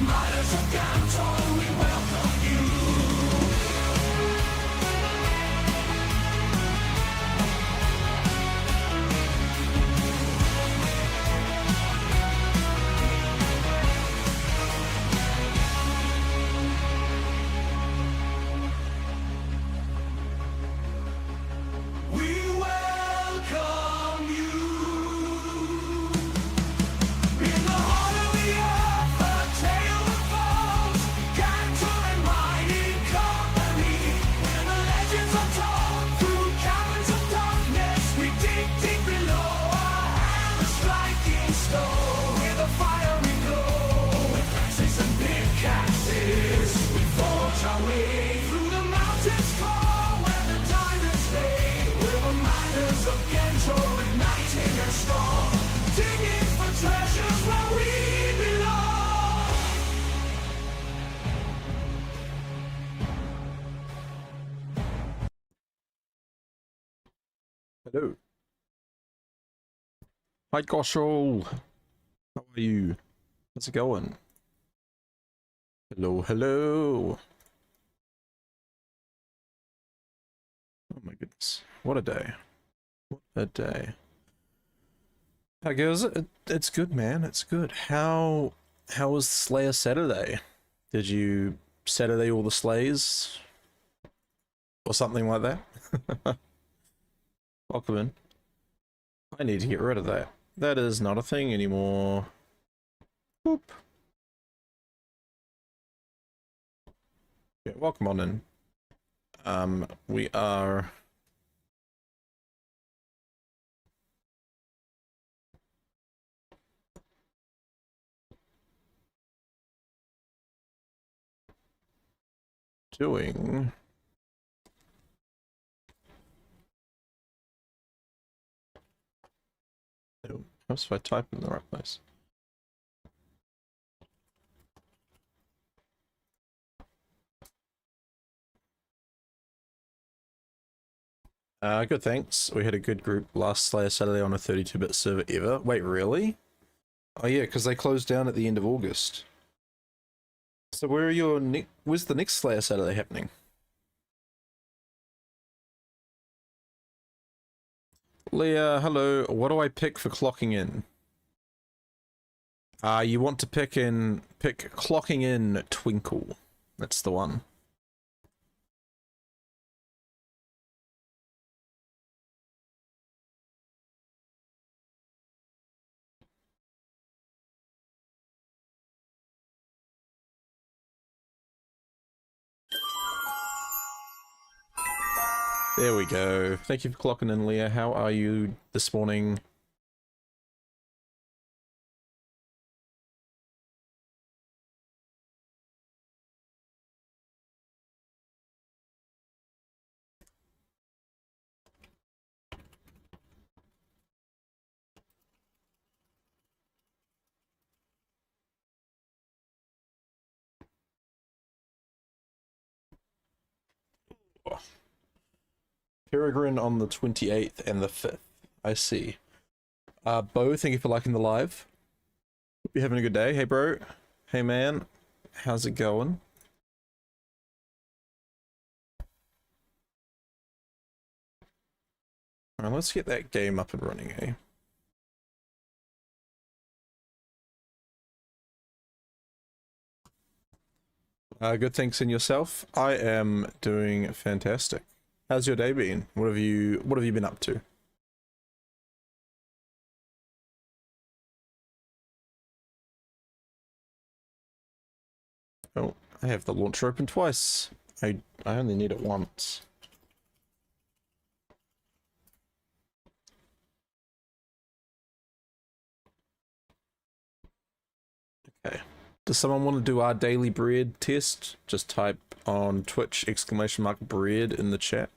Riders of Gantoran, we welcome you. We welcome you. In the heart of the earth, a tale unfolds. Gantoran mighty company. When the legends are told through caverns of darkness, we dig deep below. Our hammer striking stone with a fiery glow. With axes and pickaxes, we forge our way through the mountains core where the diamonds lay. We're the miners of Gantoran, igniting and strong, digging for treasures where we belong. Hello. Hi, Goshall. How are you? How's it going? Hello, hello. Oh my goodness. What a day. What a day. How goes it? It's good, man. It's good. How was Slayer Saturday? Did you Saturday all the slays? Or something like that? Welcome in. I need to get rid of that. That is not a thing anymore. Boop. Yeah, welcome on in. We are doing perhaps if I type in the right place. Good, thanks. We had a good group last Slayer Saturday on a 32-bit server ever. Wait, really? Oh yeah, because they closed down at the end of August. So where are your where's the next Slayer Saturday happening? Leah, hello. What do I pick for clocking in? You want to pick clocking in Twinkle. That's the one. There we go. Thank you for clocking in, Leah. How are you this morning? Peregrine on the 28th and the 5th. I see. Bo, thank you for liking the live. Hope you're having a good day. Hey, bro. Hey, man. How's it going? Alright, let's get that game up and running, eh? Good, thanks, in yourself. I am doing fantastic. How's your day been? What have you been up to? Oh, I have the launcher open twice. I only need it once. Okay. Does someone want to do our daily bread test? Just type on Twitch !bread in the chat.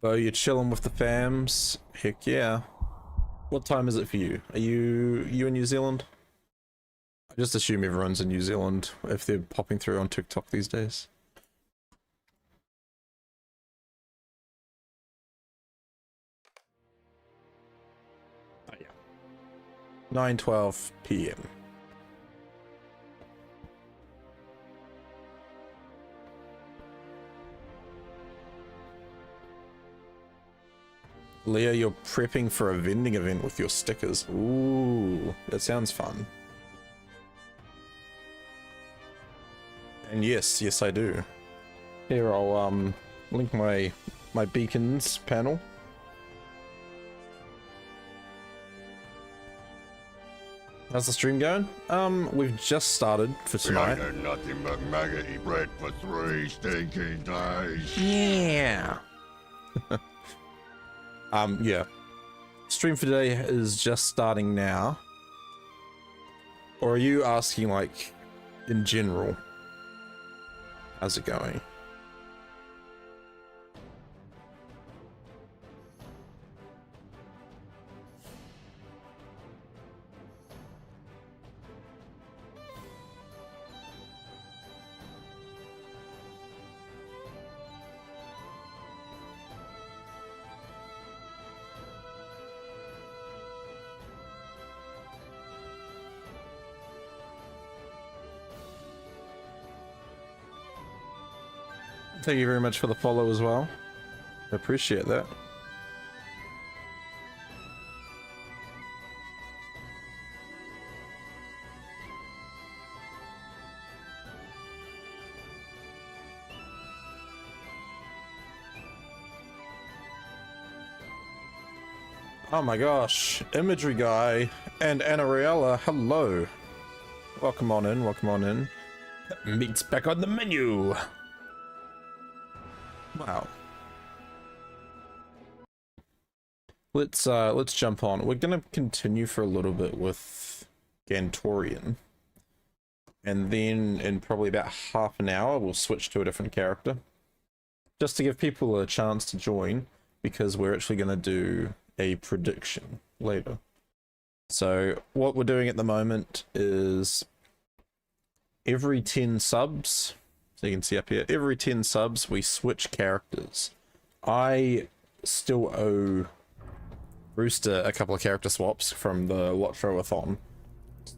Bo, you're chilling with the fams? Heck yeah. What time is it for you? Are you in New Zealand? I just assume everyone's in New Zealand if they're popping through on TikTok these days. 9:12 p.m. Leah, you're prepping for a vending event with your stickers. Ooh, that sounds fun. And yes, I do. Here, I'll link my beacons panel. How's the stream going? We've just started for tonight. We ain't had nothing but maggoty bread for 3 stinking days. Yeah. Yeah. Stream for today is just starting now. Or are you asking, like, in general? How's it going? Thank you very much for the follow as well. I appreciate that. Oh my gosh, imagery guy and Anariella, hello. Welcome on in, welcome on in. Meat's back on the menu. Wow. Let's jump on. We're gonna continue for a little bit with Gantoran. And then in probably about half an hour we'll switch to a different character. Just to give people a chance to join, because we're actually gonna do a prediction later. So what we're doing at the moment is every 10 subs, so you can see up here, every 10 subs we switch characters. I still owe Rooster a couple of character swaps from the LOTRO-a-thon.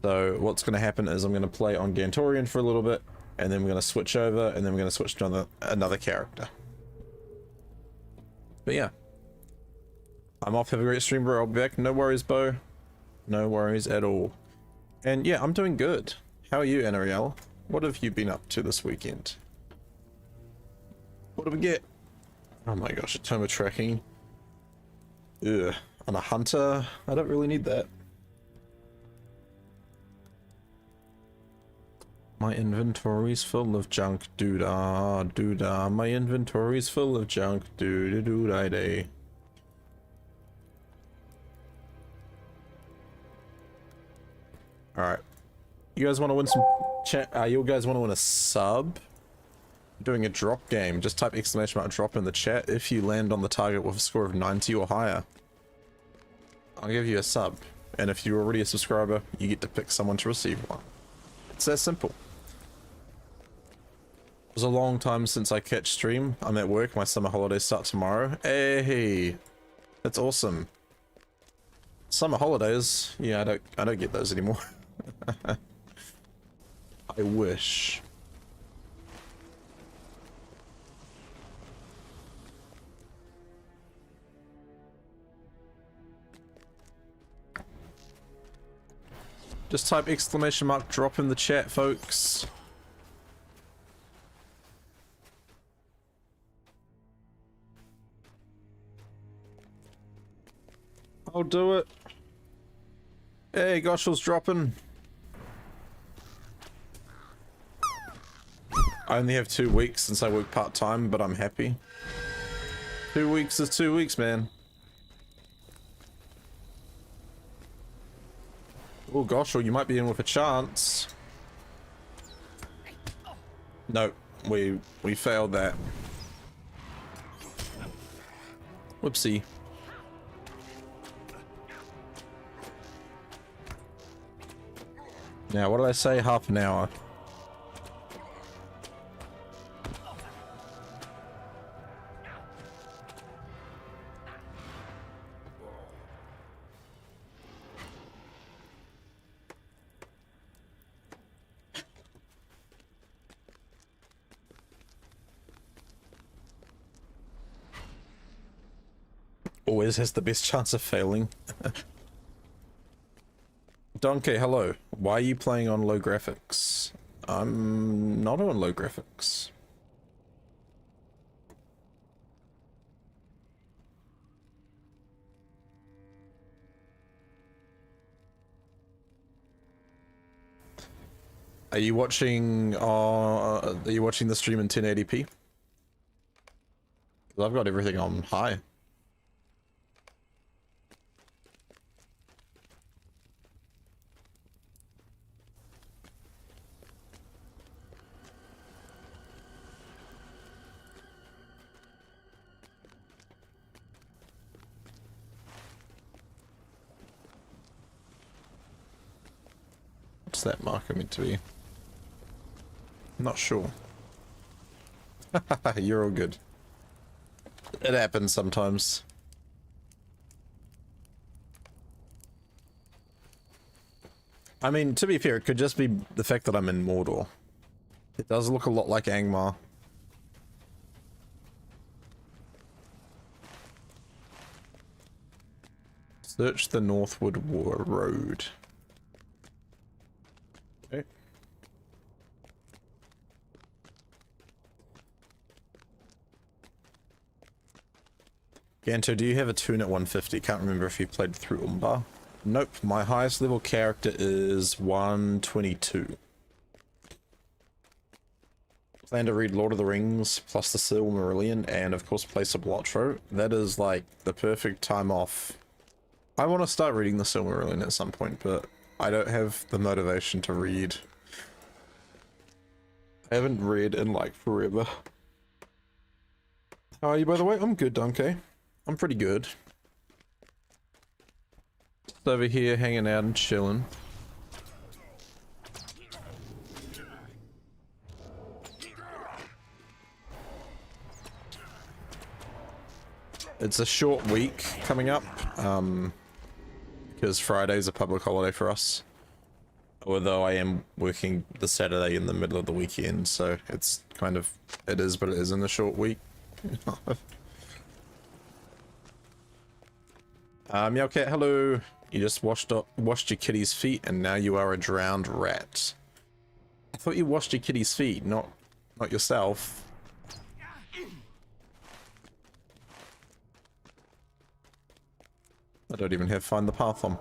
So what's going to happen is I'm going to play on Gantoran for a little bit, and then we're going to switch over, and then we're going to switch to another character. But yeah. I'm off. Have a great stream, bro. I'll be back. No worries, Bo. No worries at all. And yeah, I'm doing good. How are you, Anariel? What have you been up to this weekend? What do we get? Oh my gosh, a tome of tracking. Ugh. On a hunter? I don't really need that. My inventory's full of junk, doo-dah, doo-dah. My inventory's full of junk, doo-doo-doo-dah-day. Alright. You guys want to win some you guys want to win a sub? Doing a drop game. Just type exclamation mark drop in the chat if you land on the target with a score of 90 or higher. I'll give you a sub. And if you're already a subscriber, you get to pick someone to receive one. It's that simple. It was a long time since I catch stream. I'm at work. My summer holidays start tomorrow. Hey, that's awesome. Summer holidays? Yeah, I don't get those anymore. I wish. Just type exclamation mark drop in the chat, folks. I'll do it. Hey, Goshel's dropping. I only have 2 weeks since I work part-time, but I'm happy. 2 weeks is 2 weeks, man. Oh, Goshel, you might be in with a chance. No, we failed that. Whoopsie. Now, what did I say? Half an hour. always has the best chance of failing. Donkey, hello. Why are you playing on low graphics? I'm not on low graphics. Are you watching the stream in 1080p? 'Cause I've got everything on high. What's that marker meant to be? Not sure. You're all good. It happens sometimes. I mean, to be fair, it could just be the fact that I'm in Mordor. It does look a lot like Angmar. Search the Northwood War Road. Okay. Ganto, do you have a tune at 150? Can't remember if you played through Umbar. Nope, my highest level character is 122. Plan to read Lord of the Rings plus the Silmarillion and of course play some LOTRO. That is like the perfect time off. I want to start reading the Silmarillion at some point, but I don't have the motivation to read. I haven't read in like forever. How are you, by the way? I'm good, Donkey. I'm pretty good. Just over here hanging out and chilling. It's a short week coming up, because Friday's a public holiday for us. Although I am working the Saturday in the middle of the weekend, so it's kind of, it is, but it isn't a short week. Meowcat, hello. You just washed your kitty's feet and now you are a drowned rat. I thought you washed your kitty's feet, not yourself. I don't even have Find the Path on.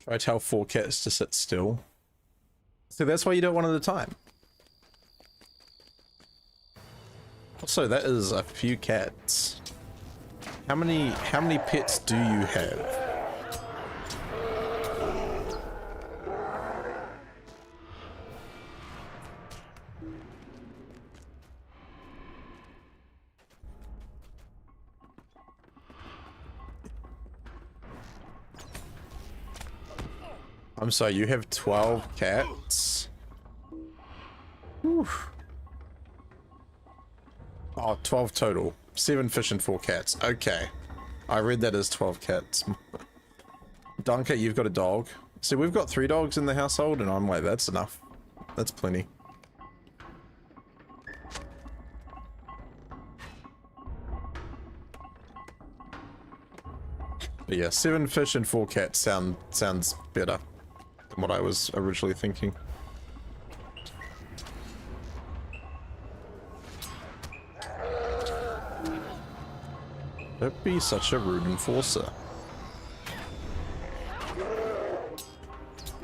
Try to tell 4 cats to sit still. So that's why you do it one at a time. Also, that is a few cats. How many pets do you have? I'm sorry, you have 12 cats? Whew. Oh, 12 total. 7 fish and 4 cats. Okay. I read that as 12 cats. Donkey, you've got a dog. See, we've got 3 dogs in the household, and I'm like, that's enough. That's plenty. But yeah, 7 fish and 4 cats sounds better than what I was originally thinking. Don't be such a rude enforcer.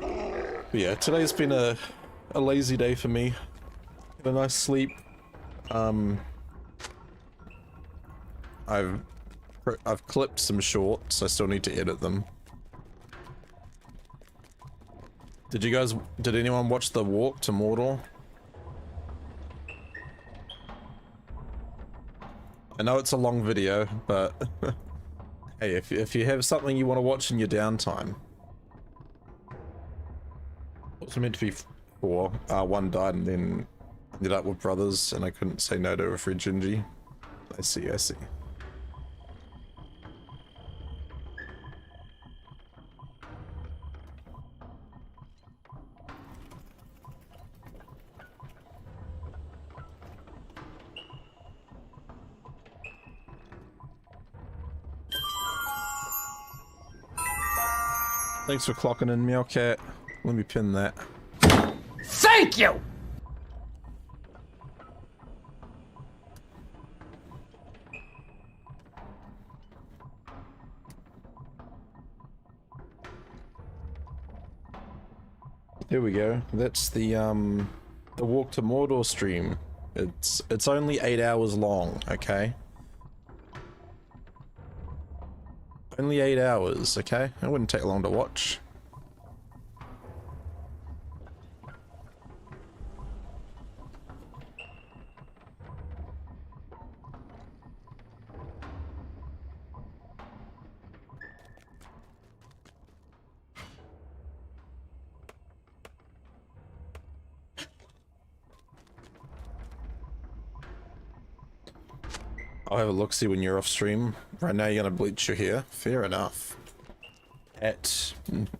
But yeah, today's been a lazy day for me. Had a nice sleep. I've clipped some shorts. I still need to edit them. Did anyone watch the walk to Mordor? I know it's a long video, but hey, if you have something you want to watch in your downtime. What's it meant to be 4? 1 died and then Ended up with brothers and I couldn't say no to a free Gingy. I see, I see. Thanks for clocking in, Meowcat. Let me pin that. Thank you! There we go. That's the walk to Mordor stream. It's only 8 hours long, okay? Only 8 hours, okay? It wouldn't take long to watch. I'll have a look, see when you're off stream. Right now you're gonna bleach your hair. Fair enough. At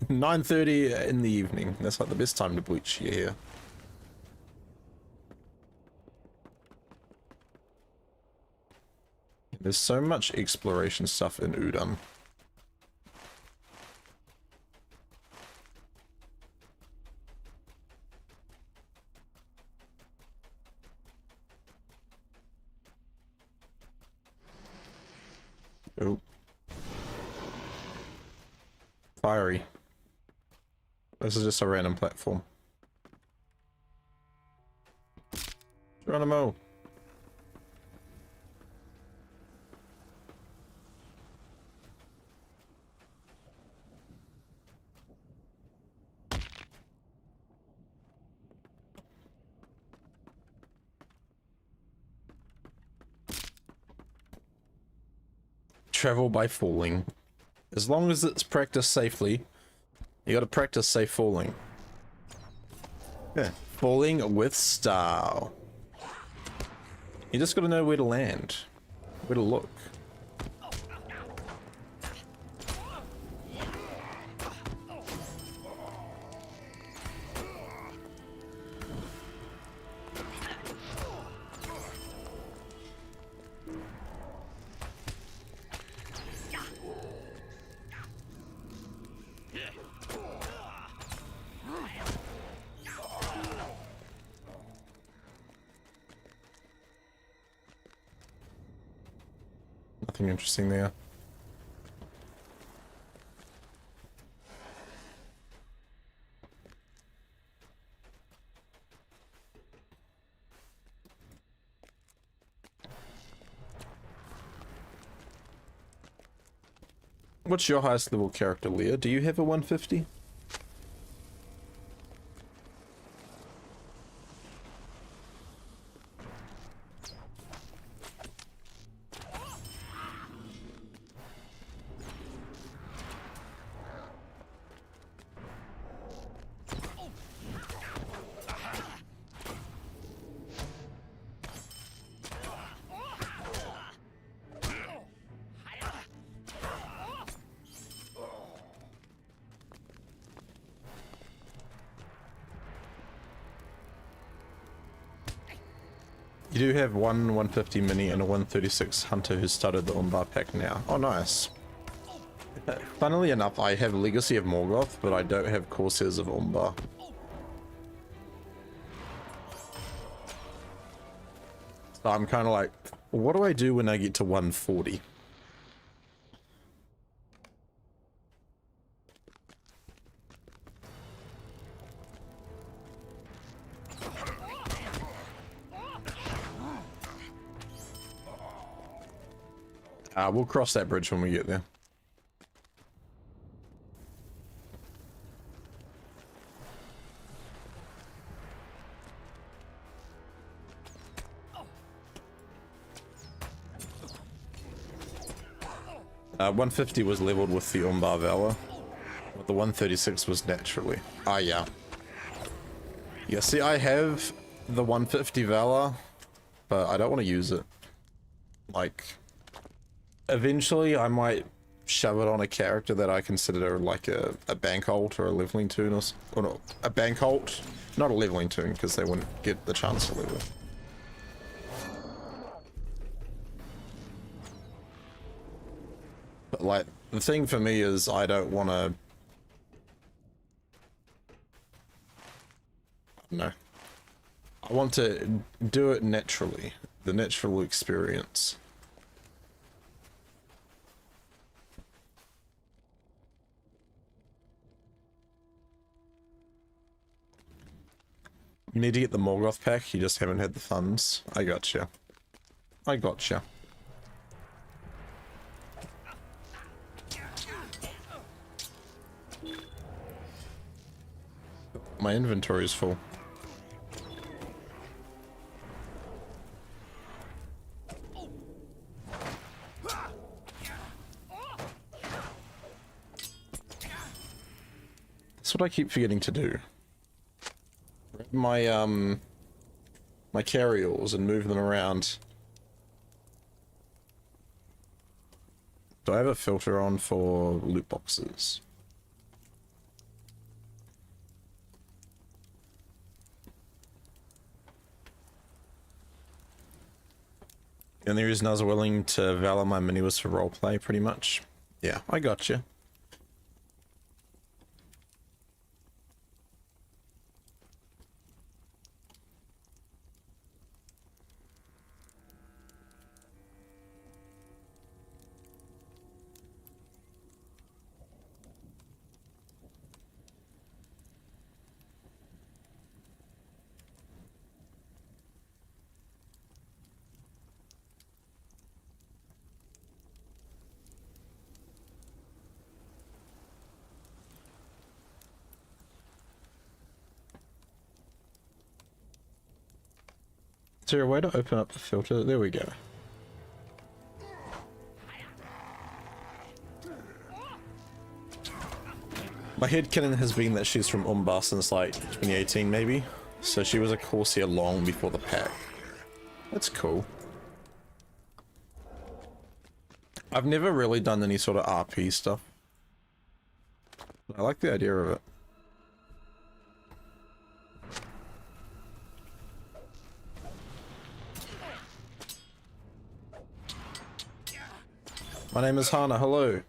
9:30 in the evening. That's like the best time to bleach your hair. There's so much exploration stuff in Udon. Oh. Fiery. This is just a random platform. Geronimo. Travel by falling. As long as it's practiced safely, you gotta practice safe falling. Yeah. Falling with style. You just gotta know where to land, where to look. Nothing interesting there. What's your highest level character, Leah? Do you have a 150? You do have one 150 mini and a 136 hunter who started the Umbar pack now. Oh, nice. Funnily enough, I have Legacy of Morgoth, but I don't have Corsairs of Umbar. So I'm kind of like, what do I do when I get to 140? We'll cross that bridge when we get there. Uh, 150 was leveled with the Umbar Valor, but the 136 was naturally. Ah, yeah. Yeah, see, I have the 150 Valor, but I don't want to use it. Like, eventually I might shove it on a character that I consider like a bank ult or a leveling toon, or no, a bank ult, not a leveling toon, because they wouldn't get the chance to level. But like, the thing for me is I don't want to... No. I want to do it naturally. The natural experience. You need to get the Morgoth pack, you just haven't had the funds. I gotcha. I gotcha. My inventory is full. That's what I keep forgetting to do. Grab my my carryalls and move them around. Do I have a filter on for loot boxes? The only reason I was willing to valor my mini was for roleplay, pretty much. Yeah, I got you. Is there a way to open up the filter? There we go. My headcanon has been that she's from Umbar since like 2018 maybe. So she was a Corsair long before the pack. That's cool. I've never really done any sort of RP stuff. I like the idea of it. My name is Hana, hello.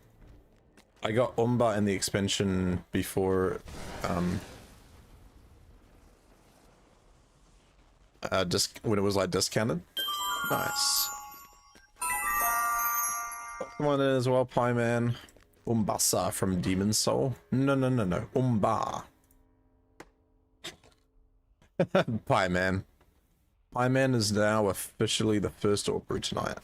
I got Umbar in the expansion before, just when it was like discounted. Nice. Come on in as well, Pie Man. Umbasa from Demon Soul. No, Umbar. Pie Man. Pie Man is now officially the first Orb tonight.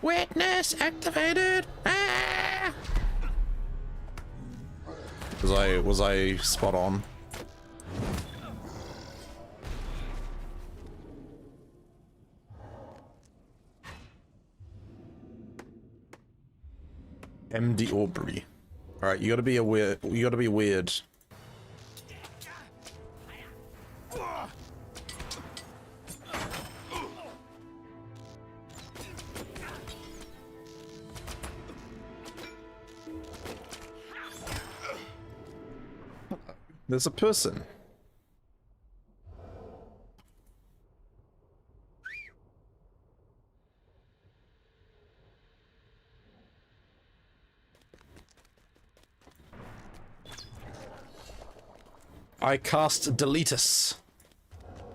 Witness activated! Ah! Was I spot on? MD Aubrey. Alright, you gotta be aware, you gotta be weird. There's a person. I cast Deletus.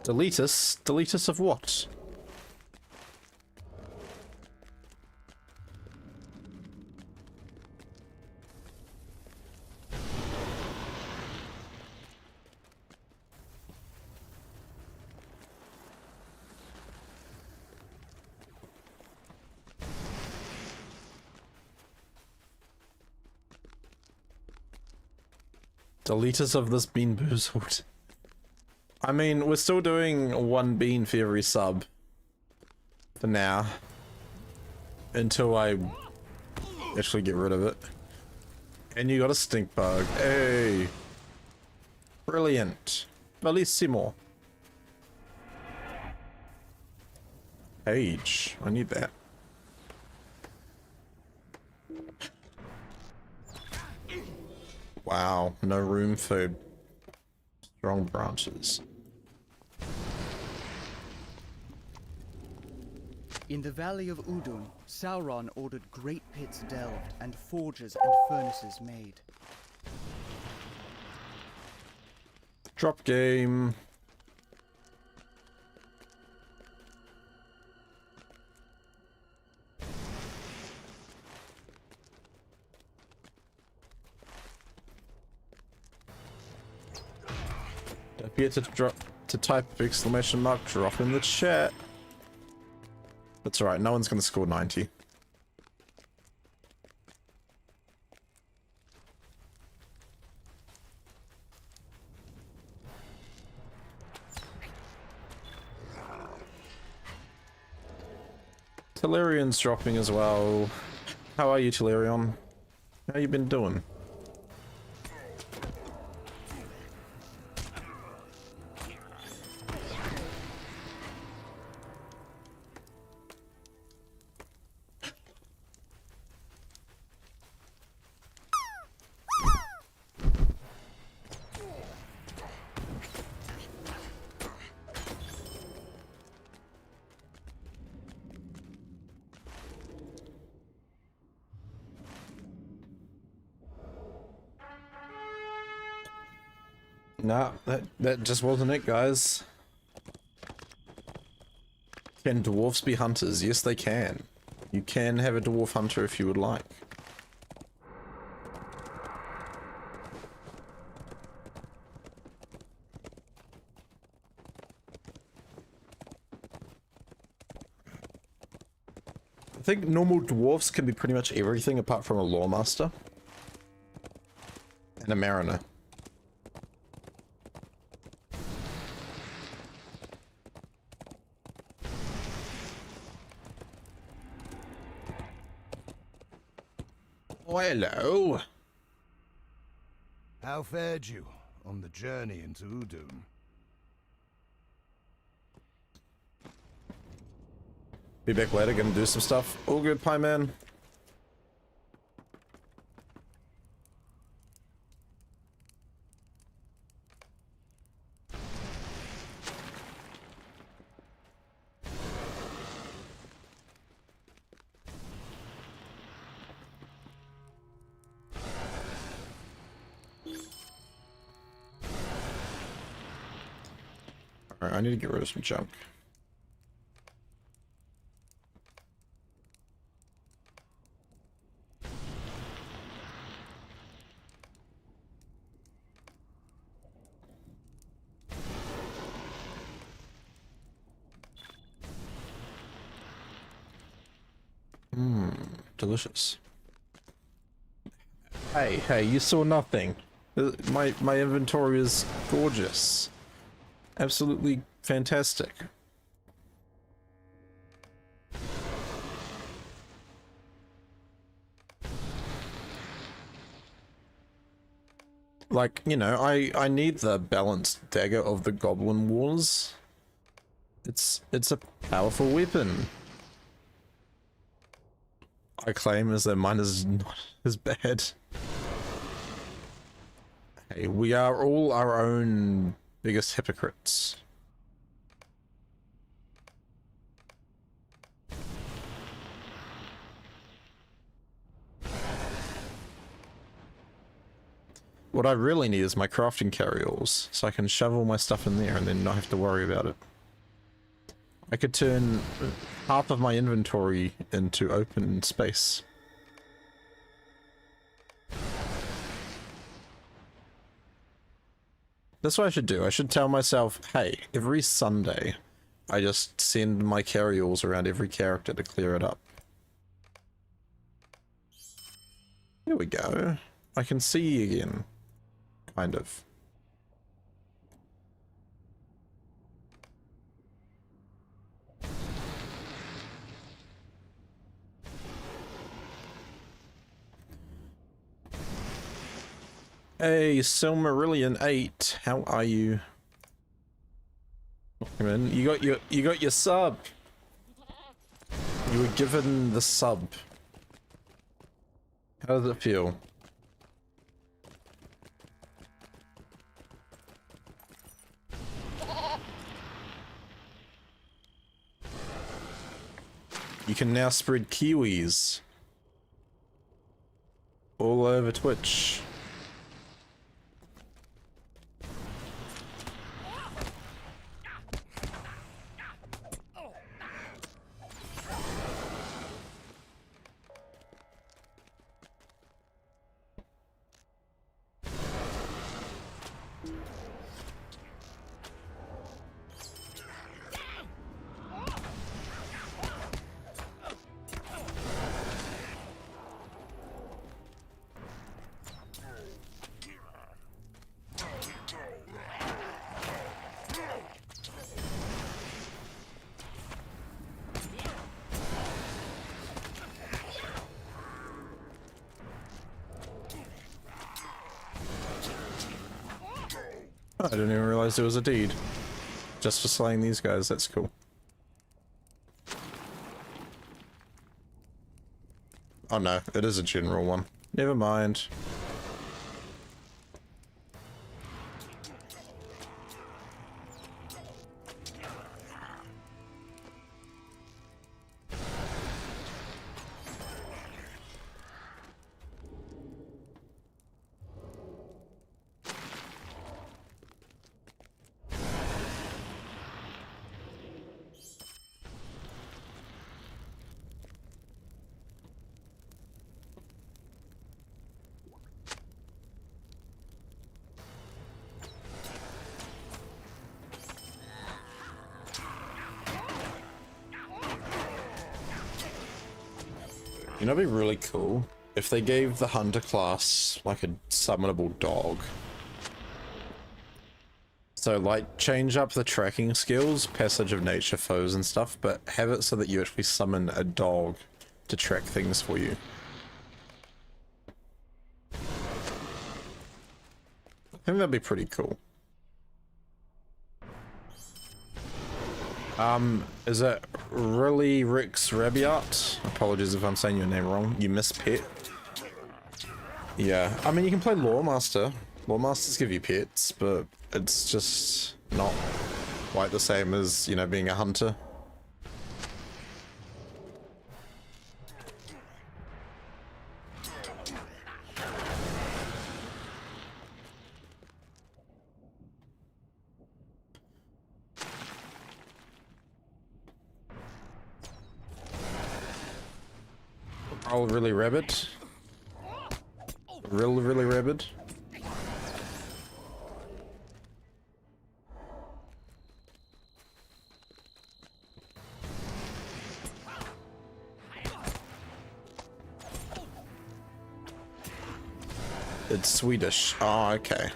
Deletus? Deletus of what? Deletus of this Bean Boozled. I mean, we're still doing one bean for every sub. For now. Until I actually get rid of it. And you got a stink bug. Hey! Brilliant. Bellissimo. Page. I need that. Wow, no room for strong branches. In the valley of Udun, Sauron ordered great pits delved and forges and furnaces made. Drop game. Don't forget to type exclamation mark drop in the chat. That's alright, no one's gonna score 90. Tellarion's dropping as well. How are you, Tellarion? How you been doing? Nah, that just wasn't it, guys. Can dwarfs be hunters? Yes, they can. You can have a dwarf hunter if you would like. I think normal dwarfs can be pretty much everything apart from a lawmaster. And a mariner. Oh, hello. How fared you on the journey into Udun? Be back later, gonna do some stuff. All good, Pie Man. Alright, I need to get rid of some junk. Delicious. Hey, you saw nothing. My inventory is gorgeous. Absolutely fantastic. Like, you know, I need the balanced dagger of the Goblin Wars. It's a powerful weapon. I claim as that mine is not as bad. Hey, we are all our own biggest hypocrites. What I really need is my crafting carryalls, so I can shovel my stuff in there and then not have to worry about it. I could turn half of my inventory into open space. That's what I should do. I should tell myself, hey, every Sunday, I just send my carryalls around every character to clear it up. Here we go. I can see you again. Kind of. Hey, Silmarillion 8, how are you? Come in. You got your sub. You were given the sub. How does it feel? You can now spread kiwis all over Twitch. I didn't even realize there was a deed. Just for slaying these guys, that's cool. Oh no, it is a general one. Never mind. You know, it'd be really cool if they gave the hunter class like a summonable dog. So like change up the tracking skills, passage of nature, foes and stuff, but have it so that you actually summon a dog to track things for you. I think that'd be pretty cool. Is it really Rix Rabiat? Apologies if I'm saying your name wrong. You miss pet. Yeah, I mean you can play Lawmaster. Lawmasters give you pets, but it's just not quite the same as, you know, being a hunter. Oh, really rabbit? Really rabbit? It's Swedish. Oh, okay.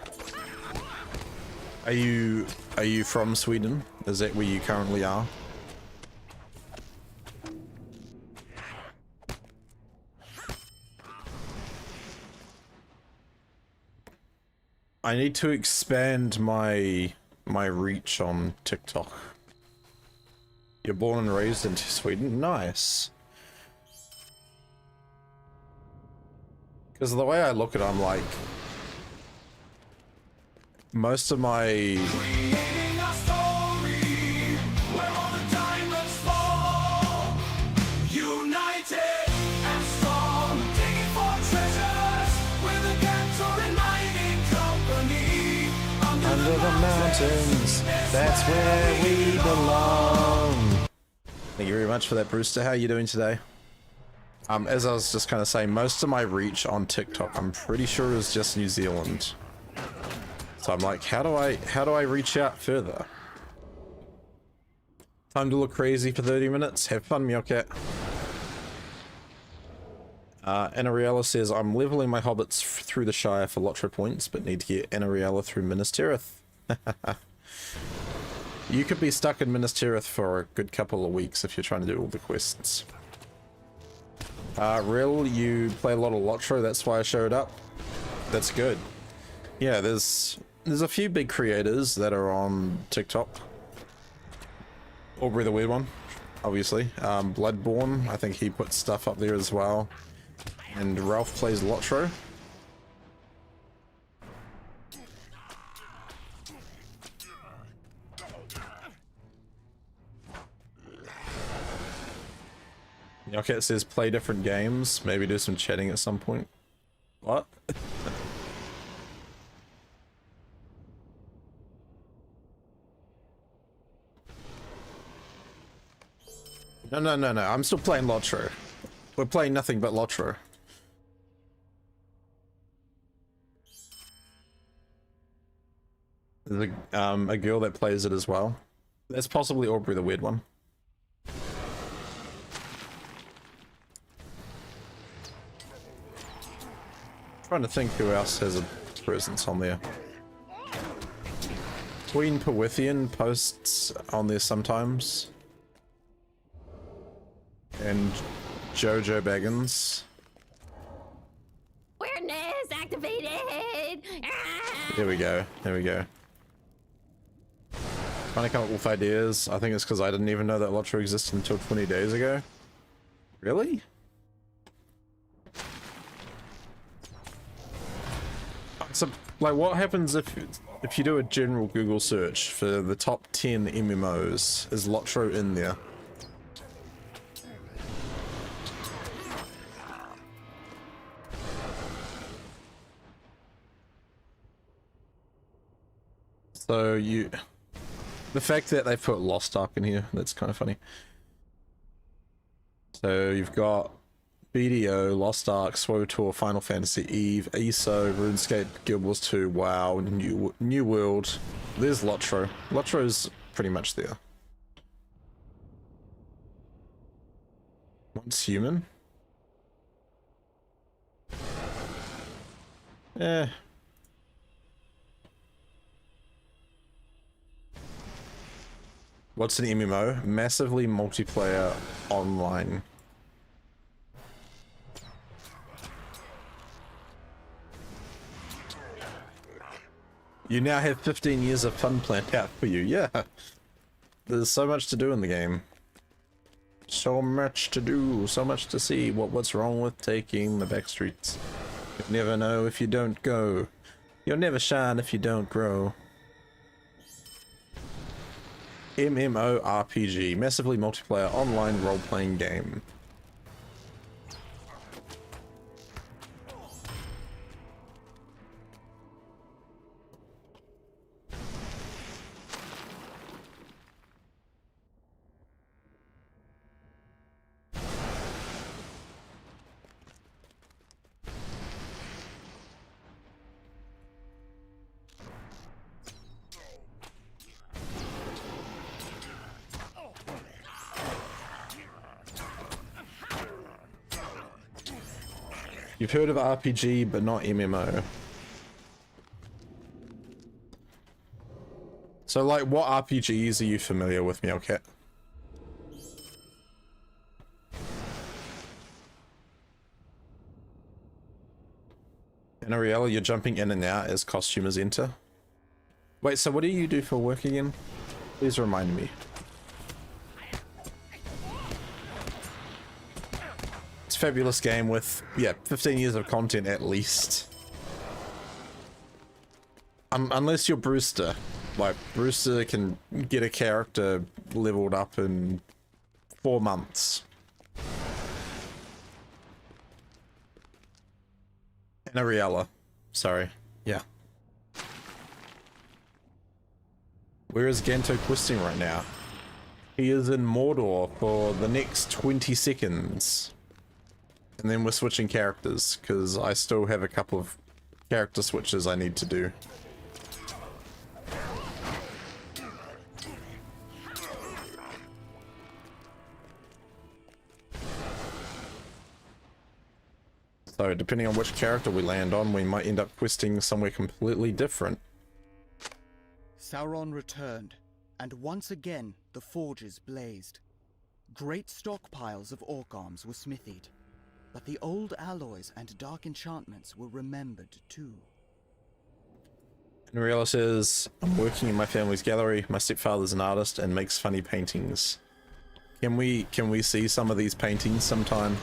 Are you from Sweden? Is that where you currently are? I need to expand my reach on TikTok. You're born and raised in Sweden? Nice. Because the way I look at it, I'm like, most of my... Creating a story where all the diamonds fall. United and strong, digging for treasures with a Gantoran mining company. Under the mountains, that's where we belong. Thank you very much for that, Brewster. How are you doing today? As I was just kind of saying, most of my reach on TikTok, I'm pretty sure is just New Zealand. So I'm like, how do I reach out further? Time to look crazy for 30 minutes. Have fun, Meowcat. Anariella says, I'm leveling my hobbits through the Shire for LOTRO points, but need to get Anariella through Minas Tirith. You could be stuck in Minas Tirith for a good couple of weeks if you're trying to do all the quests. Real, you play a lot of LOTRO, that's why I showed up. That's good. Yeah, there's a few big creators that are on TikTok. Aubrey the weird one, obviously. Bloodborne, I think he puts stuff up there as well. And Ralph plays LOTRO. Yoket says play different games, maybe do some chatting at some point. What? No, I'm still playing LOTRO. We're playing nothing but LOTRO. There's a girl that plays it as well. That's possibly Aubrey the weird one. Trying to think who else has a presence on there. Queen Powithian posts on there sometimes. And Jojo Baggins. Awareness activated! Ah! There we go. There we go. Trying to come up with ideas. I think it's because I didn't even know that LOTRO existed until 20 days ago. Really? So, like, what happens if you do a general Google search for the top 10 MMOs? Is LOTRO in there? So the fact that they put Lost Ark in here, that's kind of funny. So you've got BDO, Lost Ark, SWTOR, Final Fantasy, Eve, ESO, RuneScape, Guild Wars 2, WoW, New World. There's LOTRO. LOTRO's pretty much there. Once Human? Eh. What's an MMO? Massively multiplayer online. You now have 15 years of fun planned out for you. Yeah. There's so much to do in the game. So much to do, so much to see. What's wrong with taking the back streets? You'll never know if you don't go. You'll never shine if you don't grow. MMORPG, massively multiplayer online role-playing game. You've heard of RPG, but not MMO. So, like, what RPGs are you familiar with, Meowcat? In Ariella, you're jumping in and out as costumers enter. Wait, so what do you do for work again? Please remind me. It's a fabulous game with, yeah, 15 years of content at least. Unless you're Brewster. Like, Brewster can get a character leveled up in 4 months. In Ariella. Sorry. Yeah. Where is Ganto twisting right now? He is in Mordor for the next 20 seconds. And then we're switching characters, because I still have a couple of character switches I need to do. So depending on which character we land on, we might end up questing somewhere completely different. Sauron returned, and once again the forges blazed. Great stockpiles of orc arms were smithied, but the old alloys and dark enchantments were remembered too. And Riella says, I'm working in my family's gallery. My stepfather's an artist and makes funny paintings. Can we see some of these paintings sometime?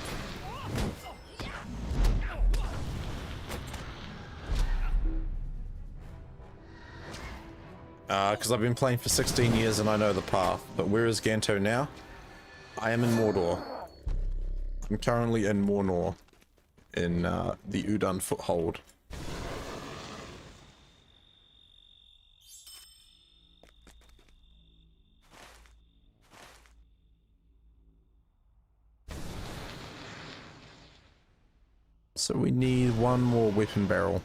Because I've been playing for 16 years and I know the path. But where is Ganto now? I am in Mordor. I'm currently in Mornor, in the Udun foothold. So we need one more weapon barrel.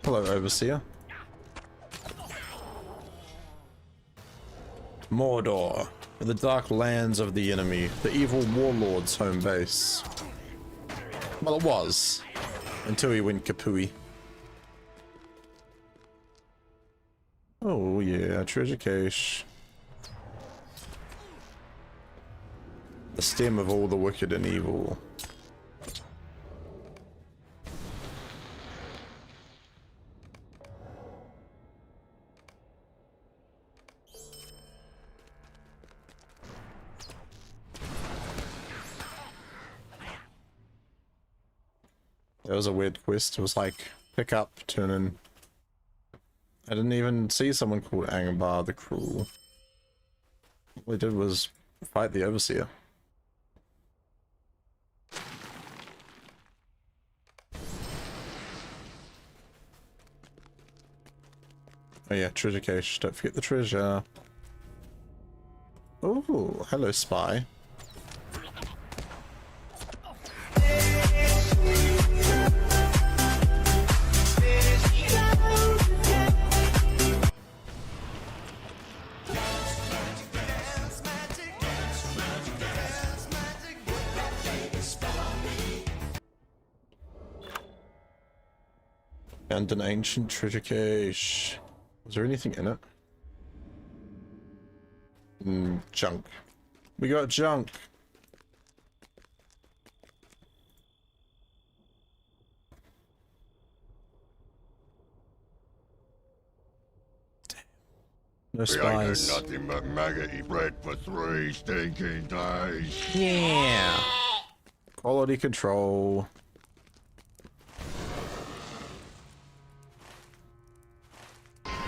Hello, Overseer. Mordor, the dark lands of the enemy, the evil warlord's home base. Well, it was, until he went kapooey. Oh yeah, treasure cache. The stem of all the wicked and evil. That was a weird quest. It was like, pick up, turn in. I didn't even see someone called Angbar the Cruel. All I did was fight the Overseer. Oh yeah, treasure cache. Don't forget the treasure. Oh, hello, spy. And an ancient treasure cache. Was there anything in it? Junk. We got junk. No We ain't spies. had nothing but maggoty bread for 3 stinking days. Yeah. Quality control.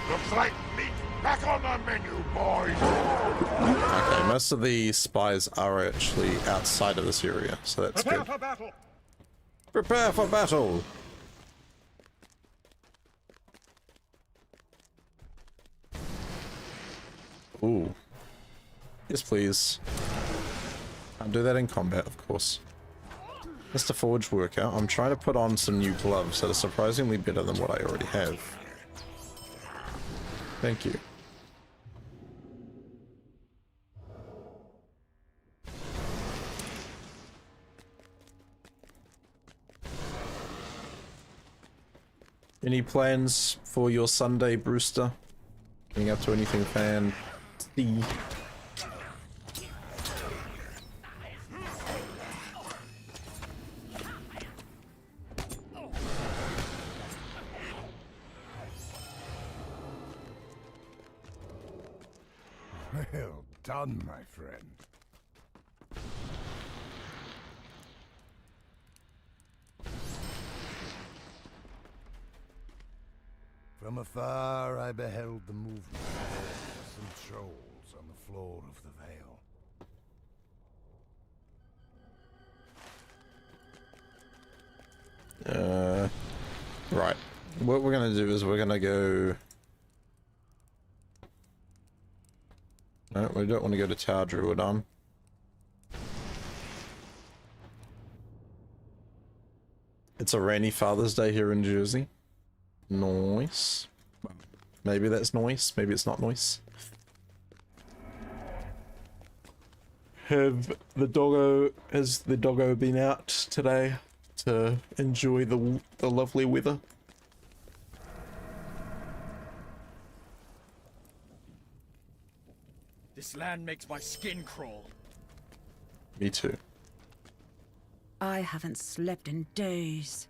Looks like meat back on the menu, boys. Okay, most of the spies are actually outside of this area, so that's good. For battle. Prepare for battle! Ooh. Yes, please. I'll do that in combat, of course. Mr. Forge Worker, I'm trying to put on some new gloves that are surprisingly better than what I already have. Thank you. Any plans for your Sunday, Brewster? Getting up to anything fancy? Well done, my friend. From afar I beheld the movement of some trolls on the floor of the Vale. Right. What we're gonna do is we're gonna go... No, we don't want to go to Tower Druidon. It's a rainy Father's Day here in Jersey. Nice. Maybe that's noise. Maybe it's not noise. Has the doggo been out today to enjoy the lovely weather? This land makes my skin crawl. Me too. I haven't slept in days.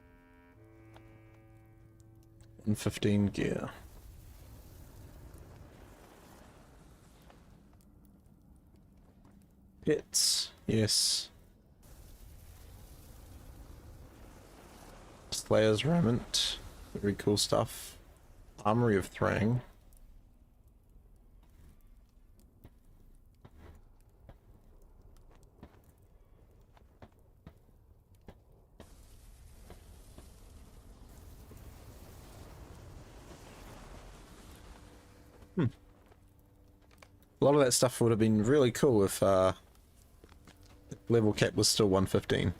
In 15 gear. Pits, yes. Slayer's Remnant, very cool stuff. Armory of Thrang. A lot of that stuff would have been really cool if level cap was still 115.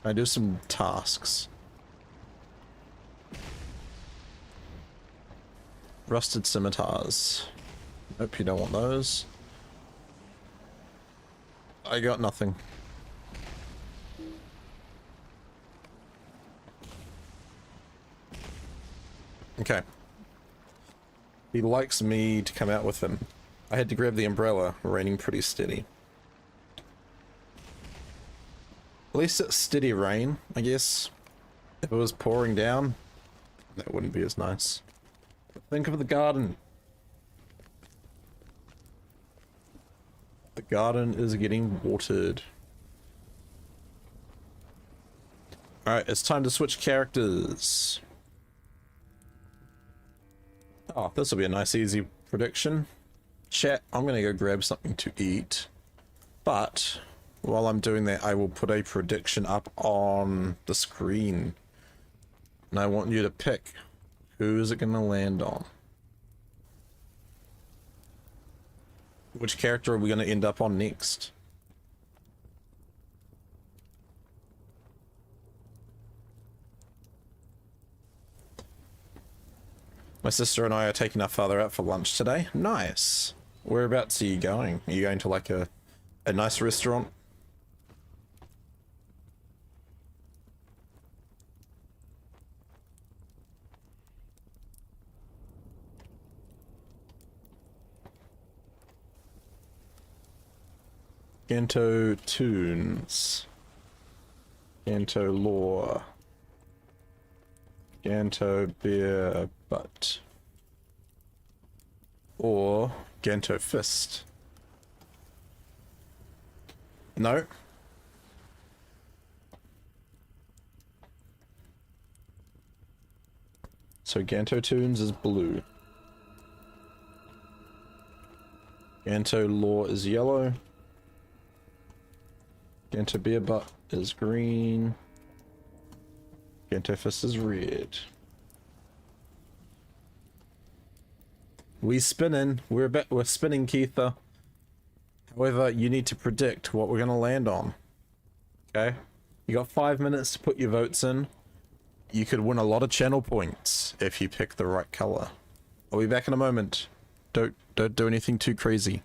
I do some tasks. Rusted scimitars. Nope, you don't want those. I got nothing. Okay. He likes me to come out with him. I had to grab the umbrella, raining pretty steady. At least it's steady rain, I guess. If it was pouring down, that wouldn't be as nice. But think of the garden. The garden is getting watered. Alright, it's time to switch characters. Oh, this will be a nice easy prediction. Chat, I'm gonna go grab something to eat. But while I'm doing that, I will put a prediction up on the screen. And I want you to pick who is it gonna land on. Which character are we gonna end up on next? My sister and I are taking our father out for lunch today. Nice. Whereabouts are you going? Are you going to like a nice restaurant? Ganto Tunes. Ganto Lore. Ganto Beer Butt. Or Ganto Fist. No. So Ganto Tunes is blue. Ganto Lore is yellow. Ganto Beer Butt is green. Ganto Fist is red. We spinning. We're spinning, Keitha. However, you need to predict what we're gonna land on. Okay? You got 5 minutes to put your votes in. You could win a lot of channel points if you pick the right color. I'll be back in a moment. Don't do anything too crazy.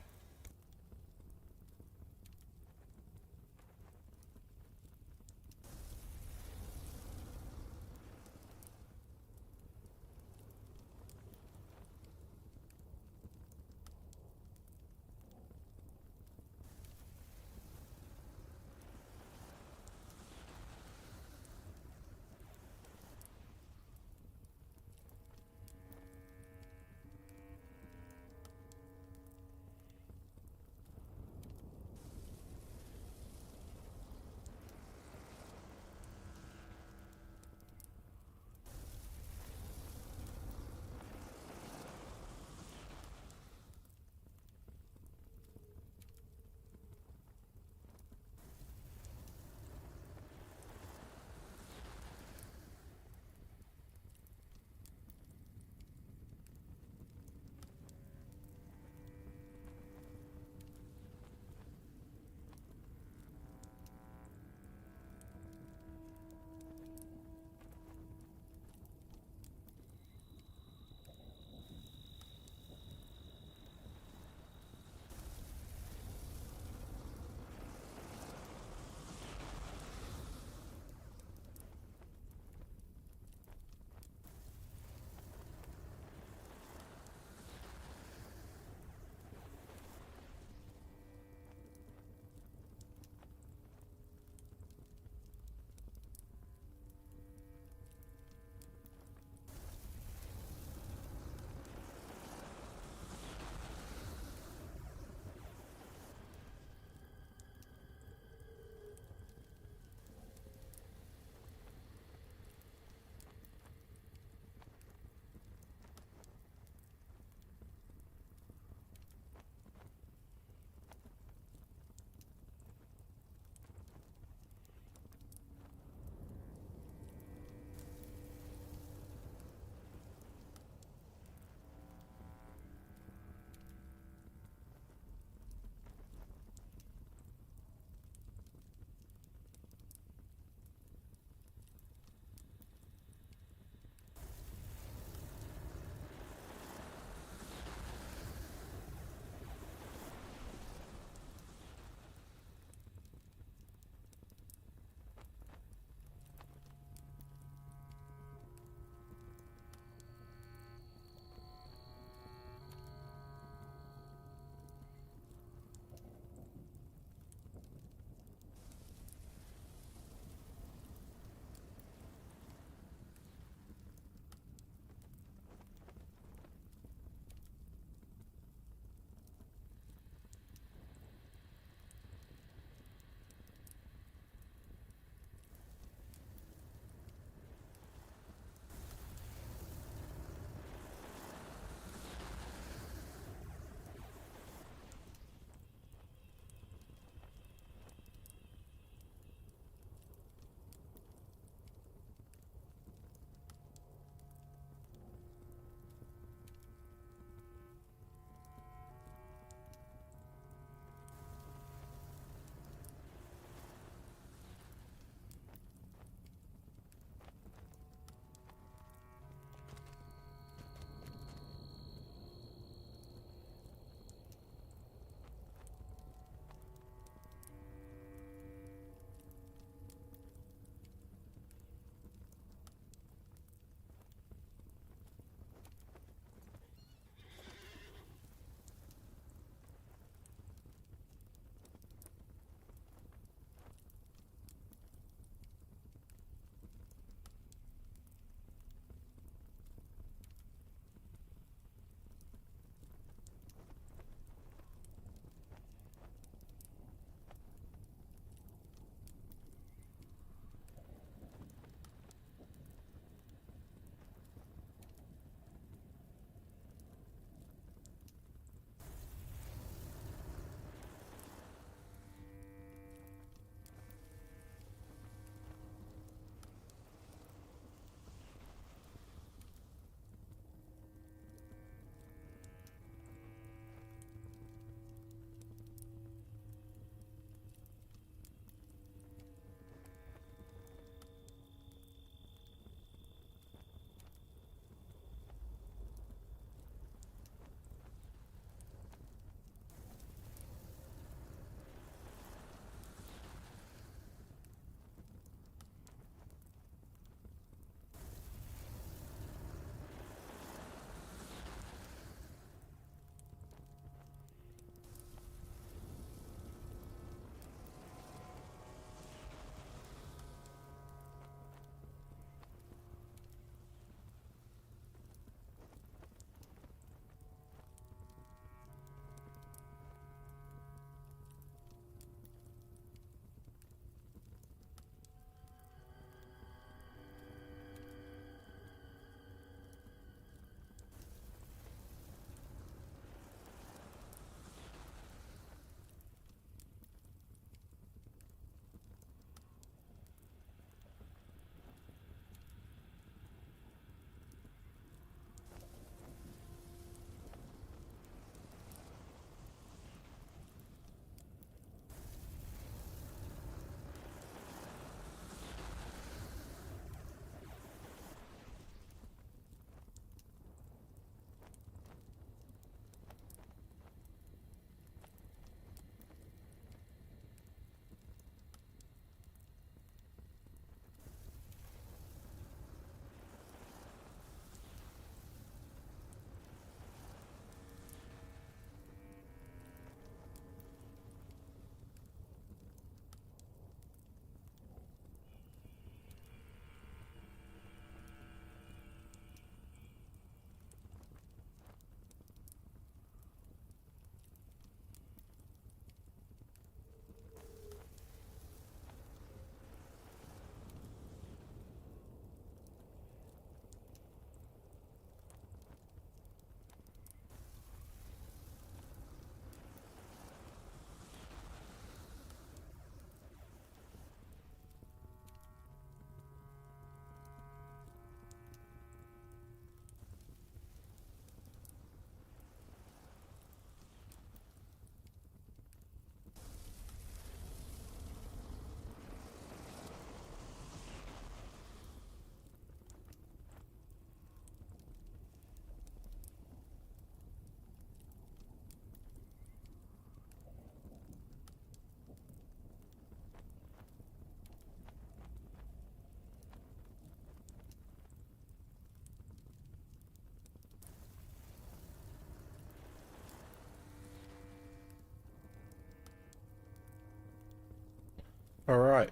All right.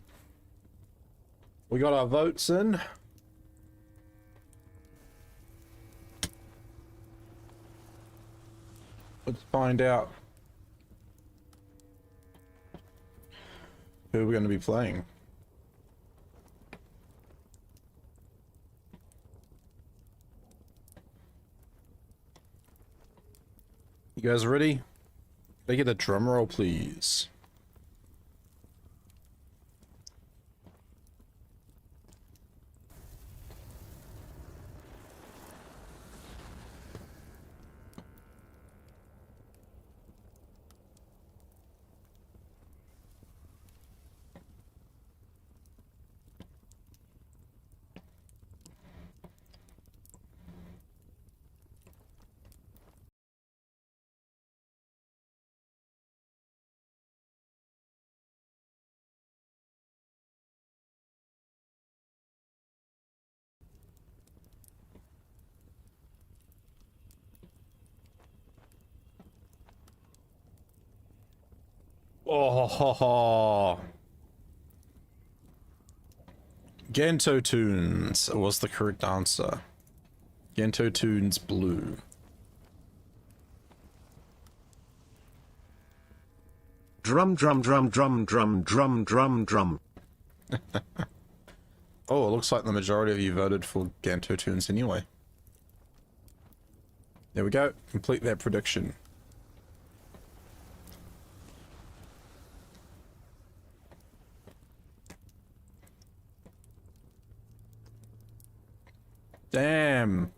We got our votes in. Let's find out who we're going to be playing. You guys ready? Can I get a drum roll, please? Oh, ho, ho. Ganto Tunes was the correct answer. Ganto Tunes blue. Drum, drum, drum, drum, drum, drum, drum, drum. Oh, it looks like the majority of you voted for Ganto Tunes anyway. There we go. Complete that prediction. Damn.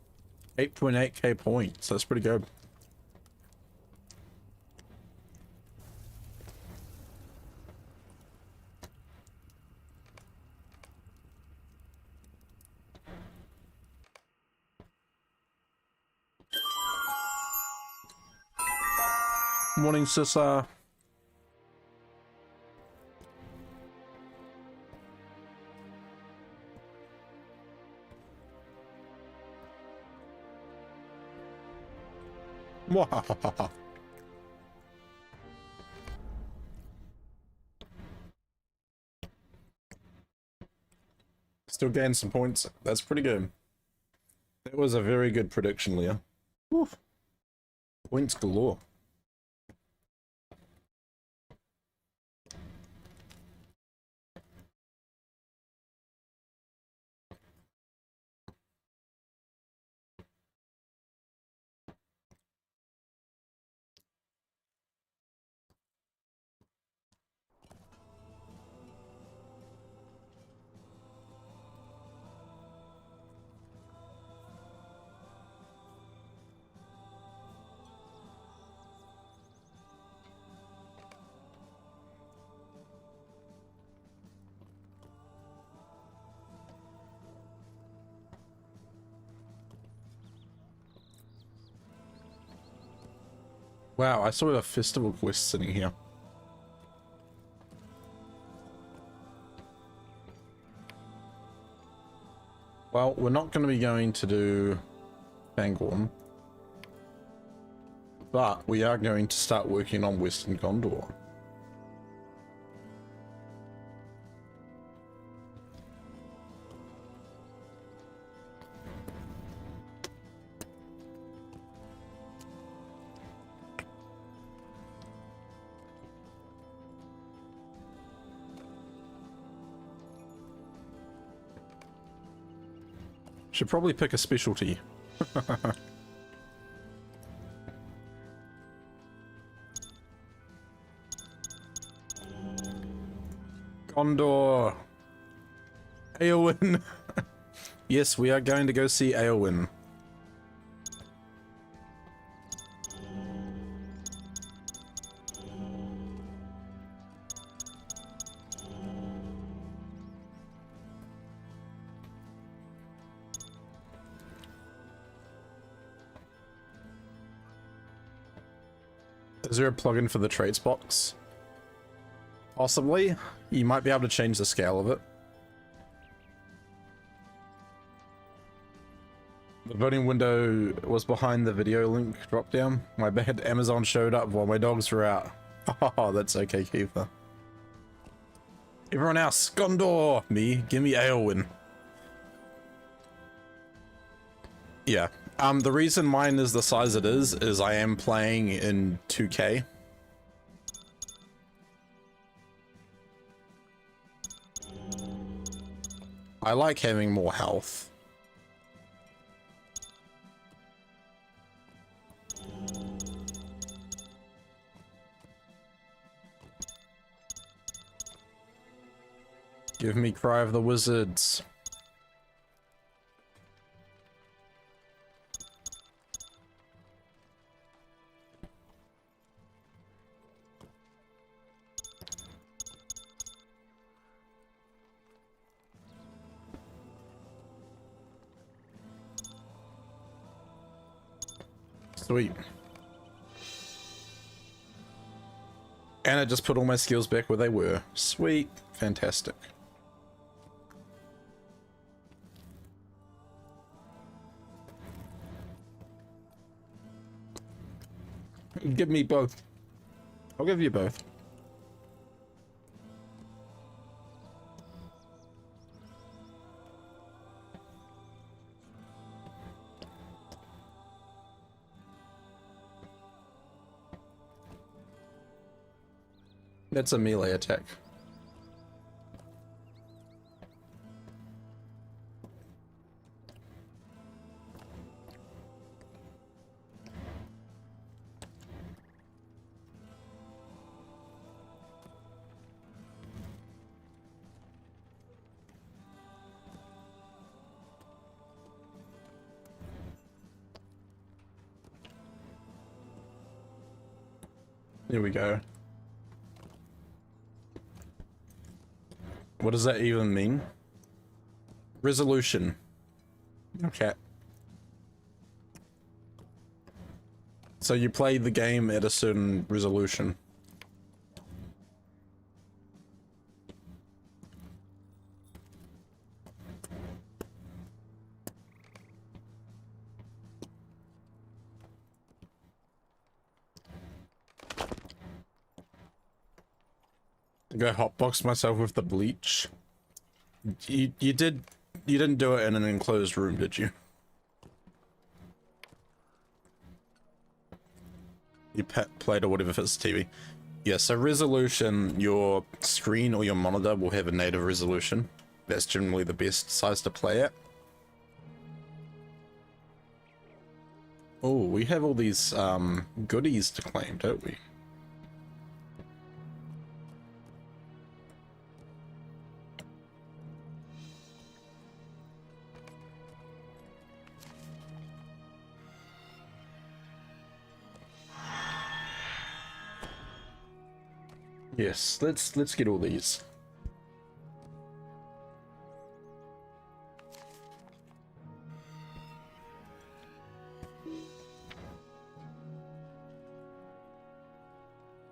8.8k points. That's pretty good. Morning, Sissa. Mwahahaha. Still gained some points. That's pretty good. That was a very good prediction, Leah. Woof. Points galore. Wow, I saw a festival quest sitting here. Well, we're not going to be going to do Fangorn, but we are going to start working on Western Gondor. Should probably pick a specialty. Gondor. Eowyn. Yes, we are going to go see Eowyn. Is there a plugin for the traits box? Possibly. You might be able to change the scale of it. The voting window was behind the video link drop down. My bad, Amazon showed up while my dogs were out. Oh, that's okay, Keitha. Everyone else, Gondor! Me, give me Eowyn. Yeah. The reason mine is the size it is I am playing in 2K. I like having more health. Give me Cry of the Wizards. Sweet. And I just put all my skills back where they were. Sweet. Fantastic. Give me both. I'll give you both. That's a melee attack. Here we go. What does that even mean? Resolution. Okay. So you play the game at a certain resolution. Go hotbox myself with the bleach. You didn't do it in an enclosed room, did you? You played or whatever if it's TV. Yeah, so resolution, your screen or your monitor will have a native resolution. That's generally the best size to play at. Oh, we have all these goodies to claim, don't we? Yes, let's get all these.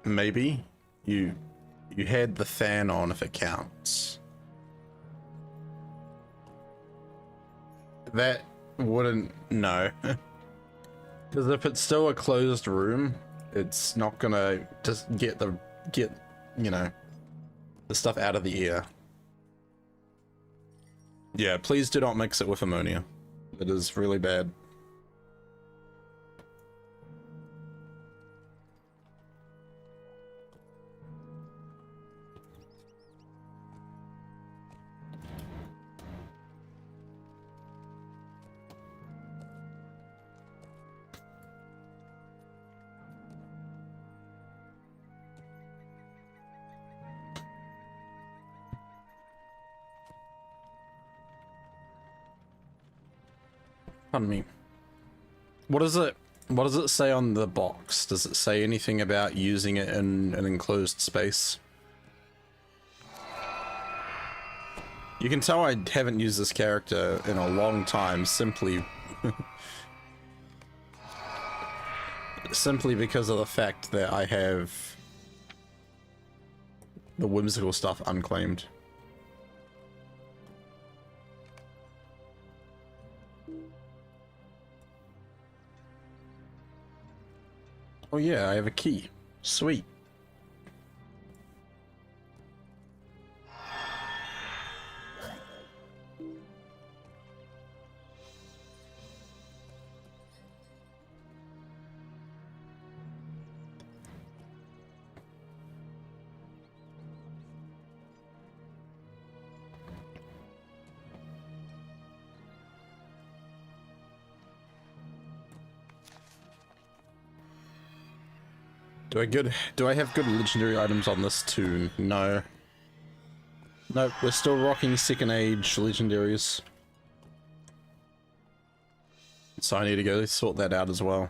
Maybe you had the fan on if it counts. That wouldn't, no. Because if it's still a closed room, it's not gonna just get you know, the stuff out of the air. Yeah, please do not mix it with ammonia. It is really bad. Pardon me. What does it say on the box? Does it say anything about using it in an enclosed space? You can tell I haven't used this character in a long time simply because of the fact that I have the whimsical stuff unclaimed. Oh yeah, I have a key. Sweet. Do I have good legendary items on this too? No. Nope, we're still rocking second age legendaries. So I need to go sort that out as well.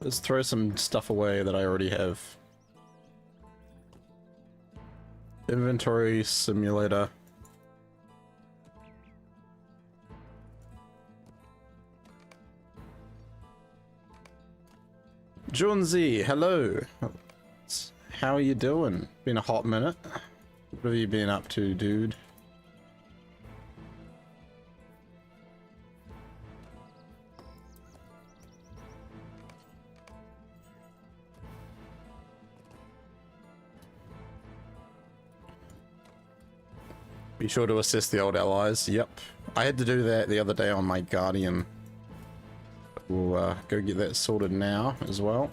Let's throw some stuff away that I already have. Inventory simulator. Junzi, hello. How are you doing? Been a hot minute. What have you been up to, dude? Be sure to assess the old allies. Yep. I had to do that the other day on my Guardian. We'll go get that sorted now as well.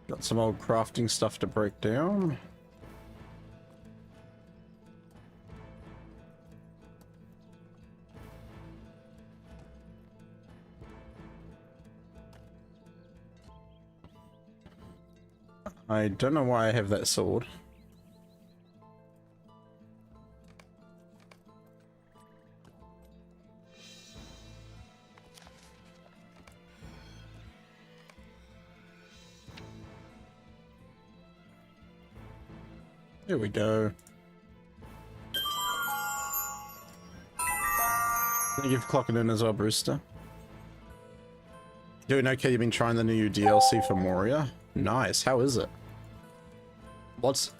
Got some old crafting stuff to break down. I don't know why I have that sword. There we go. Thank you for clocking in as well, Brewster. Doing okay, you've been trying the new DLC for Moria? Nice, how is it?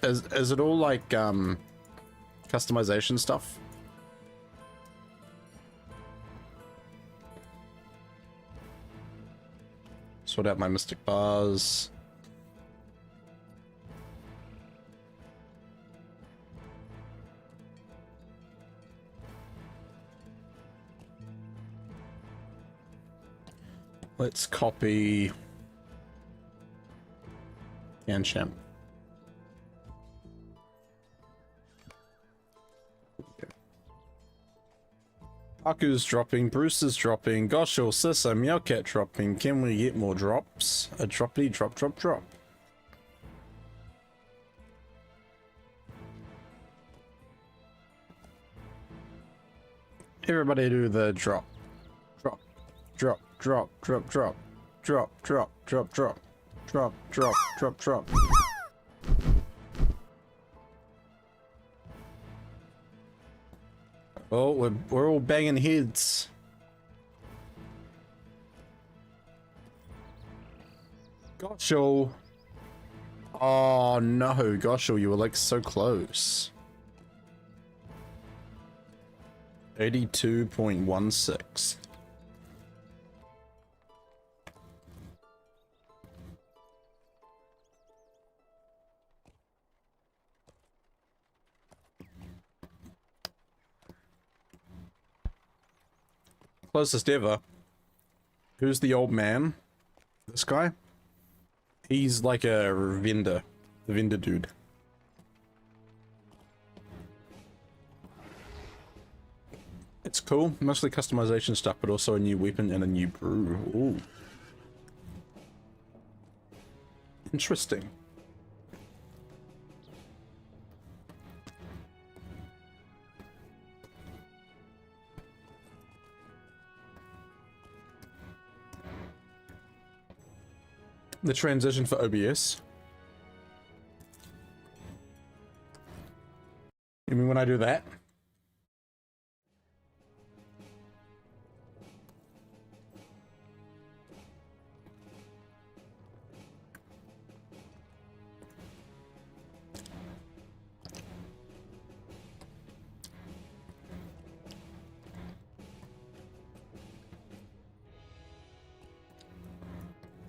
Is it all like customization stuff? Sort out my mystic bars. Let's copy Gansham. Aku's dropping, Bruce is dropping, Gosh, or Sissa, Meowcat dropping. Can we get more drops? A droppity drop drop drop. Everybody do the drop. Drop. Drop. Drop. Drop. Drop. Drop. Drop. Drop. Drop. Drop. Drop. Drop. Drop. Oh, we're all banging heads. Gosho. Oh no, Gosho, you were like so close. 82.16. Closest ever. Who's the old man? This guy? He's like a vendor. The vendor dude. It's cool. Mostly customization stuff, but also a new weapon and a new brew. Ooh. Interesting. The transition for OBS. You mean when I do that?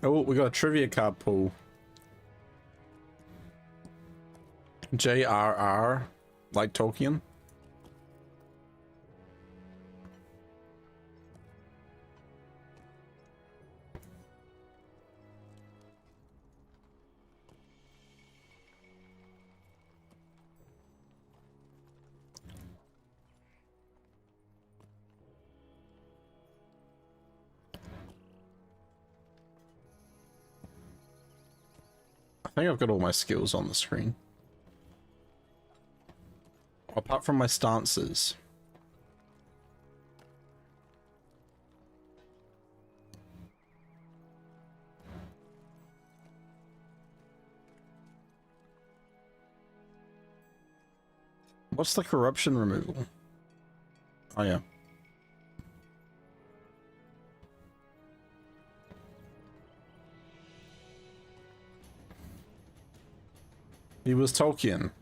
Oh, we got a trivia card pool. JRR, like Tolkien. I think I've got all my skills on the screen. Apart from my stances. What's the corruption removal? Oh yeah. He was Tolkien.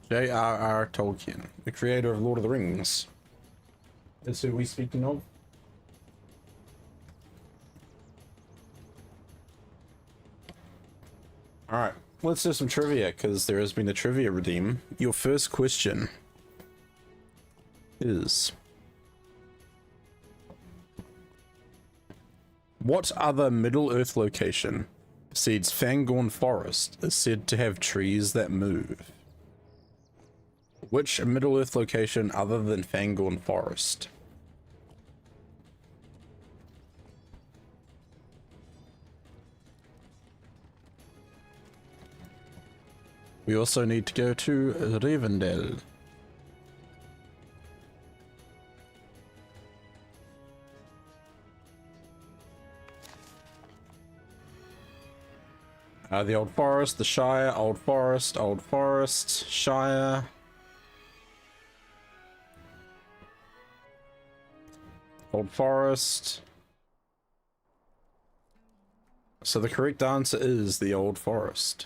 J.R.R. Tolkien, the creator of Lord of the Rings. That's who we speaking of. Alright, let's do some trivia, because there has been a trivia redeem. Your first question is... what other Middle-earth location besides Fangorn Forest is said to have trees that move? Which Middle-earth location other than Fangorn Forest? We also need to go to Rivendell. The Old Forest, the Shire, Old Forest, Shire. Old Forest. So the correct answer is the Old Forest.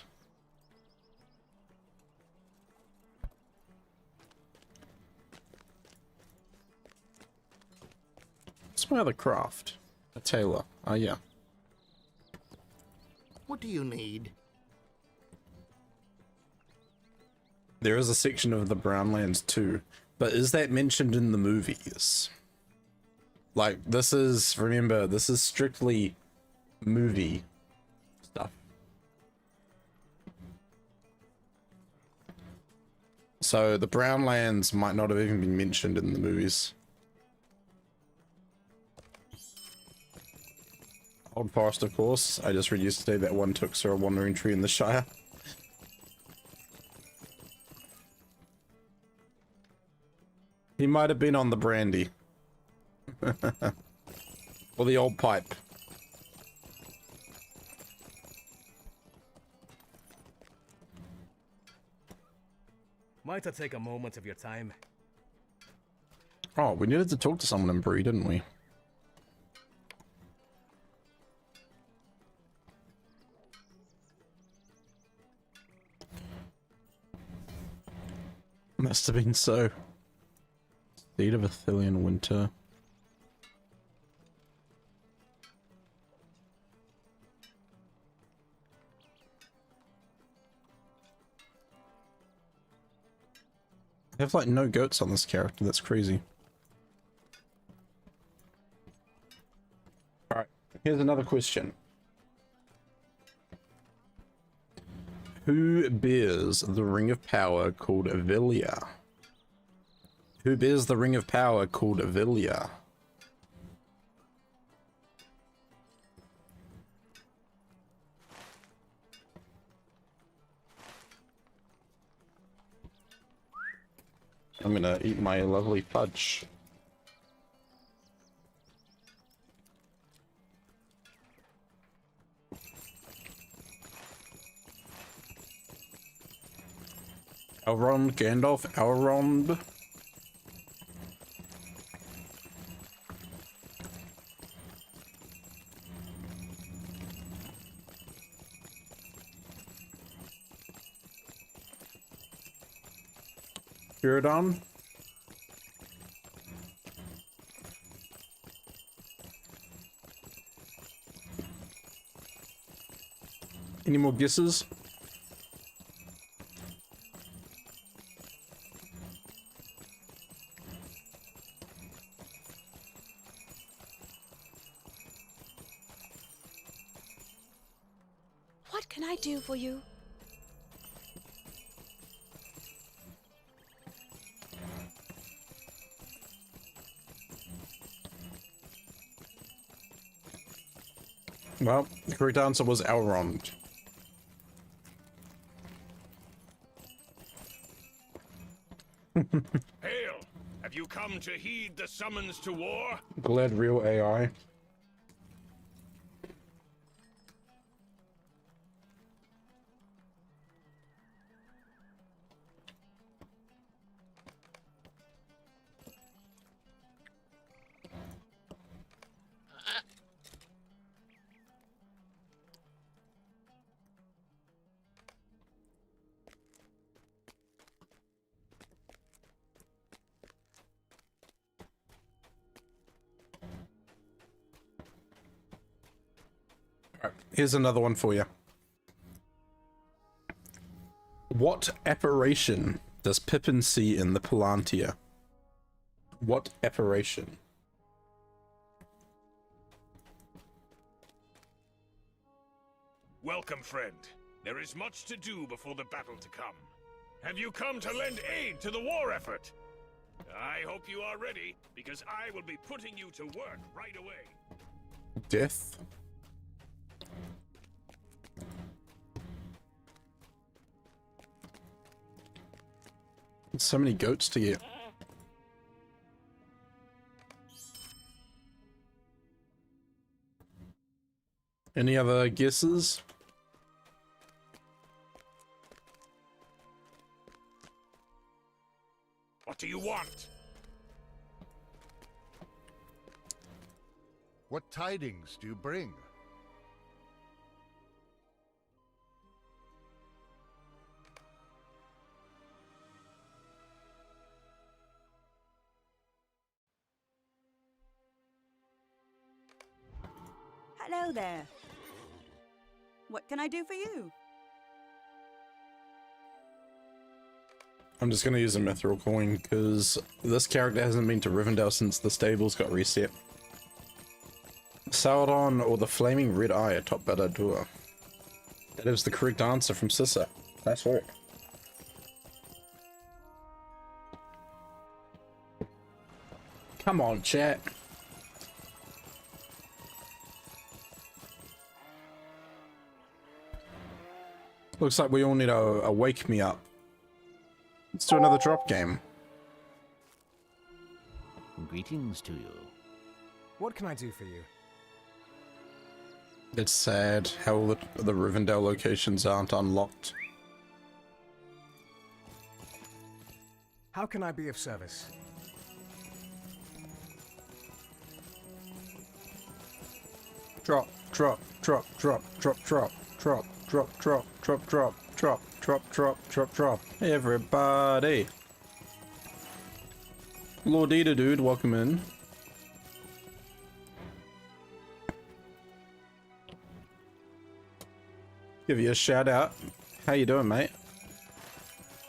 What's my other craft? A tailor. Oh yeah. What do you need? There is a section of the Brownlands too, but is that mentioned in the movies? Like, this is, remember, this is strictly movie stuff. So the Brownlands might not have even been mentioned in the movies. Old Forest, of course. I just read yesterday that one took Sir a wandering tree in the Shire. He might have been on the brandy. Or the old pipe. Might I take a moment of your time? Oh, we needed to talk to someone in Bree, didn't we? Must have been so. Seed of Athelian Winter. I have like no goats on this character, that's crazy. Alright, here's another question. Who bears the Ring of Power called Avilia? Who bears the Ring of Power called Avilia? I'm gonna eat my lovely fudge. Elrond, Gandalf, Elrond. Spiridon. Any more guesses? What can I do for you? Well, the correct answer was Elrond. Hail! Have you come to heed the summons to war? Glad real AI. Here's another one for you. What apparition does Pippin see in the Palantir? What apparition? Welcome, friend. There is much to do before the battle to come. Have you come to lend aid to the war effort? I hope you are ready, because I will be putting you to work right away. Death? So many goats to get. Any other guesses? What do you want? What tidings do you bring? Hello there. What can I do for you? I'm just gonna use a mithril coin because this character hasn't been to Rivendell since the stables got reset. Sauron or the Flaming Red Eye atop Barad-dûr. That is the correct answer from Sissa. Nice work. Come on, chat. Looks like we all need a wake me up. Let's do another drop game. Greetings to you. What can I do for you? It's sad how the Rivendell locations aren't unlocked. How can I be of service? Drop, drop, drop, drop, drop, drop, drop, drop, drop, drop, drop, drop, drop, drop, drop, drop. Hey everybody. Lordita dude, welcome in. Give you a shout out. How you doing, mate?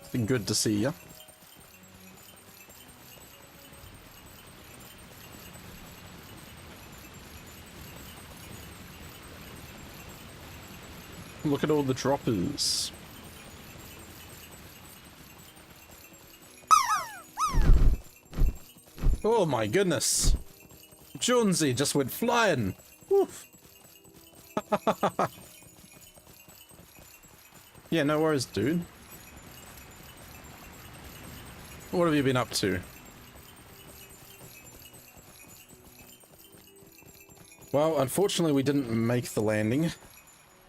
It's been good to see you. Look at all the droppers. Oh my goodness. Jonesy just went flying. Woof. Yeah, no worries, dude. What have you been up to? Well, unfortunately we didn't make the landing.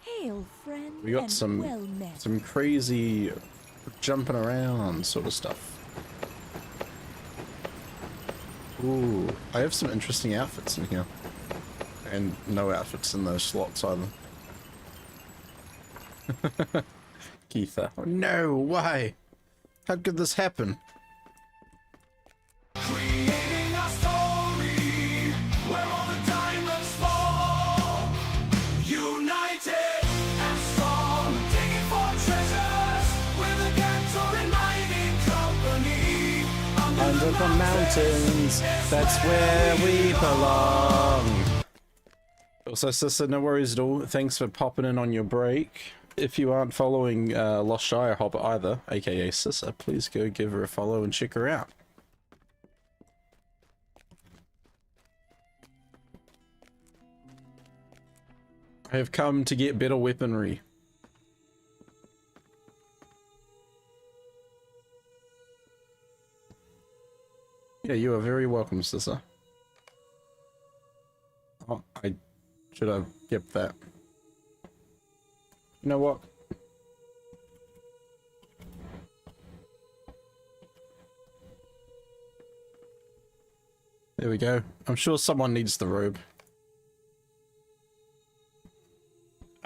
Hail, friend. We got and some well met. some crazy jumping around sort of stuff. Ooh, I have some interesting outfits in here. And no outfits in those slots either. Keitha. Oh, no, why? How could this happen? Creating a story where all the diamonds fall, united and strong. under the mountains. That's where we belong. Also, sister, no worries at all. Thanks for popping in on your break. If you aren't following Lost Shire Hop either, aka Sissa, please go give her a follow and check her out. I have come to get better weaponry. Yeah, you are very welcome, Sissa. Oh, I should have kept that. You know what? There we go. I'm sure someone needs the robe.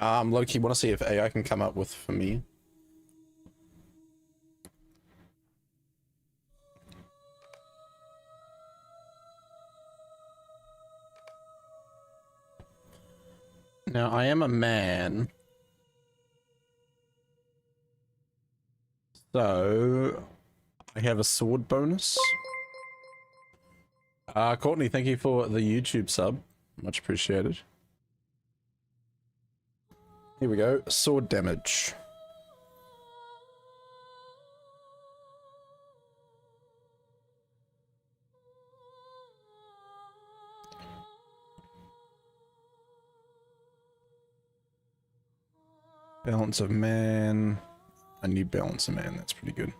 Loki, want to see if AI can come up with for me. Now, I am a man. So, I have a sword bonus. Courtney, thank you for the YouTube sub. Much appreciated. Here we go. Sword damage. Balance of man. I need balance of man. That's pretty good.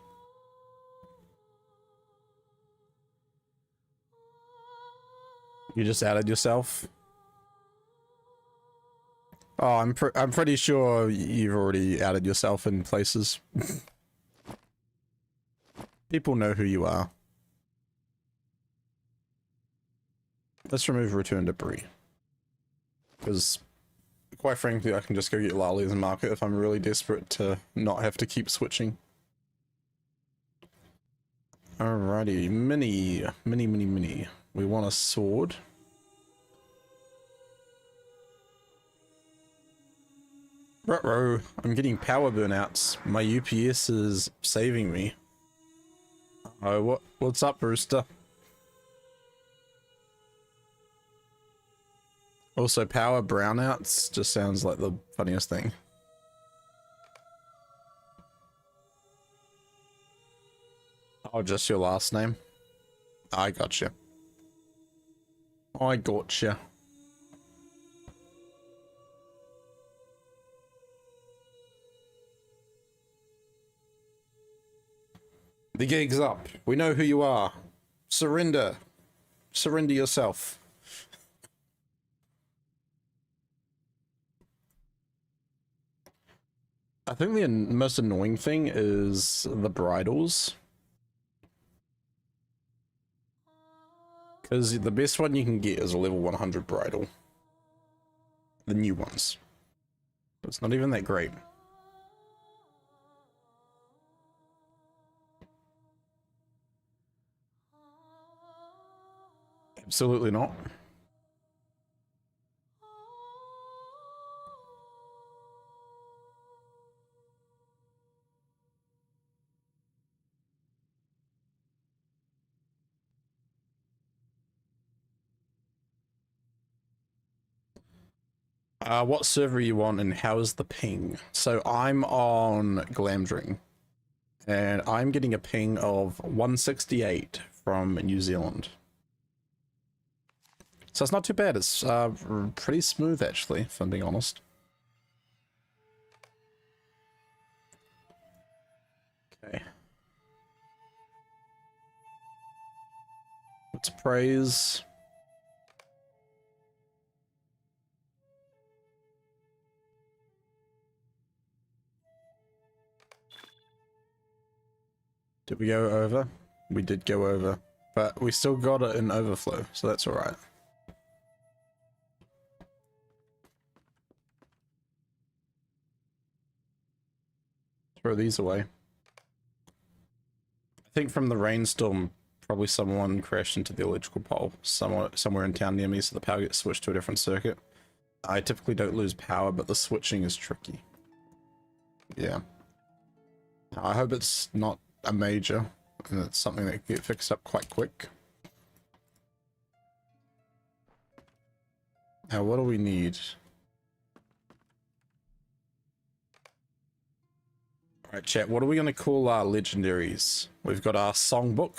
You just added yourself? Oh, I'm pretty sure you've already added yourself in places. People know who you are. Let's remove return debris. Because, quite frankly, I can just go get lollies and market if I'm really desperate to not have to keep switching. Alrighty, mini. We want a sword. Ruh-roh, I'm getting power burnouts. My UPS is saving me. Oh, what's up, Rooster? Also, power brownouts just sounds like the funniest thing. Oh, just your last name? I gotcha. I gotcha. The gig's up. We know who you are. Surrender. Surrender yourself. I think the most annoying thing is the bridles. Because the best one you can get is a level 100 bridle. The new ones. It's not even that great. Absolutely not. What server you on and how is the ping? So I'm on Glamdring and I'm getting a ping of 168 from New Zealand. So it's not too bad. It's pretty smooth actually, if I'm being honest. Okay. Let's praise. Did we go over? We did go over, but we still got it in overflow, so that's all right. Throw these away. I think from the rainstorm, probably someone crashed into the electrical pole somewhere in town near me, so the power gets switched to a different circuit. I typically don't lose power, but the switching is tricky. Yeah. I hope it's not a major. and it's something that can get fixed up quite quick. Now, what do we need? Alright, chat, what are we going to call our legendaries? We've got our songbook.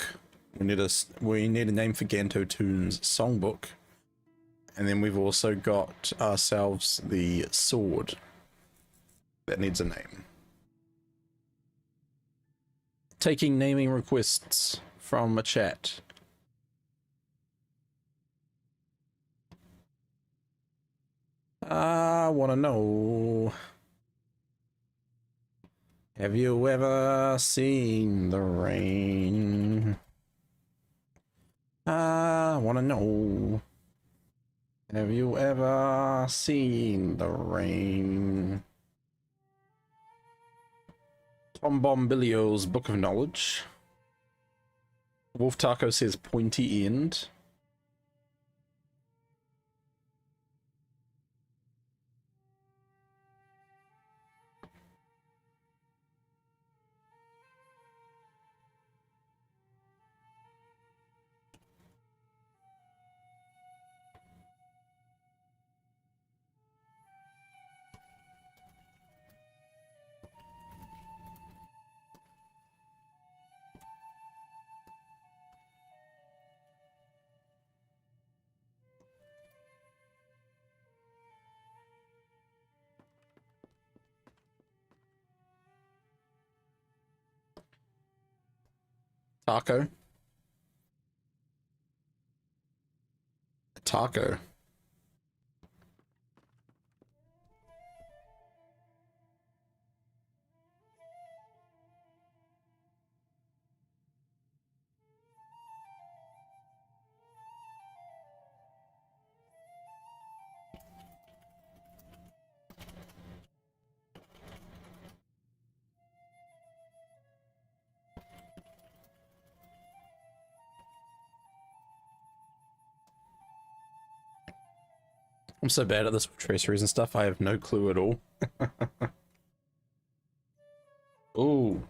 We need a name for Ganto Toon's songbook. And then we've also got ourselves the sword. That needs a name. Taking naming requests from a chat. I wanna know. Have you ever seen the rain? I wanna know. Have you ever seen the rain? Tom Bombilio's Book of Knowledge. Wolf Taco says pointy end. Taco. Taco. I'm so bad at this with traceries and stuff, I have no clue at all. Ooh.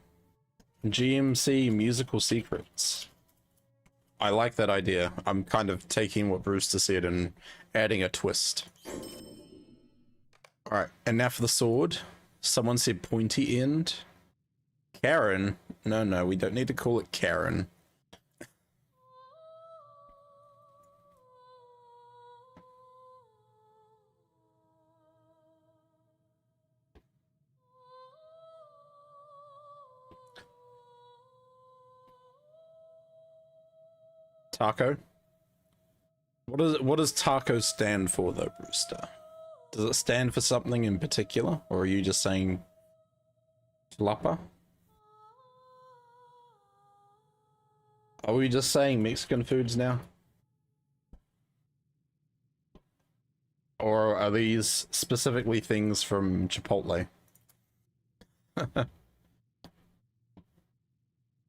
GMC Musical Secrets. I like that idea. I'm kind of taking what Brewster said and adding a twist. Alright, and now for the sword. Someone said pointy end. Karen? No, we don't need to call it Karen. Taco? What does taco stand for though, Brewster? Does it stand for something in particular? Or are you just saying Jalapa? Are we just saying Mexican foods now? Or are these specifically things from Chipotle? Are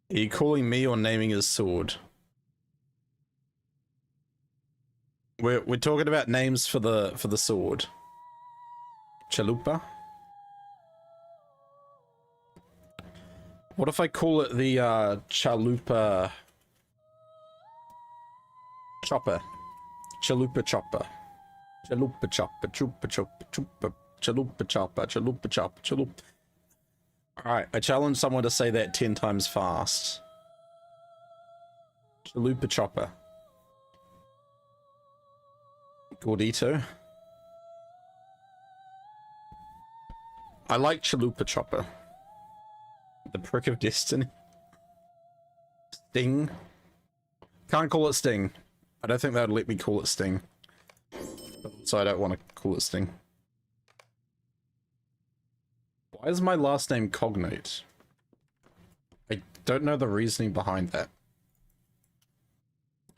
you calling me or naming his sword? We're talking about names for the sword. Chalupa? What if I call it the Chalupa Chopper? Chalupa Chopper. Chalupa Chopper, Chupa Chopper, Chupa, Chalupa Chopper, Chalupa Chopper, Chalupa. Alright, I challenge someone to say that 10 times fast. Chalupa Chopper. Gordito. I like Chalupa Chopper. The Prick of Destiny. Sting. Can't call it Sting. I don't think that would let me call it Sting. So I don't want to call it Sting. Why is my last name Cognate? I don't know the reasoning behind that.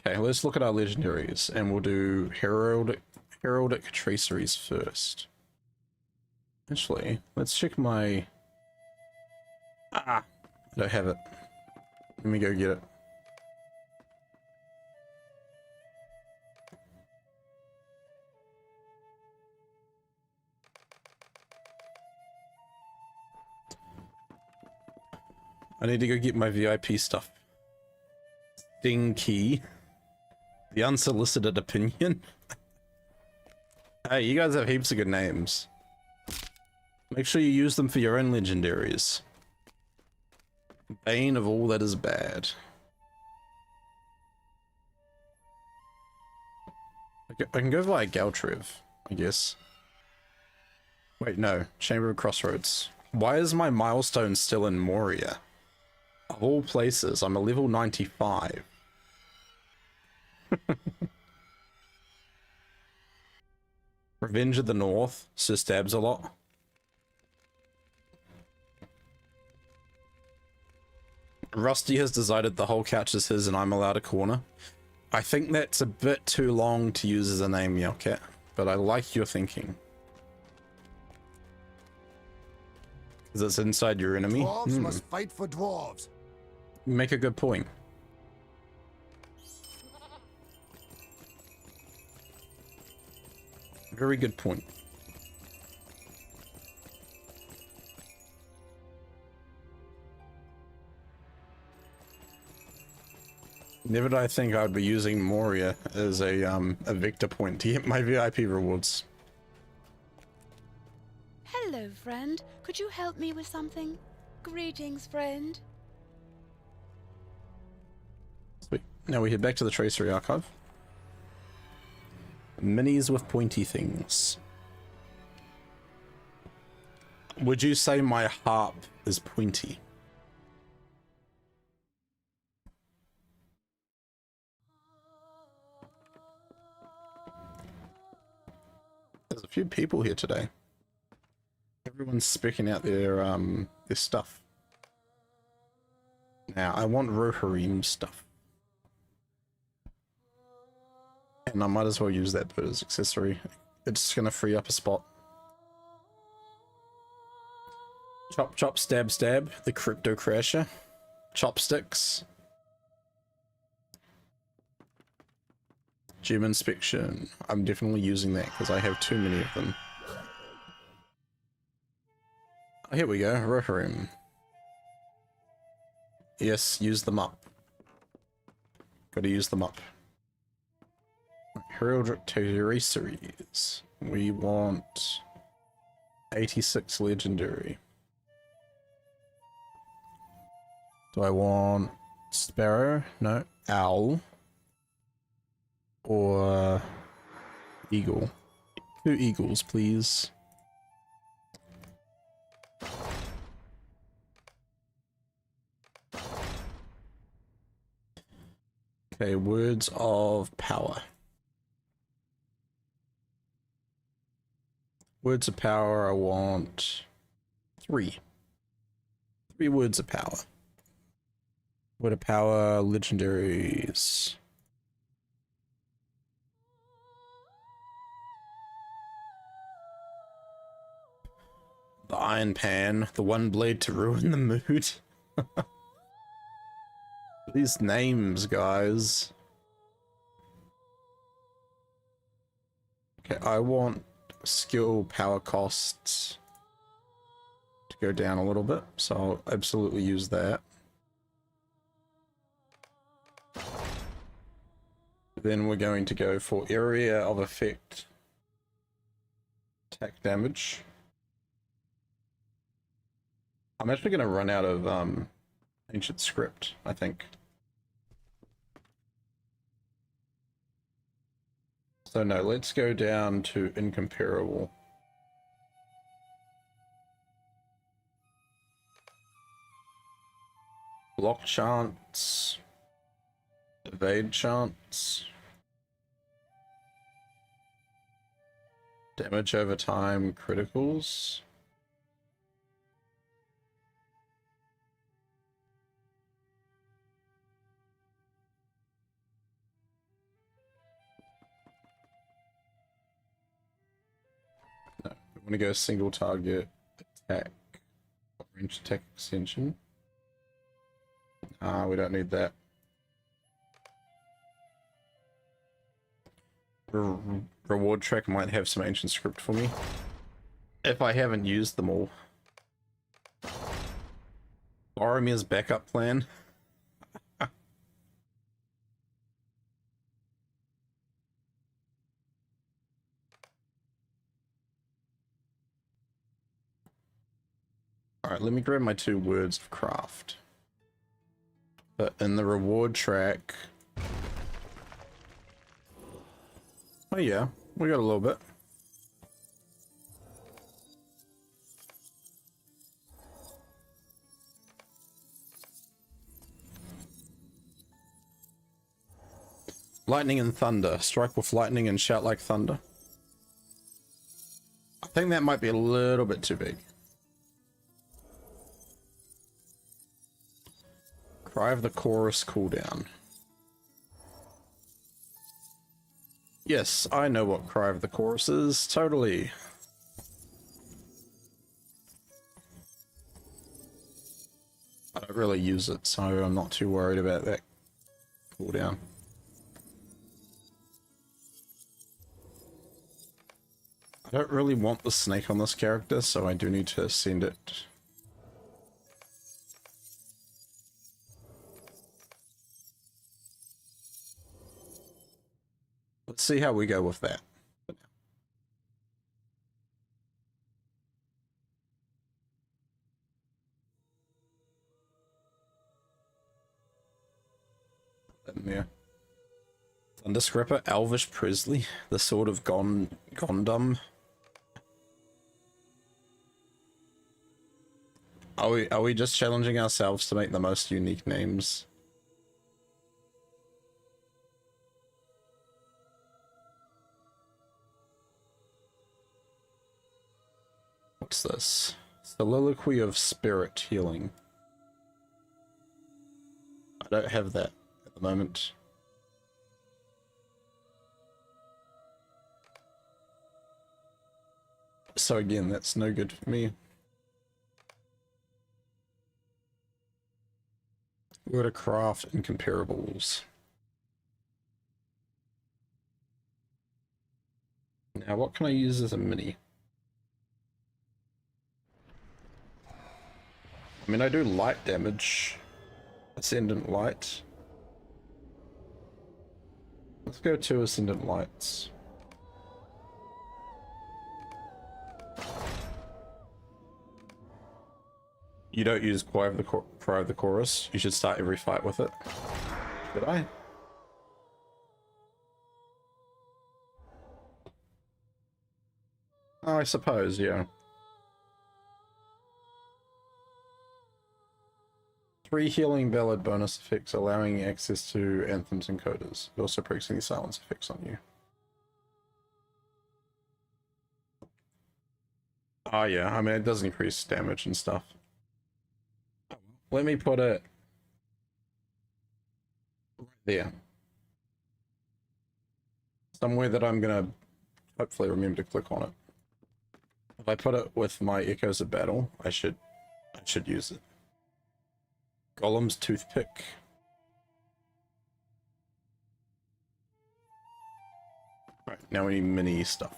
Okay, let's look at our legendaries, and we'll do heraldic traceries first. Actually, let's check my... I don't have it. Let me go get it. I need to go get my VIP stuff Dinky. The unsolicited opinion. Hey, you guys have heaps of good names. Make sure you use them for your own legendaries. Bane of all that is bad. I can go via Galtrev, I guess. Wait, no. Chamber of Crossroads. Why is my milestone still in Moria? Of all places, I'm a level 95. Revenge of the North. Sir stabs a lot. Rusty has decided the whole couch is his and I'm allowed a corner. I think that's a bit too long to use as a name, Yelcat, but I like your thinking. Because it's inside your enemy. Dwarves must fight for dwarves. You make a good point. Very good point. Never did I think I'd be using Moria as a victor point to get my VIP rewards. Hello, friend. Could you help me with something? Greetings, friend. Sweet. Now we head back to the Tracery Archive. Minis with pointy things. Would you say my harp is pointy? There's a few people here today. Everyone's speaking out their stuff. Now I want Rohirrim stuff. And I might as well use that bit as accessory. It's gonna free up a spot. Chop chop stab stab, the crypto crasher. Chopsticks. Gem inspection. I'm definitely using that because I have too many of them. Oh, here we go, Rohirrim. Yes, use them up. Gotta use them up. Heraldric Terrestrials. We want 86 legendary. Do I want Sparrow? No. Owl. Or Eagle. 2 eagles, please. Okay, words of power. Words of power, I want 3. 3 words of power. Word of power, legendaries. The Iron Pan, the one blade to ruin the mood. These names, guys. Okay, I want skill power costs to go down a little bit, so I'll absolutely use that. Then we're going to go for area of effect, attack damage. I'm actually going to run out of ancient script, I think. So no, let's go down to incomparable. Block chance. Evade chance. Damage over time, criticals. No, we want to go single target attack. Range attack extension. We don't need that. Reward track might have some ancient script for me if I haven't used them all. Boromir's backup plan. Alright, let me grab my 2 words of craft. But in the reward track... Oh yeah, we got a little bit. Lightning and thunder. Strike with lightning and shout like thunder. I think that might be a little bit too big. Cry of the chorus cooldown. Yes, I know what Cry of the Chorus is, totally. I don't really use it, so I'm not too worried about that cooldown. I don't really want the snake on this character, so I do need to send it. Let's see how we go with that. In there. Thunder Scrapper, Elvish Presley, the Sword of Gondom. Are we just challenging ourselves to make the most unique names? What's this? Soliloquy of Spirit Healing. I don't have that at the moment. So again, that's no good for me. Word of craft and comparables. Now, what can I use as a mini? I mean, I do light damage. Ascendant light. Let's go 2 ascendant lights. You don't use Cry of the Chorus. You should start every fight with it. Did I? Oh, I suppose, yeah. 3 healing valid bonus effects, allowing access to anthems and codas. It also breaks any silence effects on you. Oh yeah, I mean, it does increase damage and stuff. Let me put it right there. Somewhere that I'm gonna hopefully remember to click on it. If I put it with my Echoes of Battle, I should use it. Golem's Toothpick. Right, now we need mini stuff.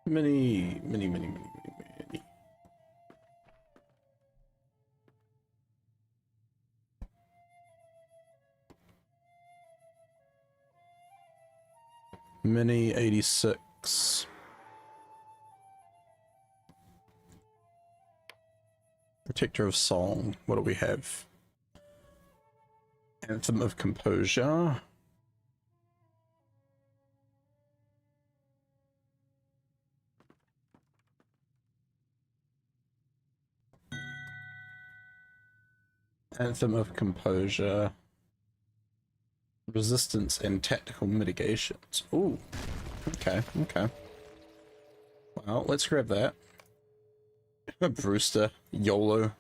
Mini. Mini 86. Protector of Song. What do we have? Anthem of Composure. Anthem of Composure. Resistance and tactical mitigations. Ooh. Okay. Well, let's grab that. Brewster. YOLO.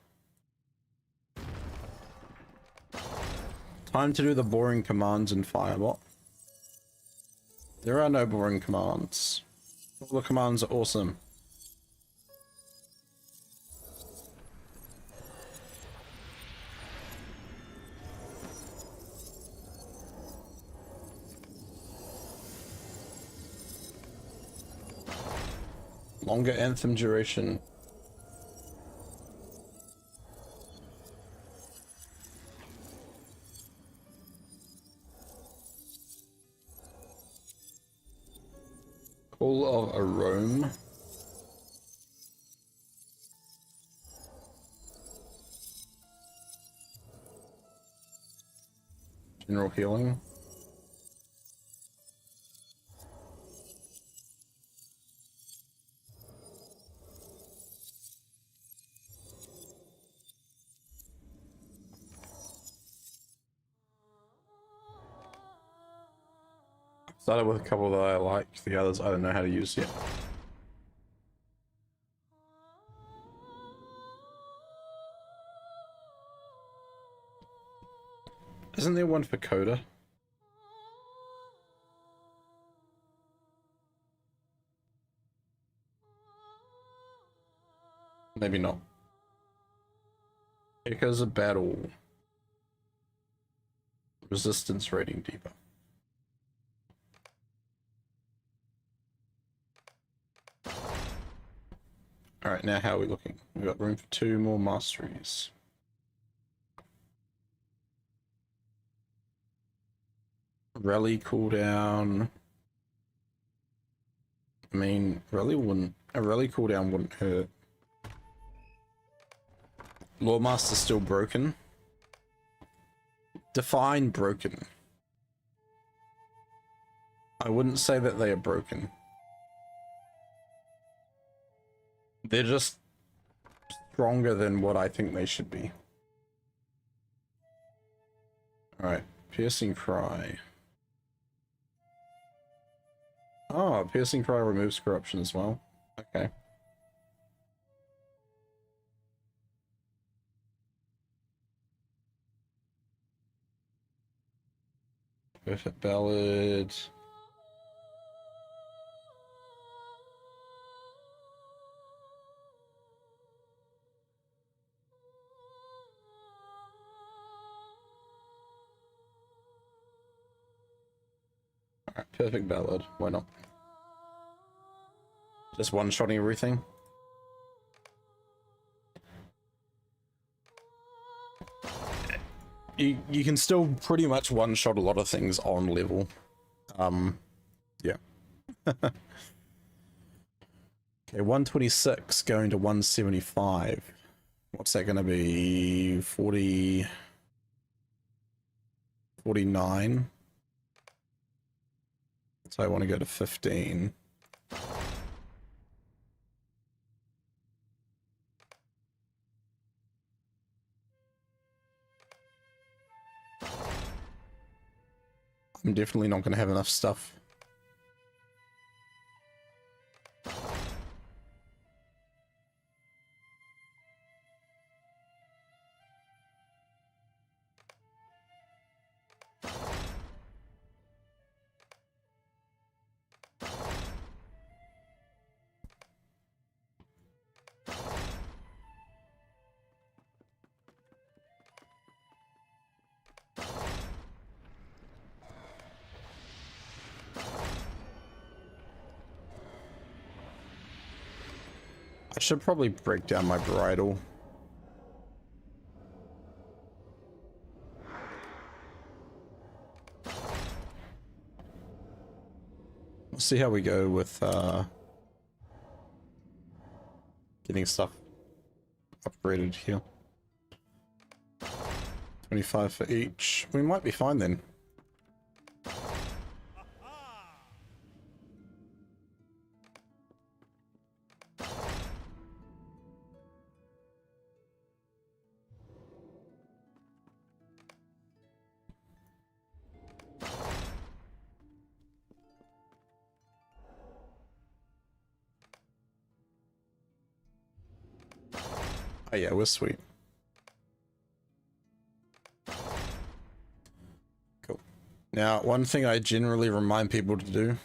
Time to do the boring commands in Firebot. There are no boring commands. All the commands are awesome. Longer anthem duration. Call of Arome. General healing. Started with a couple that I like, the others I don't know how to use yet. Isn't there one for Coda? Maybe not. Echoes of Battle. Resistance rating debuff. Alright, now how are we looking? We've got room for 2 more masteries. Rally cooldown. I mean, a rally cooldown wouldn't hurt. Lawmaster's still broken. Define broken. I wouldn't say that they are broken. They're just stronger than what I think they should be. Alright, Piercing Cry. Oh, Piercing Cry removes corruption as well. Okay. Perfect Ballad. Alright, Perfect Ballad. Why not? Just one-shotting everything. You can still pretty much one-shot a lot of things on level. Yeah. Okay, 126 going to 175. What's that gonna be? 40... 49? So I want to go to 15. I'm definitely not going to have enough stuff. I should probably break down my bridle. We'll see how we go with getting stuff upgraded here. 25 for each. We might be fine then. Oh yeah, we're sweet. Cool. Now, one thing I generally remind people to do,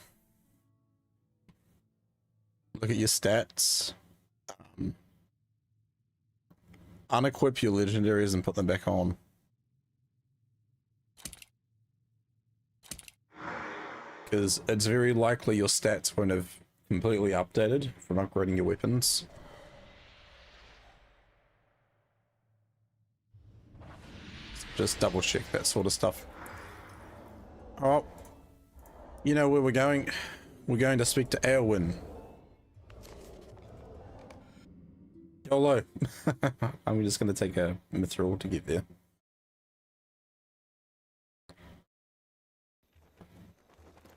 look at your stats. Unequip your legendaries and put them back on. Because it's very likely your stats won't have completely updated from upgrading your weapons. Just double check that sort of stuff. Oh, you know where we're going? We're going to speak to Aelwyn. YOLO. I'm just going to take a mithril to get there.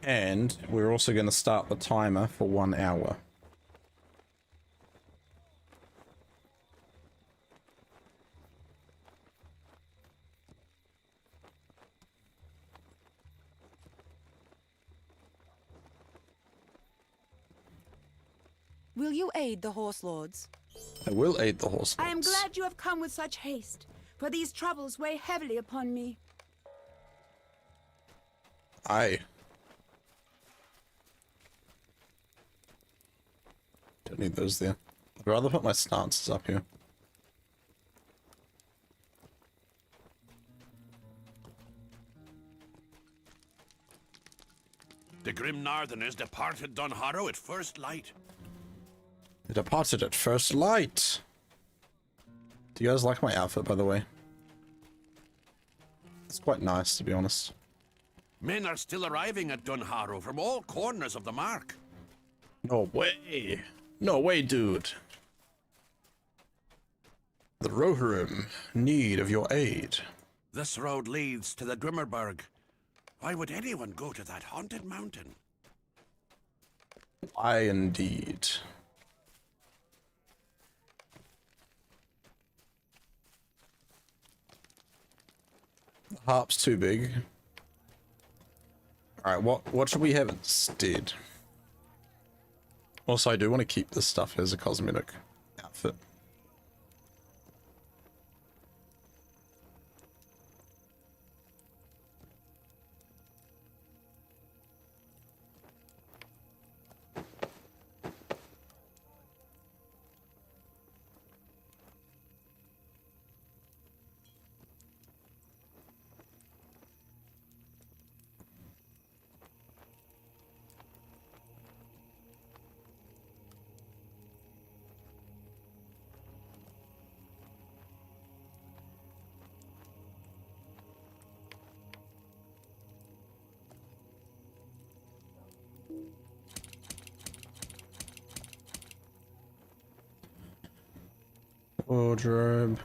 And we're also going to start the timer for 1 hour. Will you aid the horse lords? I will aid the horse I am lords. glad you have come with such haste, for these troubles weigh heavily upon me. Aye. Don't need those there. I'd rather put my stances up here. The grim Northerners departed Dunharrow at first light. They departed at first light. Do you guys like my outfit, by the way? It's quite nice, to be honest. Men are still arriving at Dunharrow from all corners of the Mark. No way. No way, dude. The Rohirrim need of your aid. This road leads to the Grimmerberg. Why would anyone go to that haunted mountain? Why indeed. The harp's too big. Alright, what should we have instead? Also, I do want to keep this stuff as a cosmetic outfit. Wardrobe.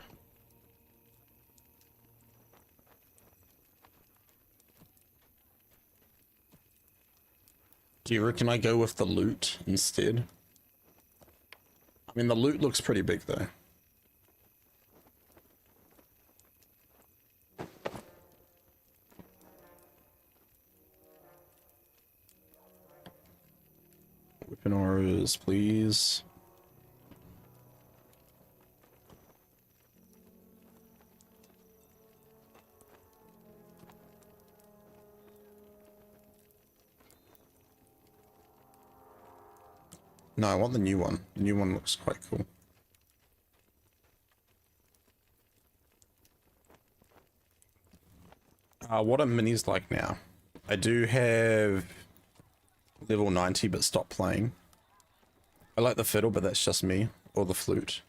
Do you reckon I go with the loot instead? I mean, the loot looks pretty big though. Weapon auras, please. No, I want the new one. The new one looks quite cool. What are minis like now? I do have level 90, but stop playing. I like the fiddle, but that's just me. Or the flute.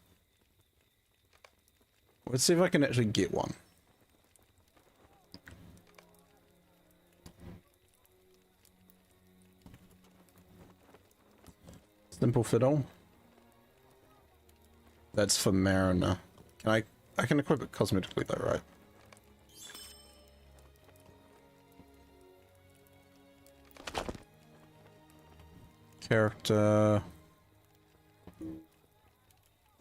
Let's see if I can actually get one. Simple fiddle. That's for Mariner. Can I can equip it cosmetically though, right? Character.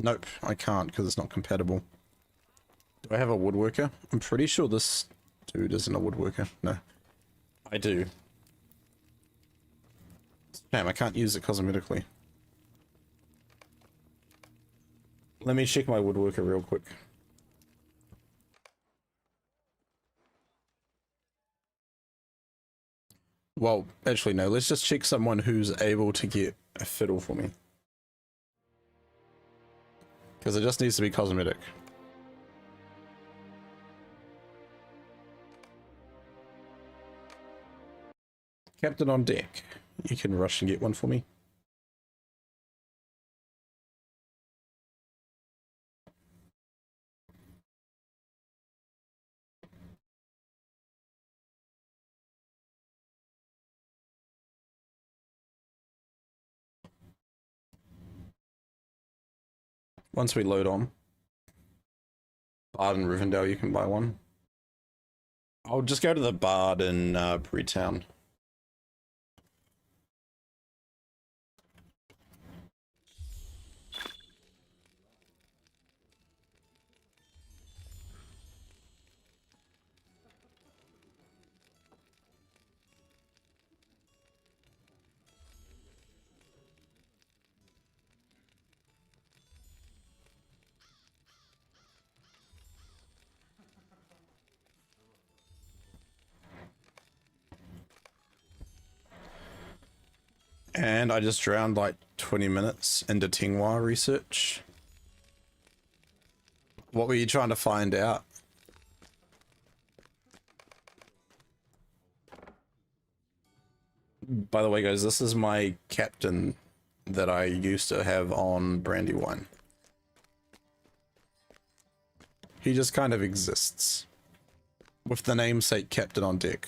Nope, I can't because it's not compatible. Do I have a woodworker? I'm pretty sure this dude isn't a woodworker. No. I do. Damn, I can't use it cosmetically. Let me check my woodworker real quick. Well, actually no, let's just check someone who's able to get a fiddle for me. Because it just needs to be cosmetic. Captain on deck. You can rush and get one for me. Once we load on. Bard in Rivendell, you can buy one. I'll just go to the Bard in Bretown. And I just drowned like 20 minutes into Tingwa research. What were you trying to find out? By the way, guys, this is my captain that I used to have on Brandywine. He just kind of exists with the namesake captain on deck.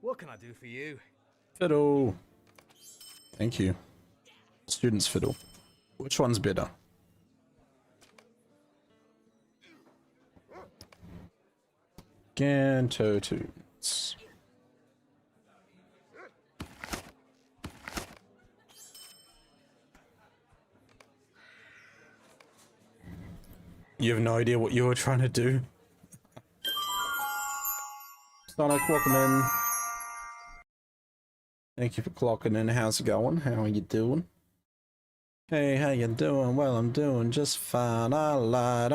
What can I do for you? Fiddle. Thank you. Student's fiddle. Which one's better? Ganto tunes. You have no idea what you were trying to do. Sonic, welcome in. Thank you for clocking in. How's it going? How are you doing? Hey, how you doing? Well, I'm doing just fine. I lied.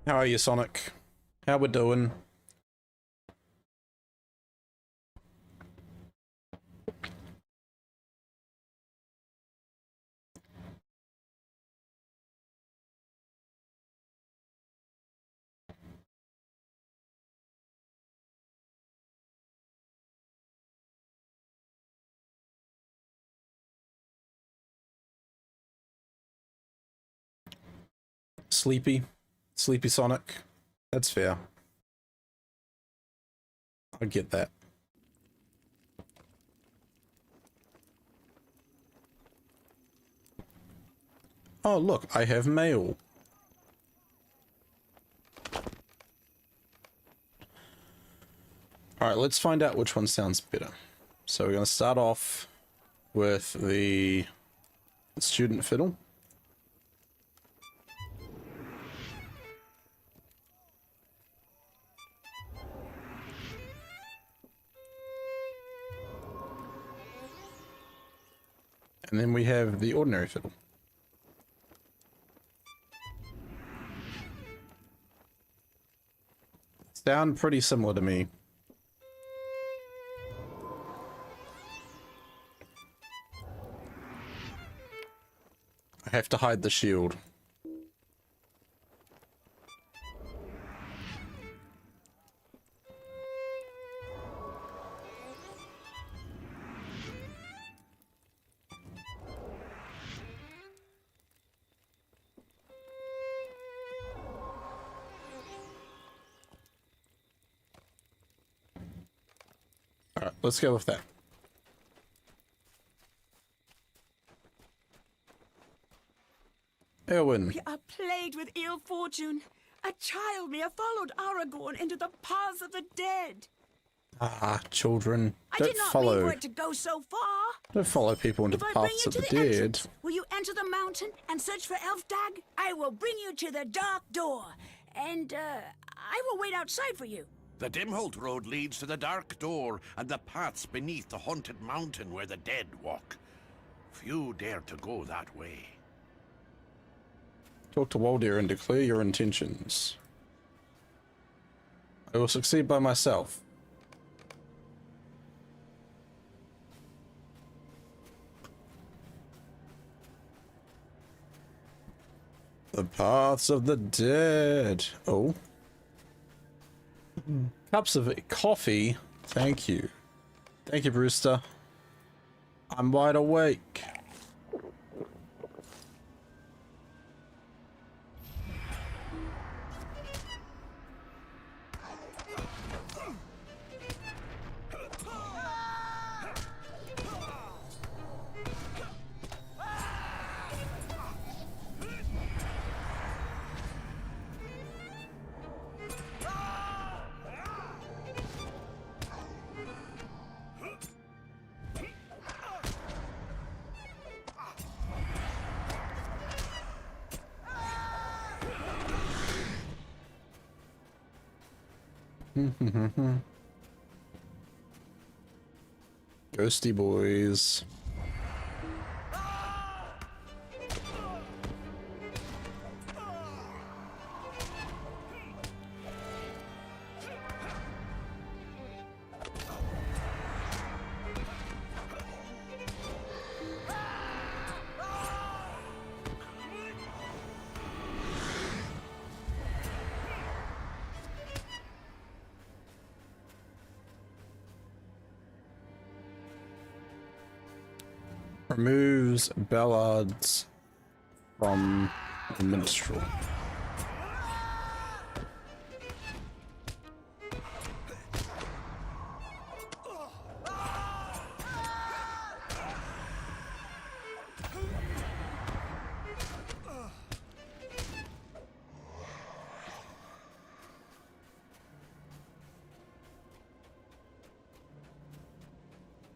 How are you, Sonic? How we doing? Sleepy? Sleepy Sonic? That's fair. I get that. Oh, look, I have mail. Alright, let's find out which one sounds better. So we're going to start off with the student fiddle. And then we have the ordinary fiddle. Sound pretty similar to me. I have to hide the shield. Alright, let's go with that. Erwin. We are plagued with ill fortune. A child may have followed Aragorn into the paths of the dead. Ah, children. I Don't did not mean follow. for it to go so far. Don't follow people into If the I bring paths you of to the the dead. entrance, will you enter the mountain and search for Elfdag? I will bring you to the dark door, and I will wait outside for you. The Dimholt Road leads to the Dark Door and the paths beneath the haunted mountain where the dead walk. Few dare to go that way. Talk to Waldir and declare your intentions. I will succeed by myself. The paths of the dead. Oh. Cups of coffee. Thank you. Thank you, Brewster. I'm wide awake. Ghosty boys. Removes Ballards from the minstrel.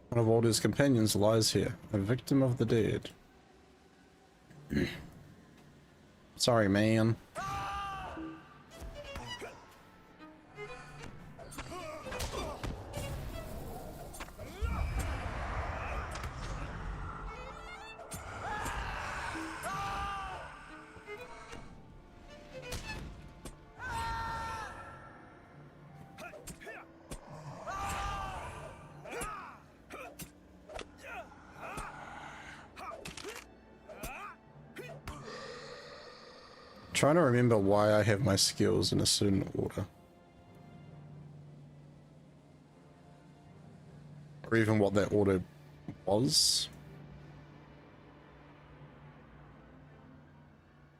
One of Alder's companions lies here, a victim of the dead. Sorry, man. Trying to remember why I have my skills in a certain order. Or even what that order was.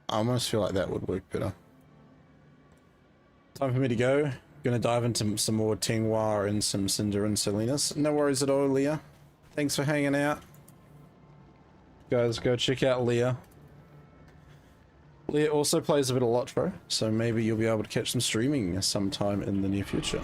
I almost feel like that would work better. Time for me to go. Gonna dive into some more Tingwa and some Cinder and Salinas. No worries at all, Leah. Thanks for hanging out. Guys, go check out Leah. Leah also plays a bit of LOTRO, so maybe you'll be able to catch some streaming sometime in the near future.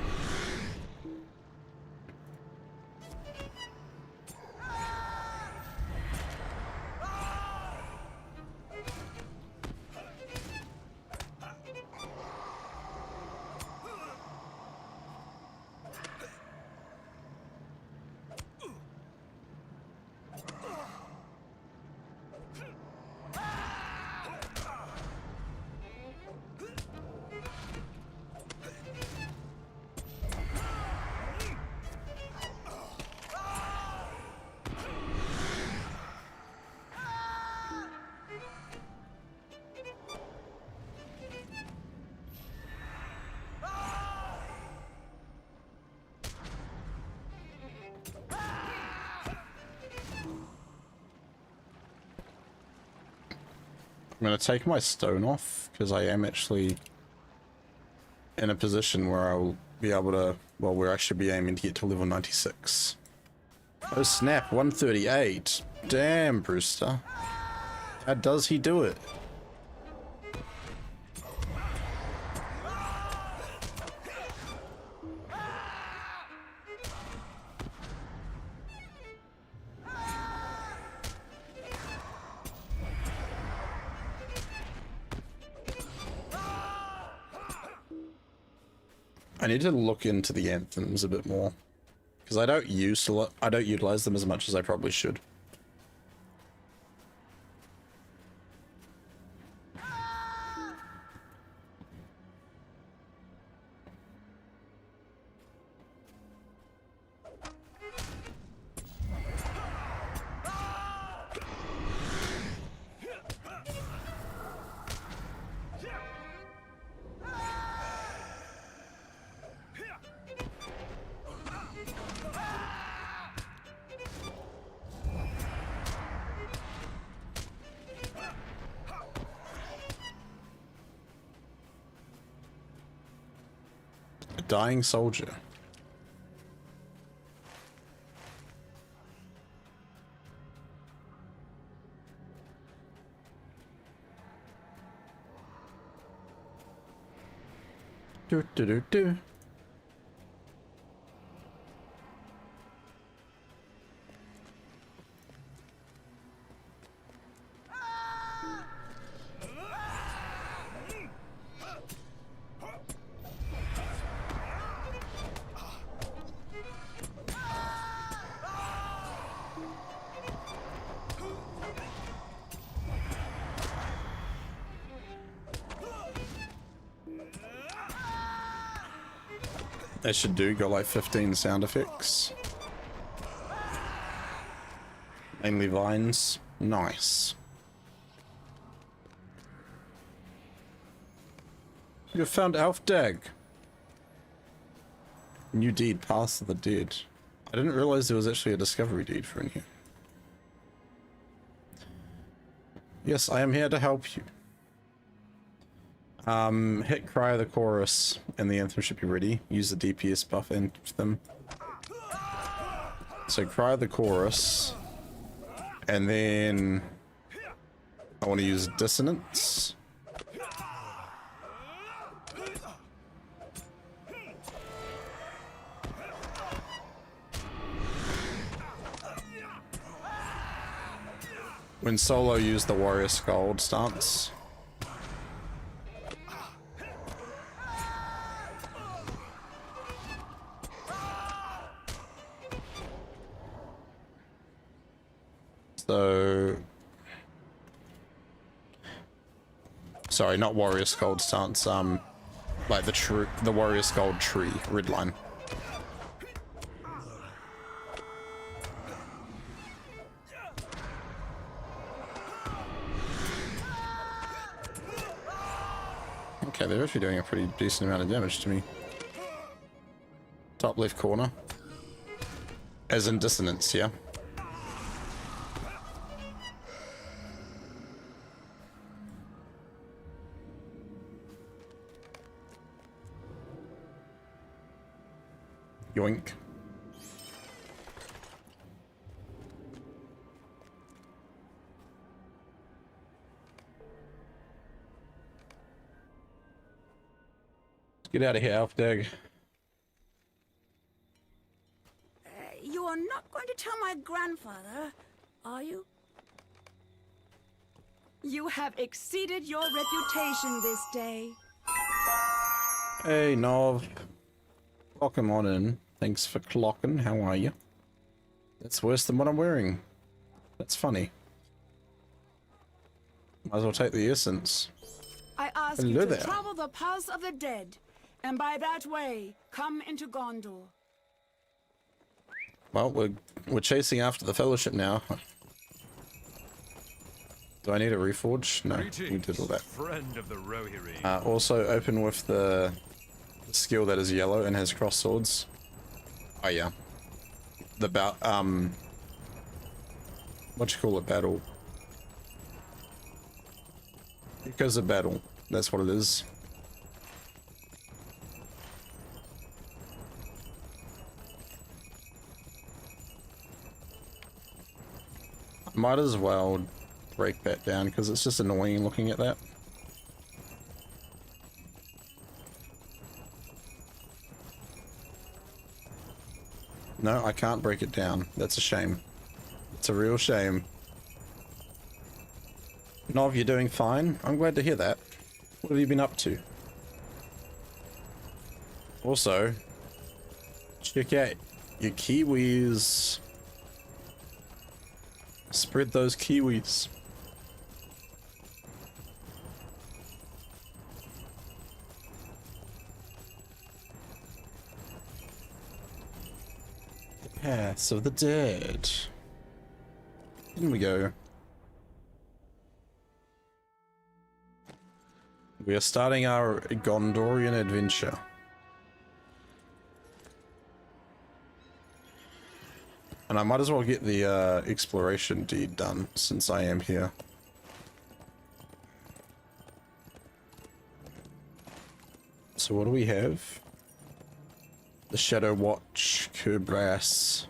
I'm going to take my stone off because I am actually in a position where I'll be able to, well, where I should be aiming to get to level 96. Oh snap, 138. Damn, Brewster. How does he do it? I need to look into the anthems a bit more because I don't utilize them as much as I probably should. dying soldier. Do do do do. They should got like 15 sound effects. Mainly vines. Nice. You found Elfdag. New deed, Path of the Dead. I didn't realize there was actually a discovery deed for in here. Yes, I am here to help you. Hit Cry of the Chorus and the anthem should be ready. Use the DPS buff and them. So Cry of the Chorus. And then I want to use Dissonance. When solo, use the Warrior Scald stance. So, sorry, not Warrior Scald stance. Like the Warrior Scald tree, red line. Okay, they're actually doing a pretty decent amount of damage to me. Top left corner. As in Dissonance, yeah. Yoink. Get out of here, Elfdag. You are not going to tell my grandfather, are you? You have exceeded your reputation this day. Hey, Nov. Welcome on in. Thanks for clocking. How are you? That's worse than what I'm wearing. That's funny. Might as well take the essence. I ask Hello you to there. travel the paths of the dead, and by that way, come into Gondor. Well, we're chasing after the Fellowship now. Do I need a reforge? No, we did all that. Friend of the Rohirrim. Also, open with the skill that is yellow and has cross swords. Oh yeah, the what you call it, battle? Because of battle, that's what it is. Might as well break that down because it's just annoying looking at that. No, I can't break it down. That's a shame. It's a real shame. Nov, you're doing fine. I'm glad to hear that. What have you been up to? Also, check out your kiwis. Spread those kiwis. The paths of the dead. In we go. We are starting our Gondorian adventure. And I might as well get the exploration deed done since I am here. So what do we have? The Shadow Watch, Kubras,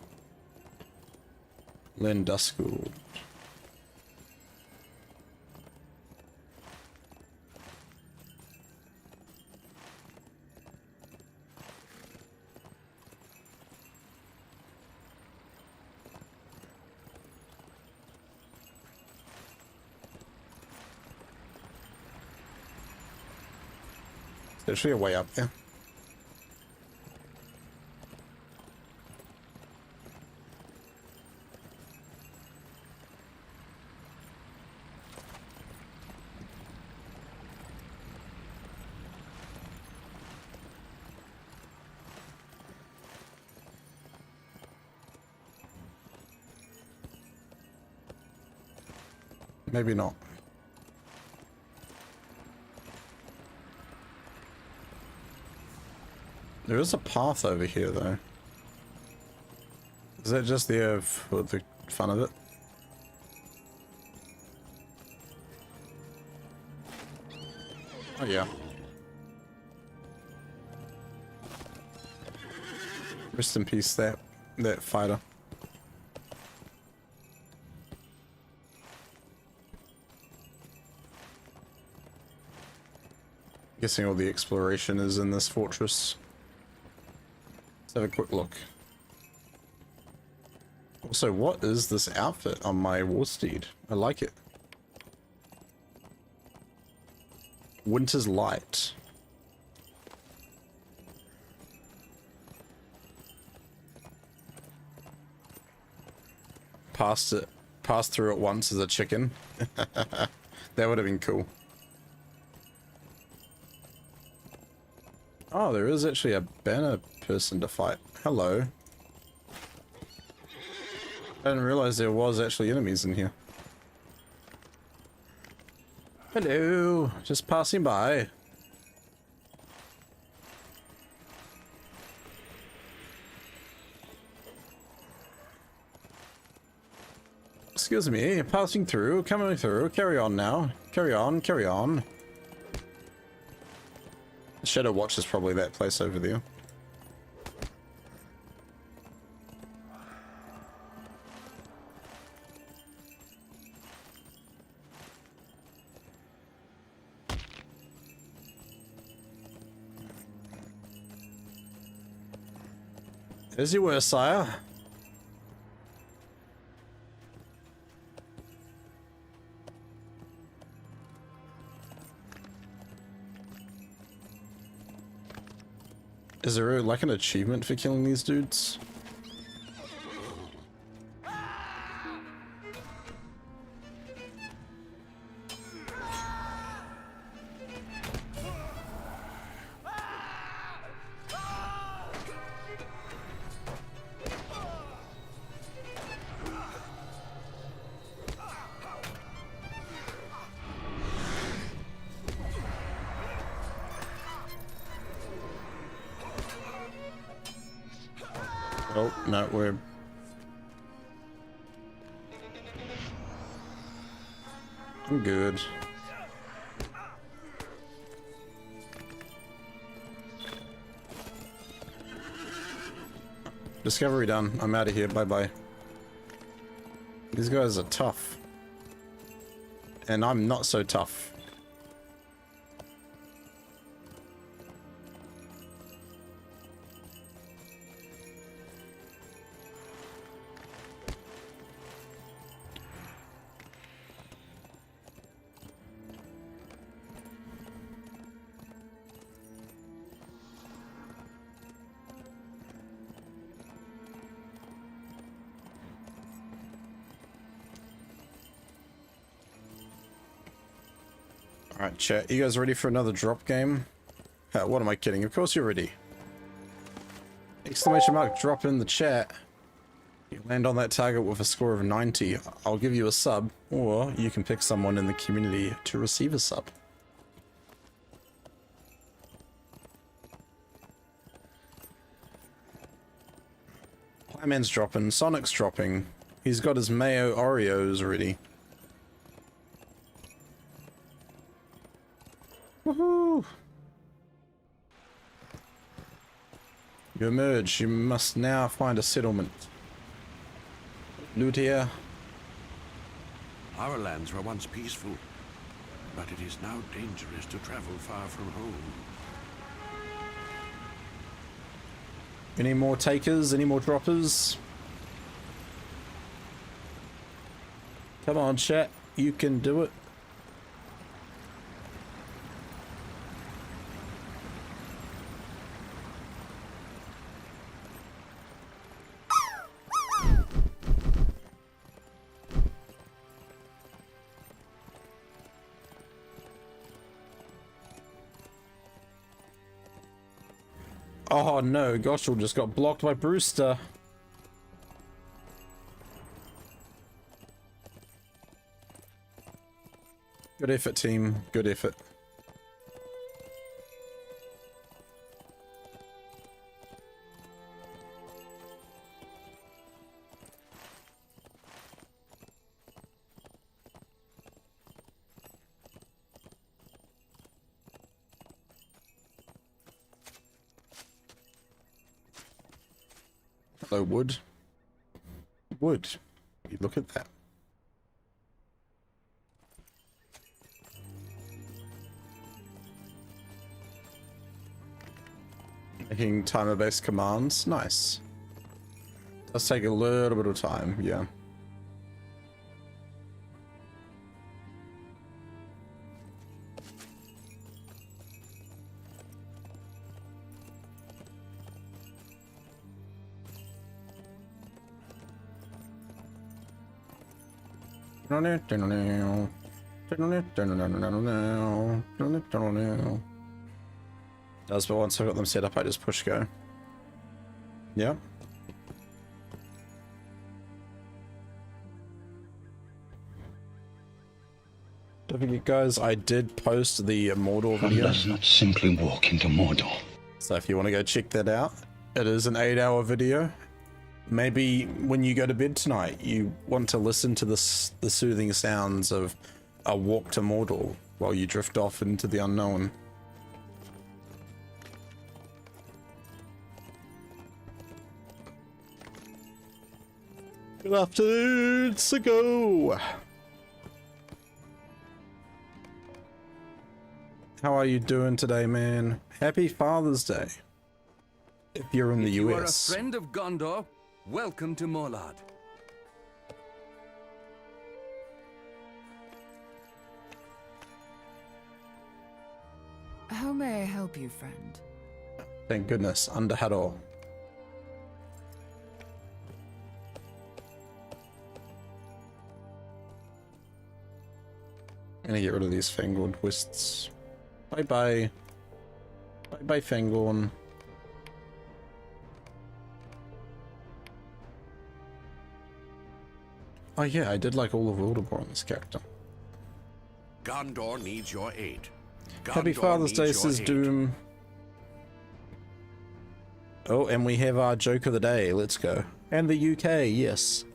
Lenduskull. There's actually a way up there. Maybe not. There is a path over here, though. Is that just there for the fun of it? Oh, yeah. Rest in peace, that fighter. Guessing all the exploration is in this fortress. Let's have a quick look. Also, what is this outfit on my war steed? I like it. Winter's Light. Passed through it once as a chicken. That would have been cool. Oh, there is actually a banner person to fight. Hello. I didn't realize there was actually enemies in here. Hello, just passing by. Excuse me, passing through, coming through, carry on now. Carry on, carry on. The Shadow Watch is probably that place over there. As you were, sire. Is there like an achievement for killing these dudes? Oh, no, we're... I'm good. Discovery done. I'm out of here. Bye-bye. These guys are tough. And I'm not so tough. Alright, chat. You guys ready for another drop game? What am I kidding? Of course you're ready. Exclamation mark drop in the chat. You land on that target with a score of 90. I'll give you a sub, or you can pick someone in the community to receive a sub. Playman's dropping. Sonic's dropping. He's got his Mayo Oreos ready. Woohoo! You emerge. You must now find a settlement. Loot here. Our lands were once peaceful, but it is now dangerous to travel far from home. Any more takers? Any more droppers? Come on, chat. You can do it. Oh no, Goshel just got blocked by Brewster. Good effort, team. Good effort. Hello, wood. Wood. You look at that. Making timer-based commands. Nice. Does take a little bit of time, yeah. Does, but once I've got them set up, I just push go. Yeah. Don't forget, guys, I did post the Mordor video. One does not simply walk into Mordor. So if you want to go check that out, it is an 8-hour video. Maybe when you go to bed tonight, you want to listen to the soothing sounds of a walk to Mordor while you drift off into the unknown. Good afternoon, Sigo. How are you doing today, man? Happy Father's Day. If you're in the US. You are a friend of Gondor. Welcome to Morlad. How may I help you, friend? Thank goodness, under Hador. I'm gonna get rid of these Fangorn twists. Bye bye. Bye bye, Fangorn. Oh yeah, I did like all of Wildebor on this character. Gondor needs your aid. Happy Gondor Father's needs Day, your says aid. Doom. Oh, and we have our joke of the day. Let's go. And the UK, yes.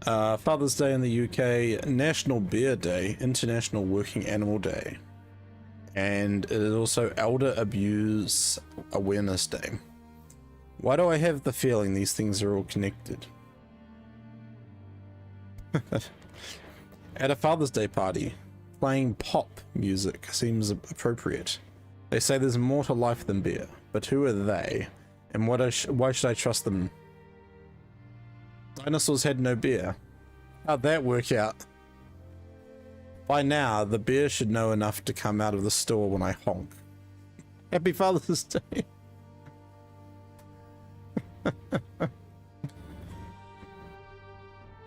Father's Day in the UK, National Bear Day, International Working Animal Day. And it is also Elder Abuse Awareness Day. Why do I have the feeling these things are all connected? At a Father's Day party, playing pop music seems appropriate. They say there's more to life than beer, but who are they? And why should I trust them? Dinosaurs had no beer. How'd that work out? By now, the beer should know enough to come out of the store when I honk. Happy Father's Day.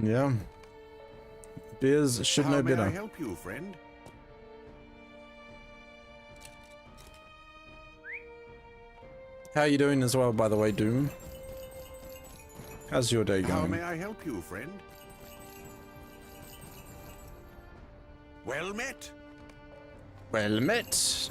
Yeah. Beers should know better. How may I help you, friend? How are you doing as well, by the way, Doom? How's your day going? How may I help you, friend? Well met. Well met.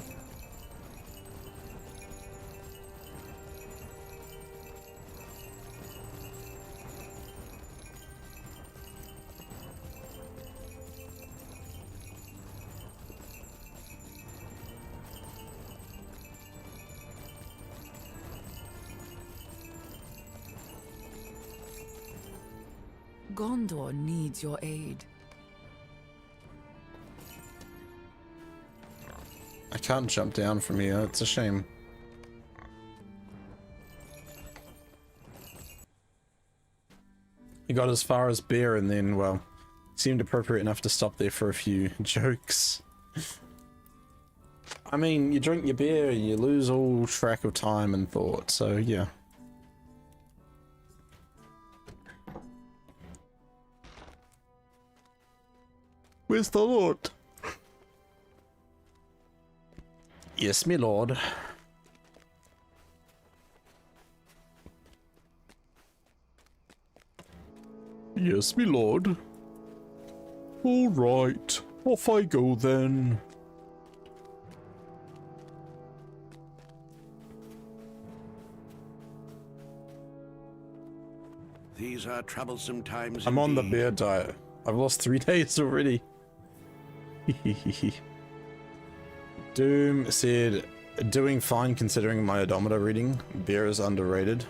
Gondor needs your aid. I can't jump down from here, it's a shame. He got as far as beer and then, well, seemed appropriate enough to stop there for a few jokes. I mean, you drink your beer and you lose all track of time and thought, so yeah. Where's the Lord? Yes, my lord. Yes, my lord. All right, off I go then. These are troublesome times. I'm on the indeed. beer diet. I've lost 3 days already. Doom said, doing fine considering my odometer reading. Beer is underrated.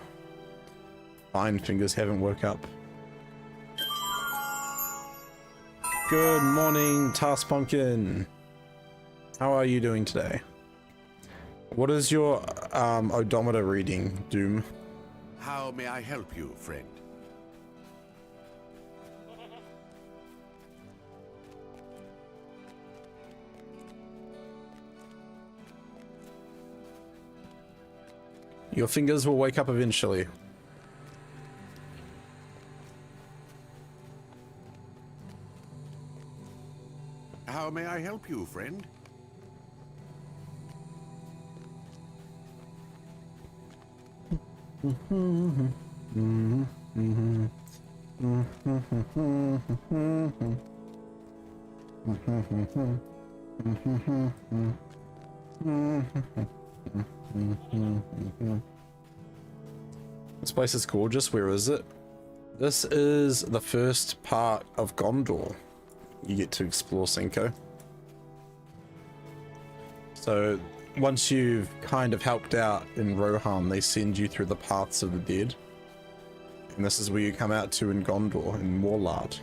Fine, fingers haven't woke up. Good morning, Task Pumpkin. How are you doing today? What is your odometer reading, Doom? How may I help you, friend? Your fingers will wake up eventually. How may I help you, friend? This place is gorgeous. Where is it? This is the first part of Gondor. You get to explore Cinco. So once you've kind of helped out in Rohan, they send you through the paths of the dead. And this is where you come out to in Gondor, in Morlard.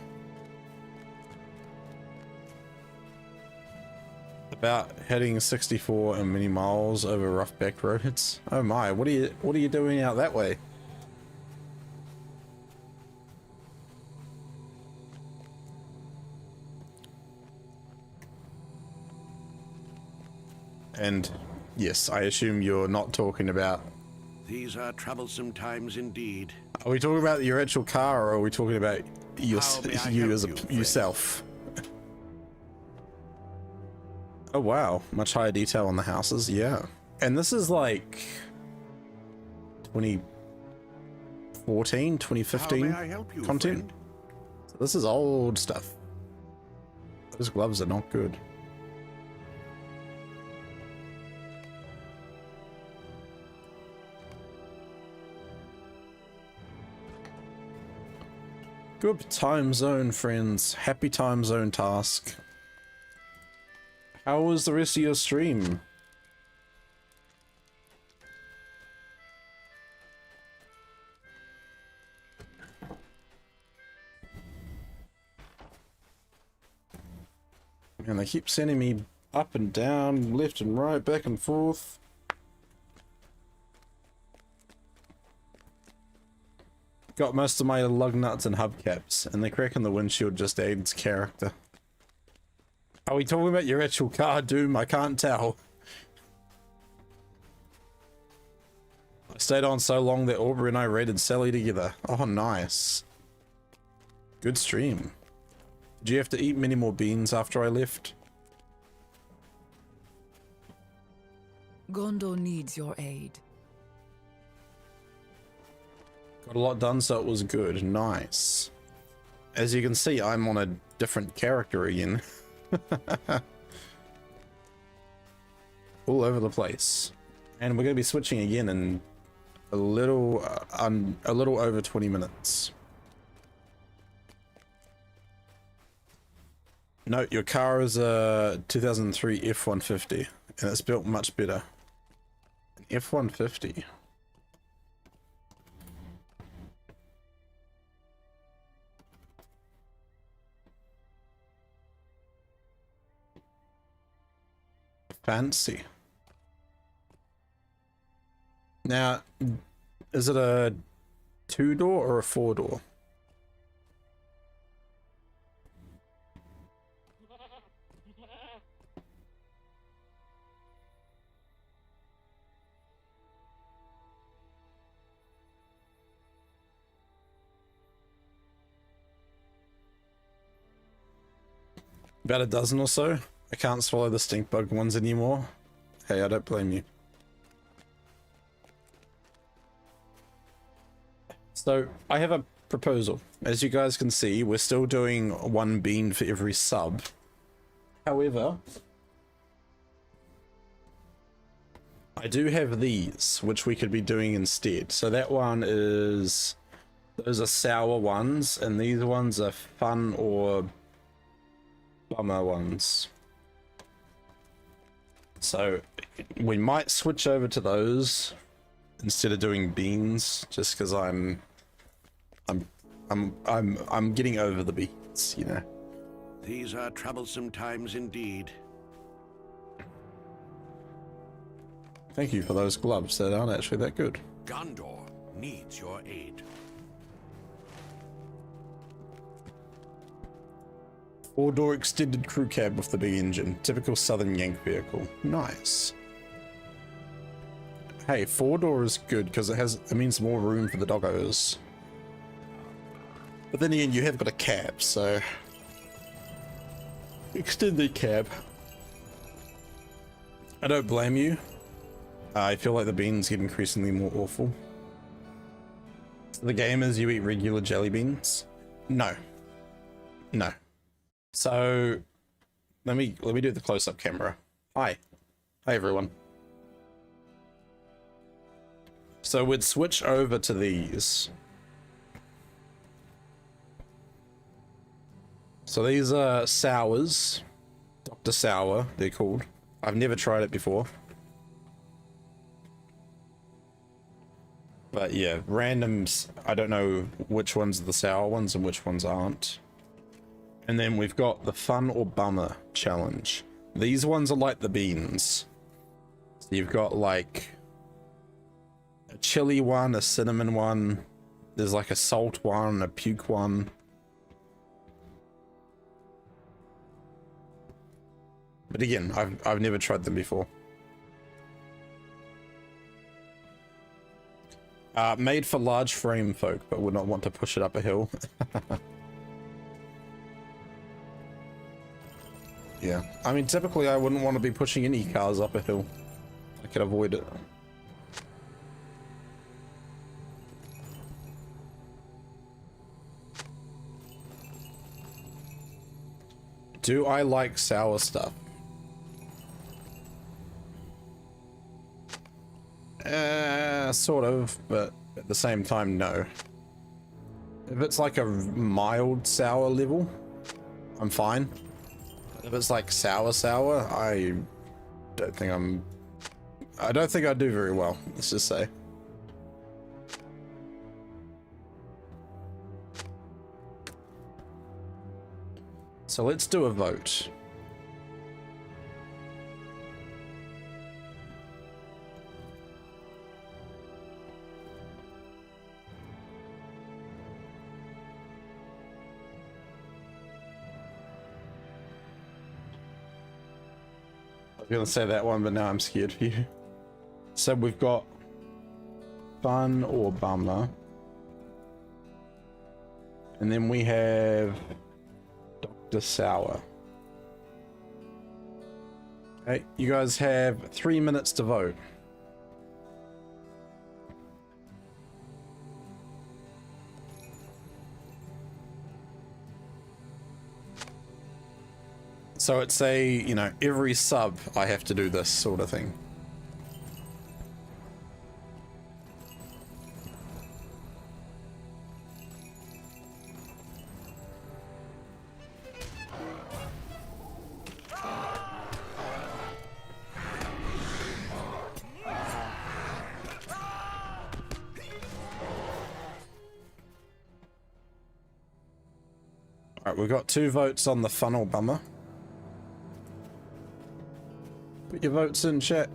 About heading 64 and many miles over rough back roads. Oh my, what are you doing out that way? And yes, I assume you're not talking about... These are troublesome times indeed. Are we talking about your actual car, or are we talking about you as yourself? Oh wow, much higher detail on the houses, yeah. And this is like 2014, 2015 content. Friend? So this is old stuff. Those gloves are not good. Good time zone, friends. Happy time zone task. How was the rest of your stream? And they keep sending me up and down, left and right, back and forth. Got most of my lug nuts and hubcaps, and the crack in the windshield just adds character. Are we talking about your actual car, Doom? I can't tell. I stayed on so long that Aubrey and I raided Sally together. Oh, nice. Good stream. Did you have to eat many more beans after I left? Gondor needs your aid. Got a lot done, so it was good. Nice. As you can see, I'm on a different character again. All over the place. And we're going to be switching again in a little over 20 minutes. Note, your car is a 2003 F-150, and it's built much better. An F-150. Fancy. Now, is it a 2-door or a 4-door? About a dozen or so. I can't swallow the stink bug ones anymore. Hey, I don't blame you. So, I have a proposal. As you guys can see, we're still doing 1 bean for every sub. However, I do have these, which we could be doing instead. So that one is... those are sour ones, and these ones are fun or bummer ones. So we might switch over to those instead of doing beans, just because I'm getting over the beans, you know. These are troublesome times indeed. Thank you for those gloves. That aren't actually that good. Gondor needs your aid. 4-door extended crew cab with the big engine. Typical Southern Yank vehicle. Nice. Hey, 4-door is good because it means more room for the doggos. But then again, you have got a cab, so... extended cab. I don't blame you. I feel like the beans get increasingly more awful. The game is you eat regular jelly beans? No. No. So let me do the close-up camera. Hi everyone. So we'd switch over to these. So these are sours, Dr. Sour they're called. I've never tried it before, but yeah, randoms. I don't know which ones are the sour ones and which ones aren't. And then we've got the fun or bummer challenge. These ones are like the beans. So you've got like a chili one, a cinnamon one. There's like a salt one, a puke one. But again, I've never tried them before. Made for large frame folk, but would not want to push it up a hill. Yeah, I mean, typically I wouldn't want to be pushing any cars up a hill. I could avoid it. Do I like sour stuff? Sort of, but at the same time, no. If it's like a mild sour level, I'm fine. If it's like sour, I don't think I do very well, let's just say. So let's do a vote. I was gonna say that one, but now I'm scared for you. So we've got fun or bummer. And then we have Dr. Sour. Okay, you guys have 3 minutes to vote. So it's a, you know, every sub I have to do this sort of thing. Alright, we've got 2 votes on the funnel bummer. Put your votes in, chat.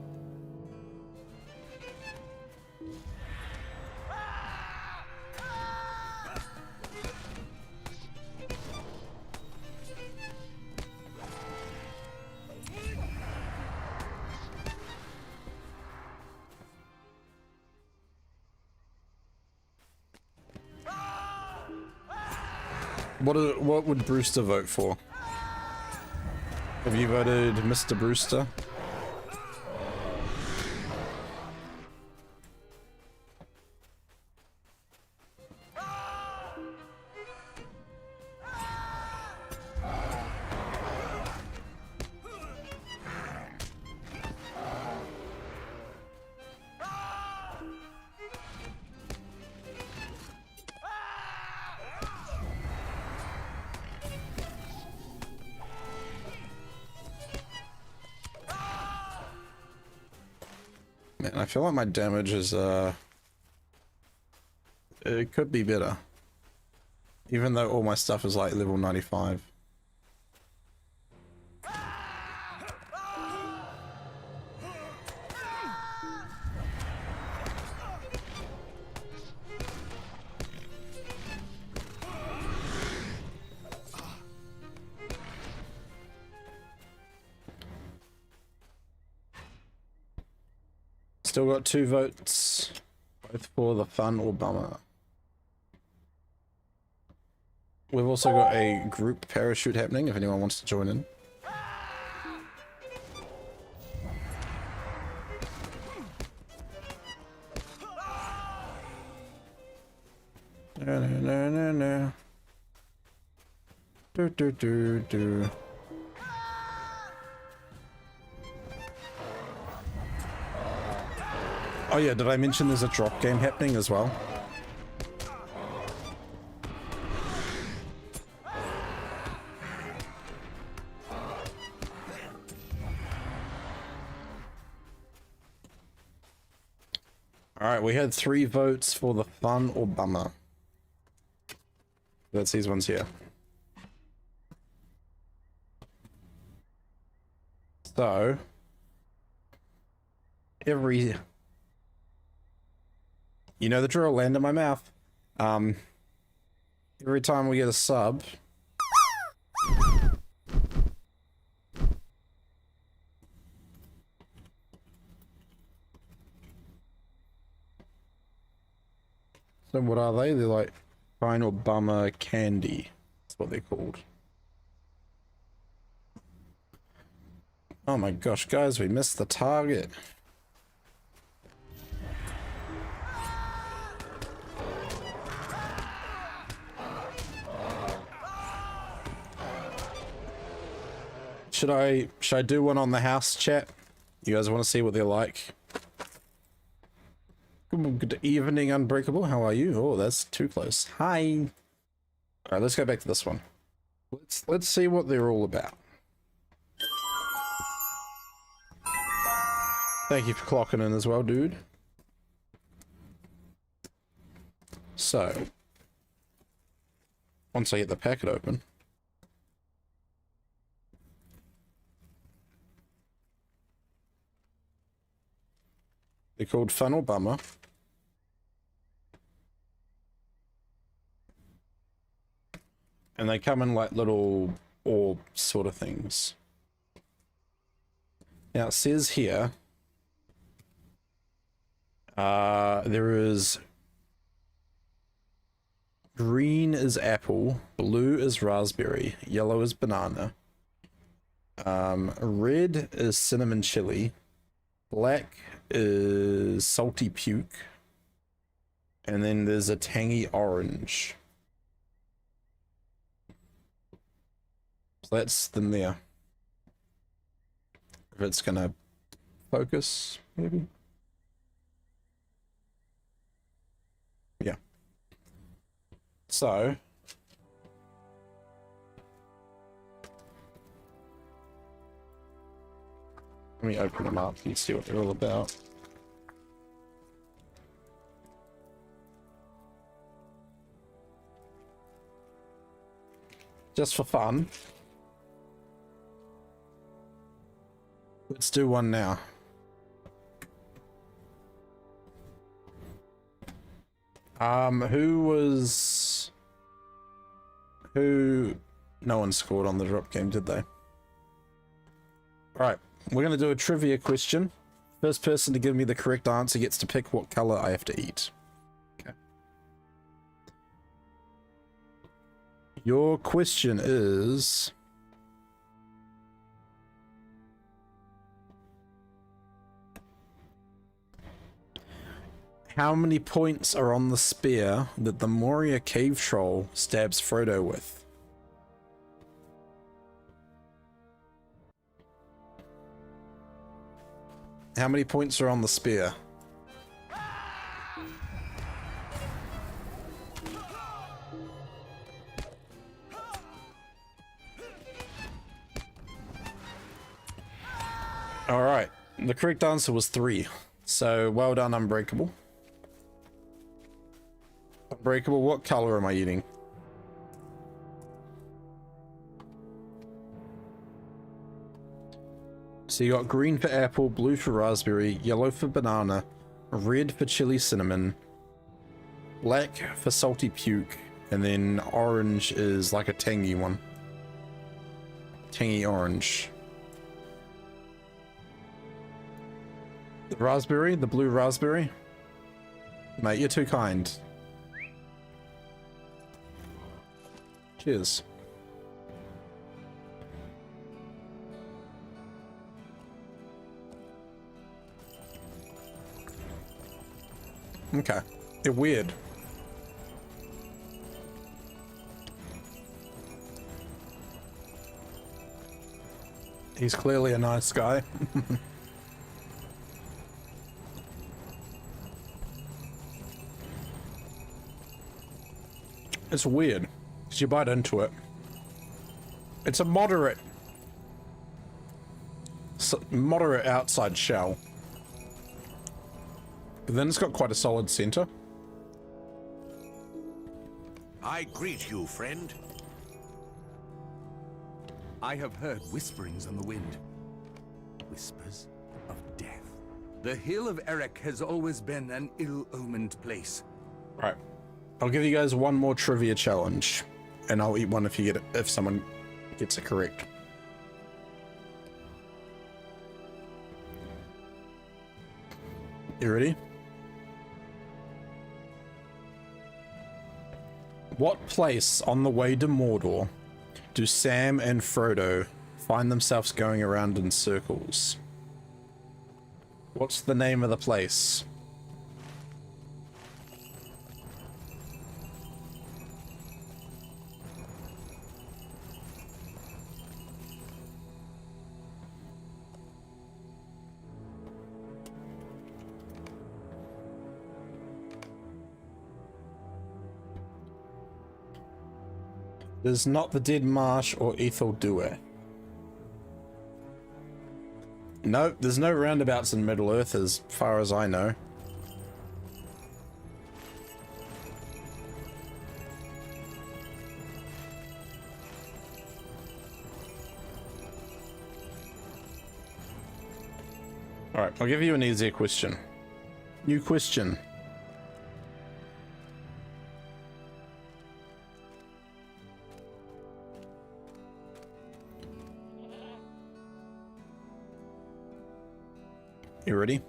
What would Brewster vote for? Have you voted Mr. Brewster? Man, I feel like my damage is, it could be better. Even though all my stuff is like level 95. Still got 2 votes, both for the fun or bummer. We've also got a group parachute happening if anyone wants to join in. No, no, no, no, no. Do, do, do, do. Oh yeah, did I mention there's a drop game happening as well? Alright, we had 3 votes for the fun or bummer. That's these ones here. So, every... You know the drill, land in my mouth. Every time we get a sub... So what are they? They're like fine or bummer candy. That's what they're called. Oh my gosh, guys, we missed the target. Should I do one on the house, chat? You guys want to see what they're like? Good evening, Unbreakable. How are you? Oh, that's too close. Hi. All right, let's go back to this one. Let's see what they're all about. Thank you for clocking in as well, dude. So, once I get the packet open. They're called Fun or Bummer. And they come in like little orb sort of things. Now it says here, there is green is apple, blue is raspberry, yellow is banana, red is cinnamon chili, black is salty puke, and then there's a tangy orange. So that's them there. If it's gonna focus, maybe. Yeah. So let me open them up and see what they're all about. Just for fun. Let's do one now. Who? No one scored on the drop game, did they? Alright, we're gonna do a trivia question. First person to give me the correct answer gets to pick what color I have to eat. Okay. Your question is... how many points are on the spear that the Moria cave troll stabs Frodo with? How many points are on the spear? Alright, the correct answer was 3. So, well done, Unbreakable. Unbreakable, what color am I eating? So you got green for apple, blue for raspberry, yellow for banana, red for chili cinnamon, black for salty puke, and then orange is like a tangy one. Tangy orange. The raspberry, the blue raspberry. Mate, you're too kind. Cheers. Okay. They're weird. He's clearly a nice guy. It's weird, because you bite into it. It's a moderate outside shell. But then it's got quite a solid center. I greet you, friend. I have heard whisperings on the wind. Whispers of death. The Hill of Erech has always been an ill-omened place. Right. I'll give you guys one more trivia challenge, and I'll eat one if you get it, if someone gets it correct. You ready? What place on the way to Mordor do Sam and Frodo find themselves going around in circles? What's the name of the place? There's not the Dead Marsh or Ethel Dewar. Nope, there's no roundabouts in Middle-earth as far as I know. Alright, I'll give you an easier question. New question. You ready?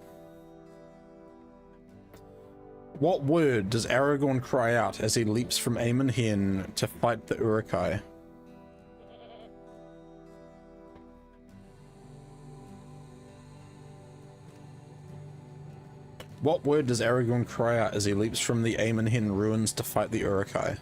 What word does Aragorn cry out as he leaps from Aemon Hen to fight the Uruk-hai? What word does Aragorn cry out as he leaps from the Aemon Hen ruins to fight the Uruk-hai?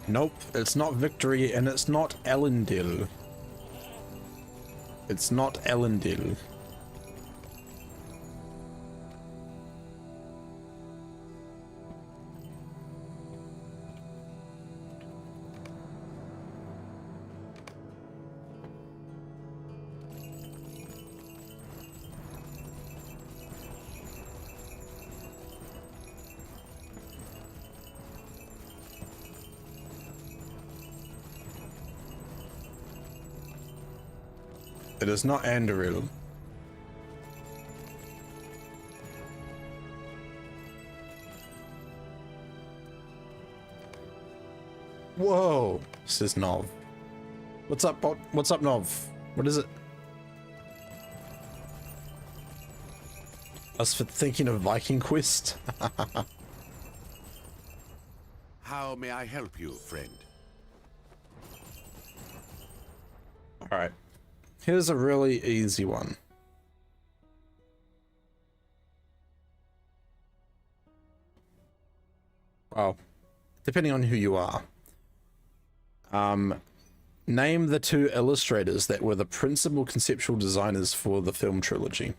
Nope, it's not victory, and it's not Elendil. It's not Elendil. It is not Andoril. Whoa, says Nov. What's up, bot? What's up, Nov? What is it? Us for thinking of Viking Quest. How may I help you, friend? All right, here's a really easy one. Well, depending on who you are. Name the two illustrators that were the principal conceptual designers for the film trilogy.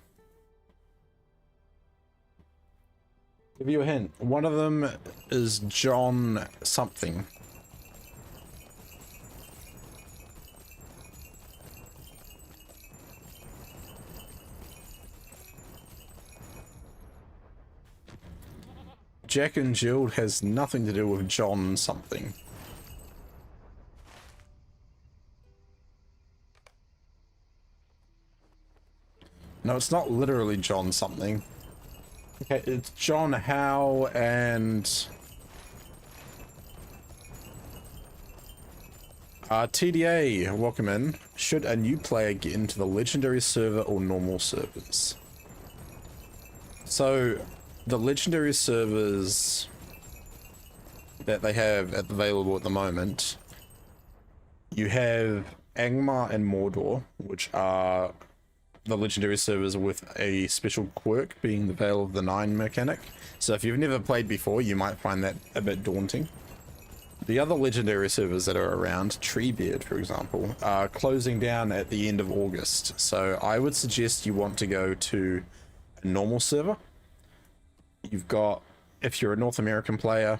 Give you a hint. One of them is John something. Jack and Jill has nothing to do with John something. No, it's not literally John something. Okay, it's John Howe and TDA, welcome in. Should a new player get into the legendary server or normal servers? So the legendary servers that they have available at the moment, you have Angmar and Mordor, which are the legendary servers with a special quirk being the Veil of the Nine mechanic. So if you've never played before, you might find that a bit daunting. The other legendary servers that are around, Treebeard for example, are closing down at the end of August. So I would suggest you want to go to a normal server. You've got, if you're a North American player,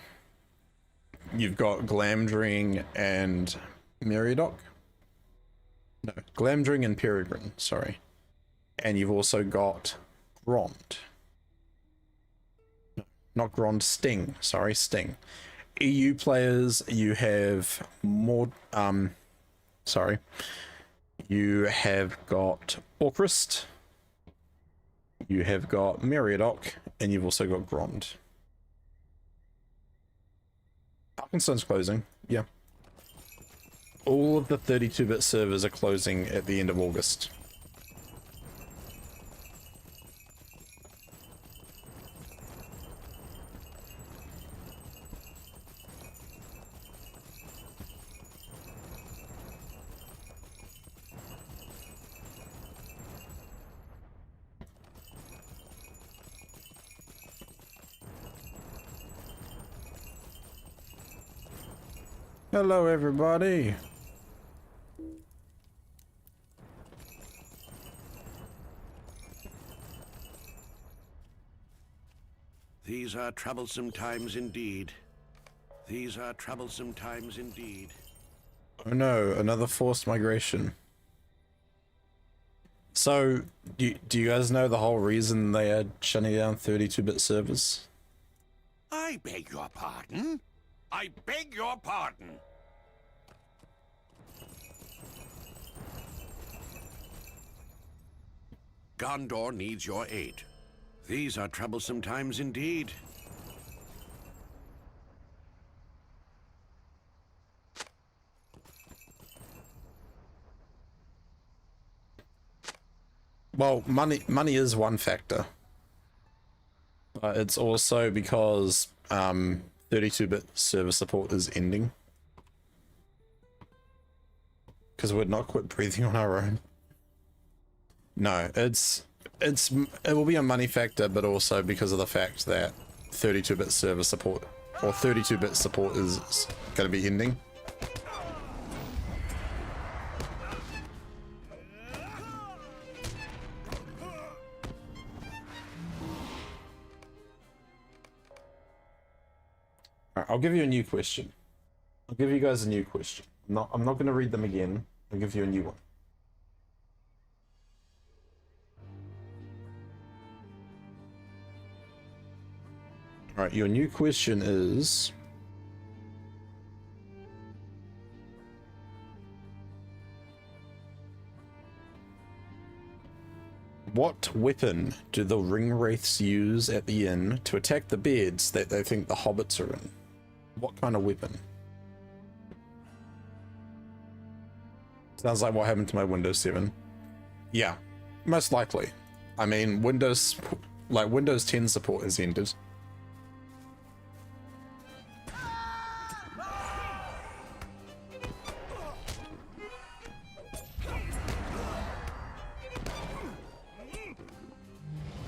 you've got Glamdring and Meriadoc. No, Glamdring and Peregrine, sorry. And you've also got Grond. No, not Grond, Sting. Sorry, Sting. EU players, you have more. You have got Orcrist. You have got Meriadoc, and you've also got Grond. Parkinson's closing, yeah. All of the 32-bit servers are closing at the end of August. Hello, everybody. These are troublesome times indeed. These are troublesome times indeed. Oh no, another forced migration. So, do you guys know the whole reason they are shutting down 32-bit servers? I beg your pardon? I beg your pardon. Gondor needs your aid. These are troublesome times indeed. Well, money is one factor. It's also because 32-bit server support is ending. Because we're not quit breathing on our own. No, it will be a money factor, but also because of the fact that 32-bit server support or 32-bit support is going to be ending. Alright, I'll give you a new question. I'll give you guys a new question. I'm not going to read them again. I'll give you a new one. Alright, your new question is... What weapon do the ring wraiths use at the inn to attack the beds that they think the hobbits are in? What kind of weapon? Sounds like what happened to my Windows 7. Yeah, most likely. I mean, Windows 10 support has ended.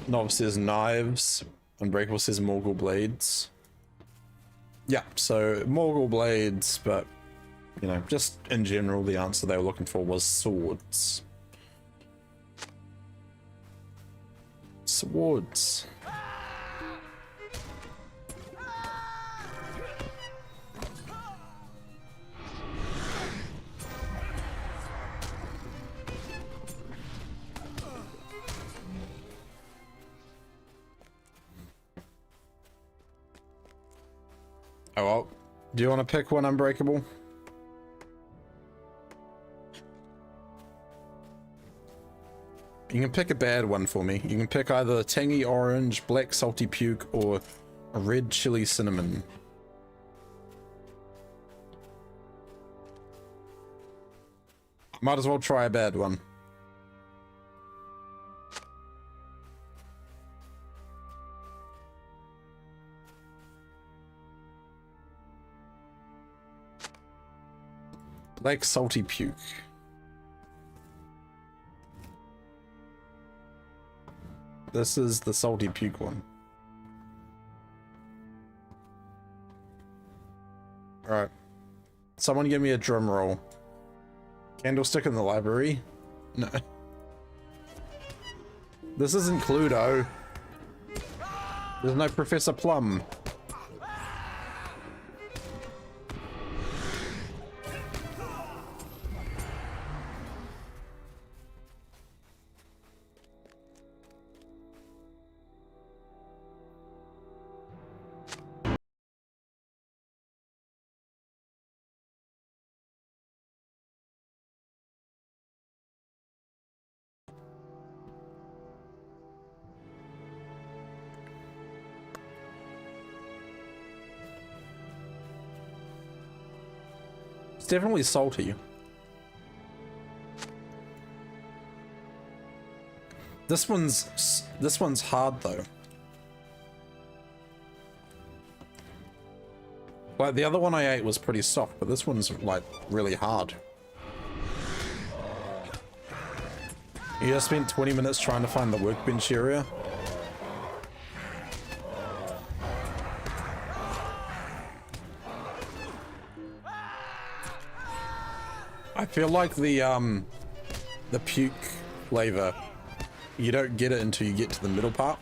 Novice says knives. Unbreakable says Morgul blades. Yeah, so Morgul blades, but you know, just in general, the answer they were looking for was swords. Swords. Oh well, do you want to pick one, Unbreakable? You can pick a bad one for me. You can pick either tangy orange, black salty puke, or a red chili cinnamon. Might as well try a bad one. Black salty puke. This is the salty puke one. Alright. Someone give me a drum roll. Candlestick in the library? No. This isn't Cluedo. There's no Professor Plum. It's definitely salty. This one's hard though. Like the other one I ate was pretty soft, but this one's like really hard. You just spent 20 minutes trying to find the workbench area. I feel like the puke flavor, you don't get it until you get to the middle part.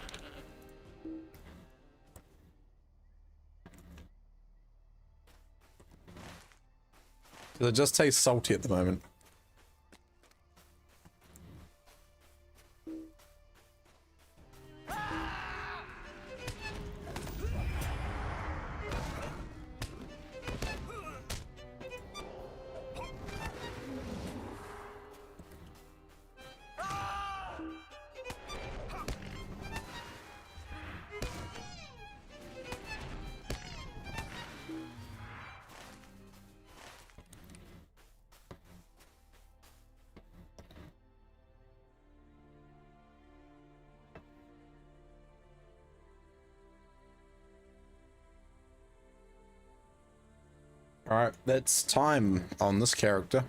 It just tastes salty at the moment. Alright, that's time on this character.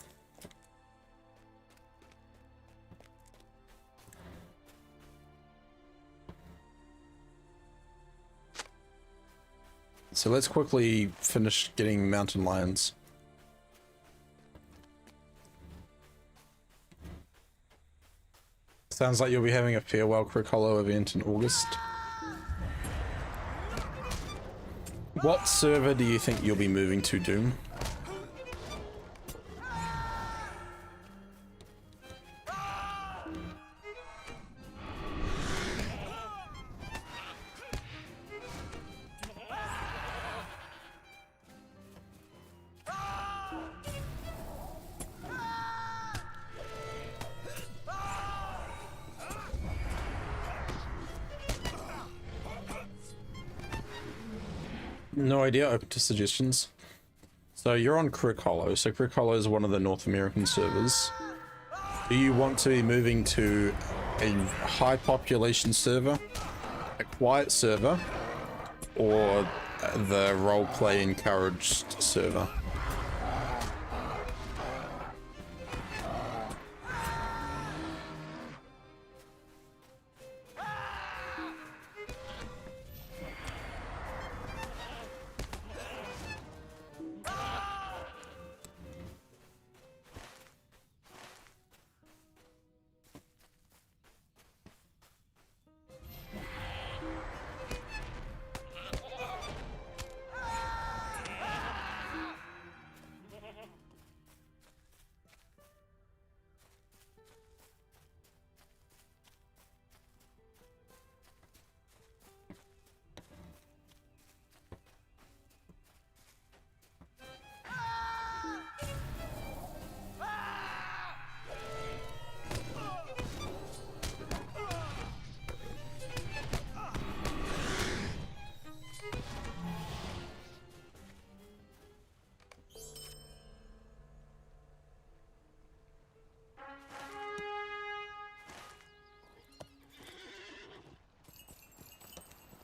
So let's quickly finish getting mountain lions. Sounds like you'll be having a farewell Crick Hollow event in August. What server do you think you'll be moving to, Doom? No idea, open to suggestions. So you're on Crick Hollow. So Crick Hollow is one of the North American servers. Do you want to be moving to a high population server, a quiet server, or the roleplay encouraged server?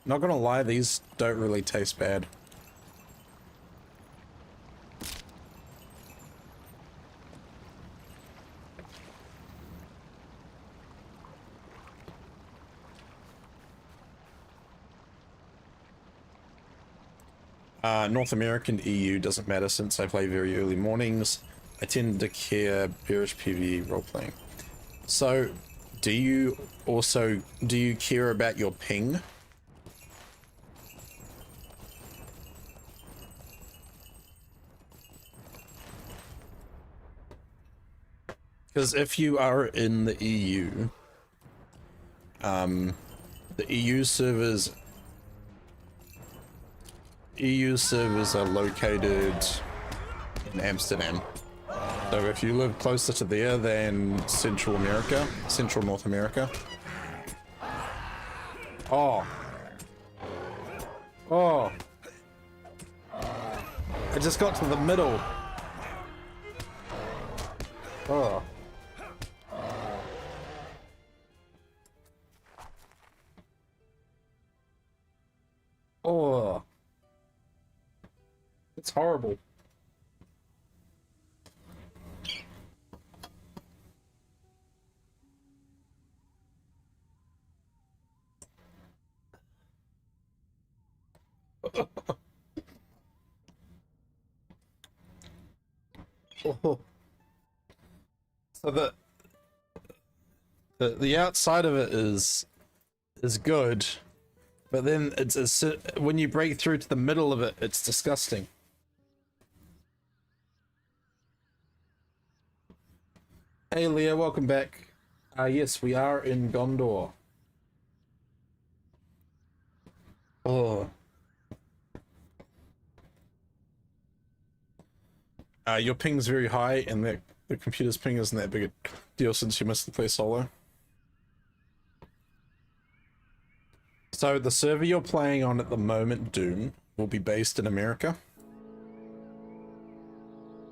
Not gonna lie, these don't really taste bad. North American EU doesn't matter since I play very early mornings. I tend to care bearish PvE role-playing. So, do you care about your ping? Because if you are in the EU, the EU servers are located in Amsterdam. So if you live closer to there than Central North America. Oh. Oh. I just got to the middle. Oh. Oh, it's horrible. Oh. So the outside of it is good. But then it's when you break through to the middle of it, it's disgusting. Hey Leah, welcome back. Yes, we are in Gondor. Oh. Your ping's very high, and the computer's ping isn't that big a deal since you missed the play solo. So the server you're playing on at the moment, Doom, will be based in America.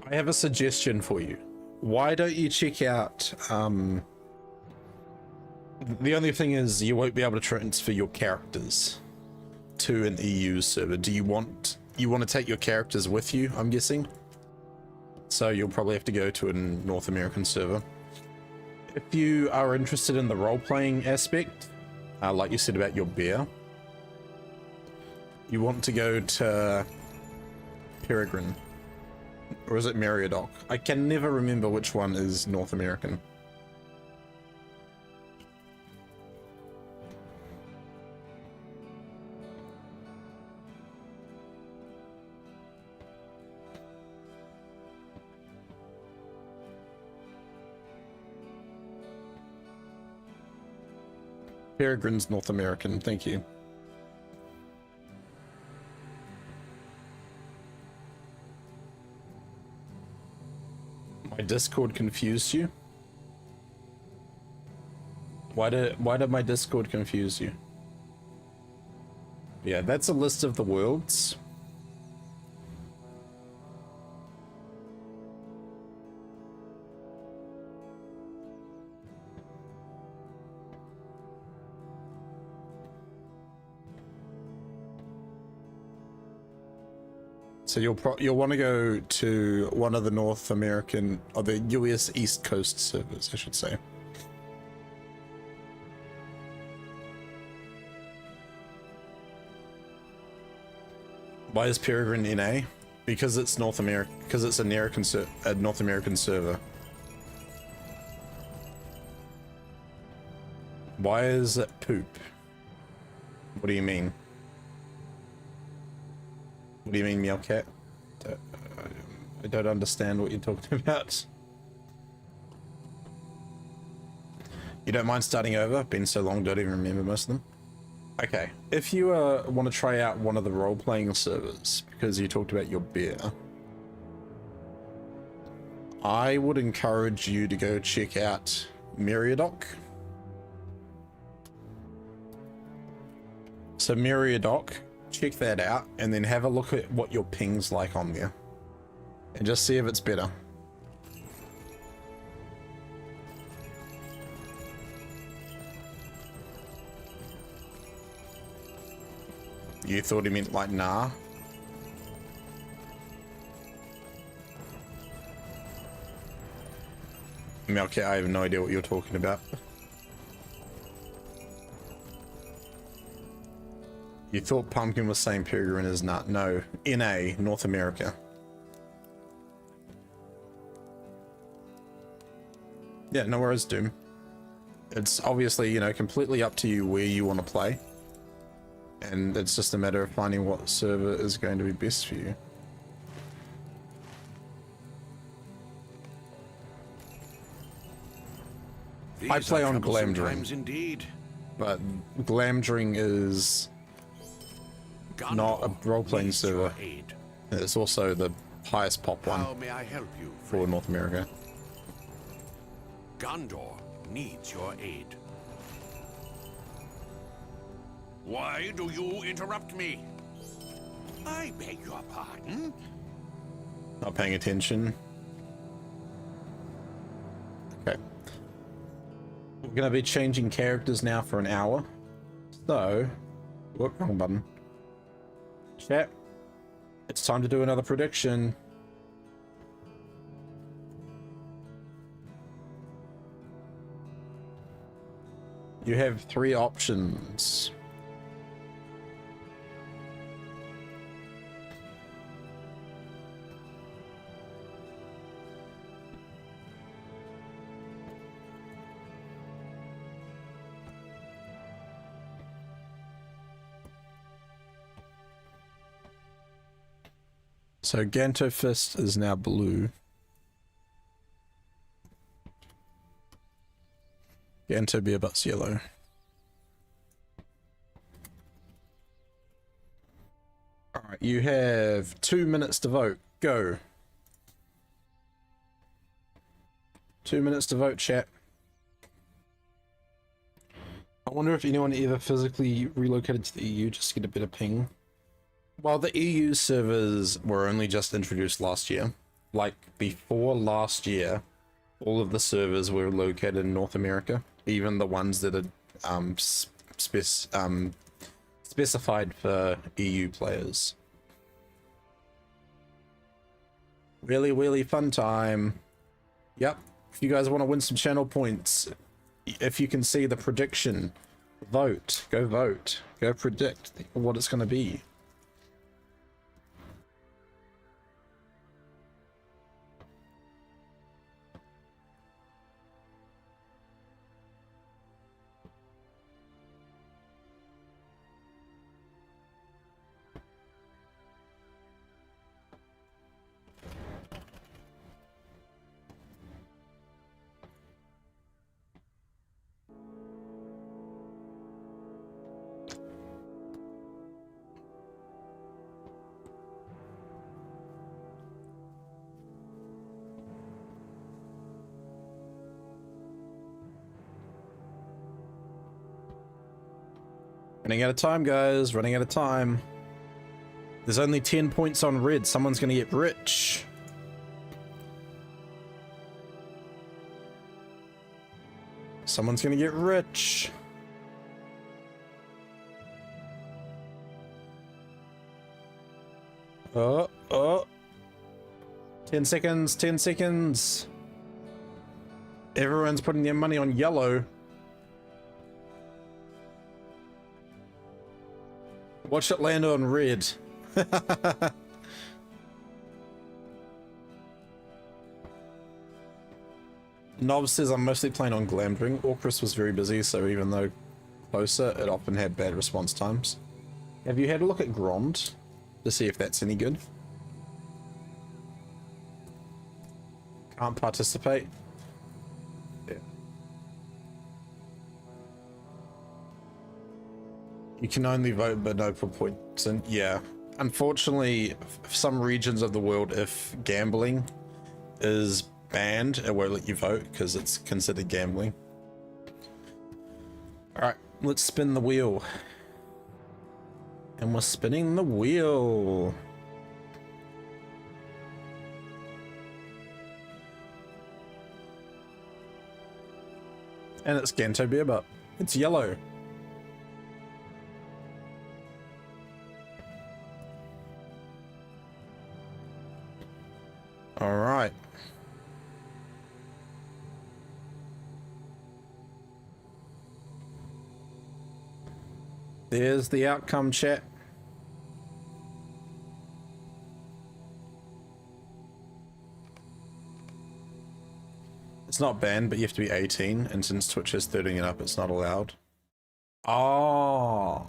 I have a suggestion for you. Why don't you check out, the only thing is you won't be able to transfer your characters to an EU server. Do you want to take your characters with you, I'm guessing? So you'll probably have to go to a North American server. If you are interested in the role-playing aspect, like you said about your bear, you want to go to Peregrine. Or is it Meriadoc? I can never remember which one is North American. Peregrine's North American, thank you. My Discord confused you? Why did my Discord confuse you? Yeah, that's a list of the worlds. So you'll want to go to one of the North American or the US East Coast servers, I should say. Why is Peregrine NA? Because it's North America. Because it's a North American server. Why is it poop? What do you mean? What do you mean, Meowcat? I don't understand what you're talking about. You don't mind starting over? Been so long, don't even remember most of them. Okay, if you want to try out one of the role-playing servers, because you talked about your beer, I would encourage you to go check out Meriadoc. So Meriadoc, check that out, and then have a look at what your ping's like on there. And just see if it's better. You thought he meant like nah? I mean, okay, I have no idea what you're talking about. You thought Pumpkin was saying Peregrine is not. No, NA, North America. Yeah, no worries, Doom. It's obviously, you know, completely up to you where you want to play. And it's just a matter of finding what server is going to be best for you. I play on Glamdring, indeed. but Glamdring is not a role-playing server. It's also the highest pop one. How may I help you, for North America. Gondor needs your aid. Why do you interrupt me? I beg your pardon? Not paying attention. Okay. We're going to be changing characters now for an hour. So, whoop, wrong button. Chat. It's time to do another prediction. You have 3 options. So Ganto Fist is now blue. Ganto Beer Butt's yellow. Alright, you have 2 minutes to vote. Go. 2 minutes to vote, chat. I wonder if anyone ever physically relocated to the EU just to get a better ping. Well, the EU servers were only just introduced last year. Like, before last year, all of the servers were located in North America, even the ones that are specified for EU players. Really, really fun time. Yep, if you guys want to win some channel points, if you can see the prediction, vote. Go vote. Go predict what it's going to be. Running out of time, guys. Running out of time. There's only 10 points on red. Someone's gonna get rich. Someone's gonna get rich. Oh, Oh. 10 seconds, 10 seconds. Everyone's putting their money on yellow. Watch it land on red. Nob says I'm mostly playing on Glamdring. Orcris was very busy, so even though closer, it often had bad response times. Have you had a look at Grond to see if that's any good? Can't participate. Yeah. You can only vote but no points. And yeah, unfortunately, some regions of the world, if gambling is banned, it won't let you vote because it's considered gambling. All right, let's spin the wheel. And we're spinning the wheel. And it's Ganto Beer, but it's yellow. All right. There's the outcome, chat. It's not banned, but you have to be 18, and since Twitch is 13 and up, it's not allowed. Oh.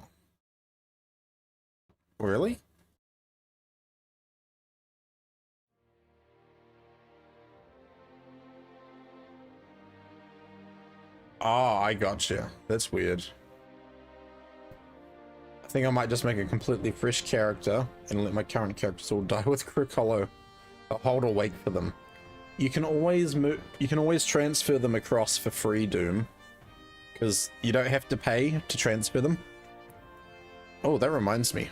Really? Oh, I gotcha. That's weird. I think I might just make a completely fresh character and let my current characters all die with Crick Hollow. I'll hold or wait for them. You can always transfer them across for free, Doom, because you don't have to pay to transfer them. Oh, that reminds me.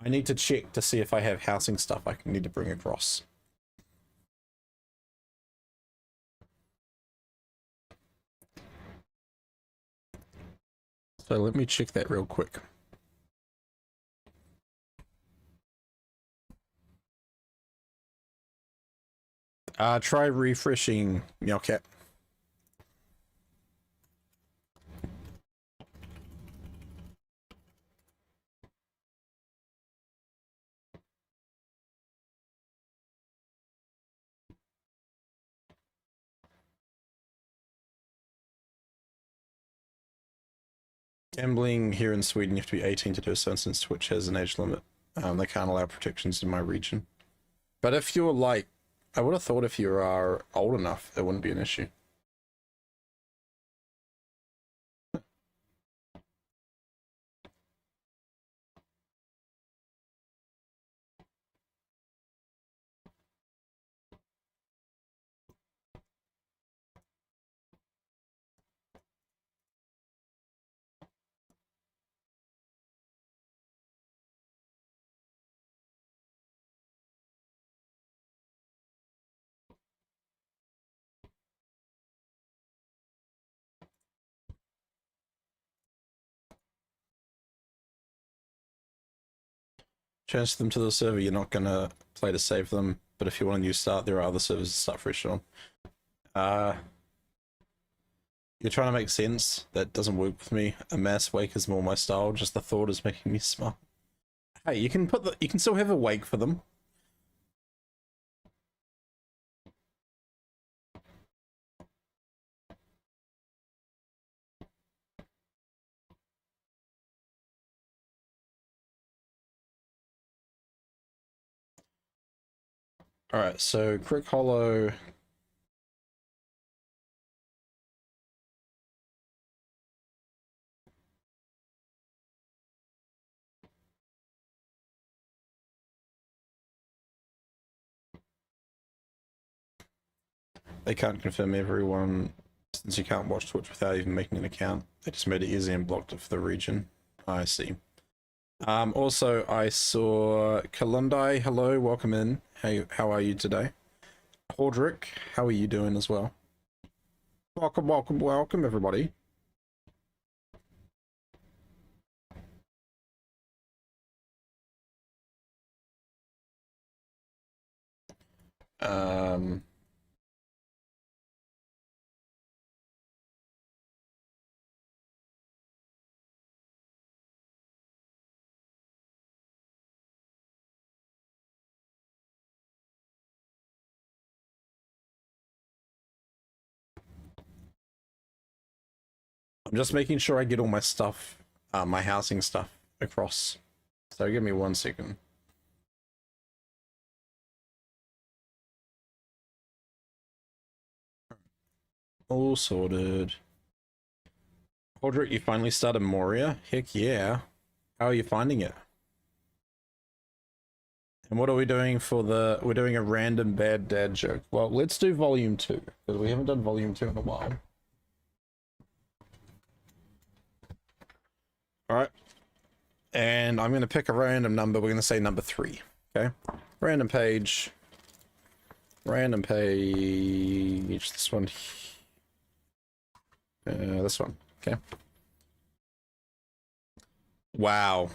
I need to check to see if I have housing stuff I need to bring across. So let me check that real quick. Try refreshing Meowcat. Gambling here in Sweden, you have to be 18 to do so, and since Twitch has an age limit, they can't allow protections in my region. But if you're like, I would have thought if you are old enough, it wouldn't be an issue. Transfer them to the server. You're not gonna play to save them, but if you want a new start, there are other servers to start fresh on. You're trying to make sense. That doesn't work with me. A mass wake is more my style. Just the thought is making me smile. Hey, you can still have a wake for them. All right, so Crick Hollow. They can't confirm everyone since you can't watch Twitch without even making an account. They just made it easy and blocked it for the region. I see. Also, I saw Kalundai. Hello, welcome in. Hey, how are you today? Hordrick, how are you doing as well? Welcome, welcome, welcome, everybody. Um. I'm just making sure I get all my stuff, my housing stuff across. So give me 1 second. All sorted. Audrey, you finally started Moria? Heck yeah. How are you finding it? And what are we doing for the... We're doing a random bad dad joke. Well, let's do volume 2, because we haven't done volume 2 in a while. Alright. And I'm going to pick a random number. We're going to say number 3. Okay? Random page. Random page. This one. This one. Okay. Wow.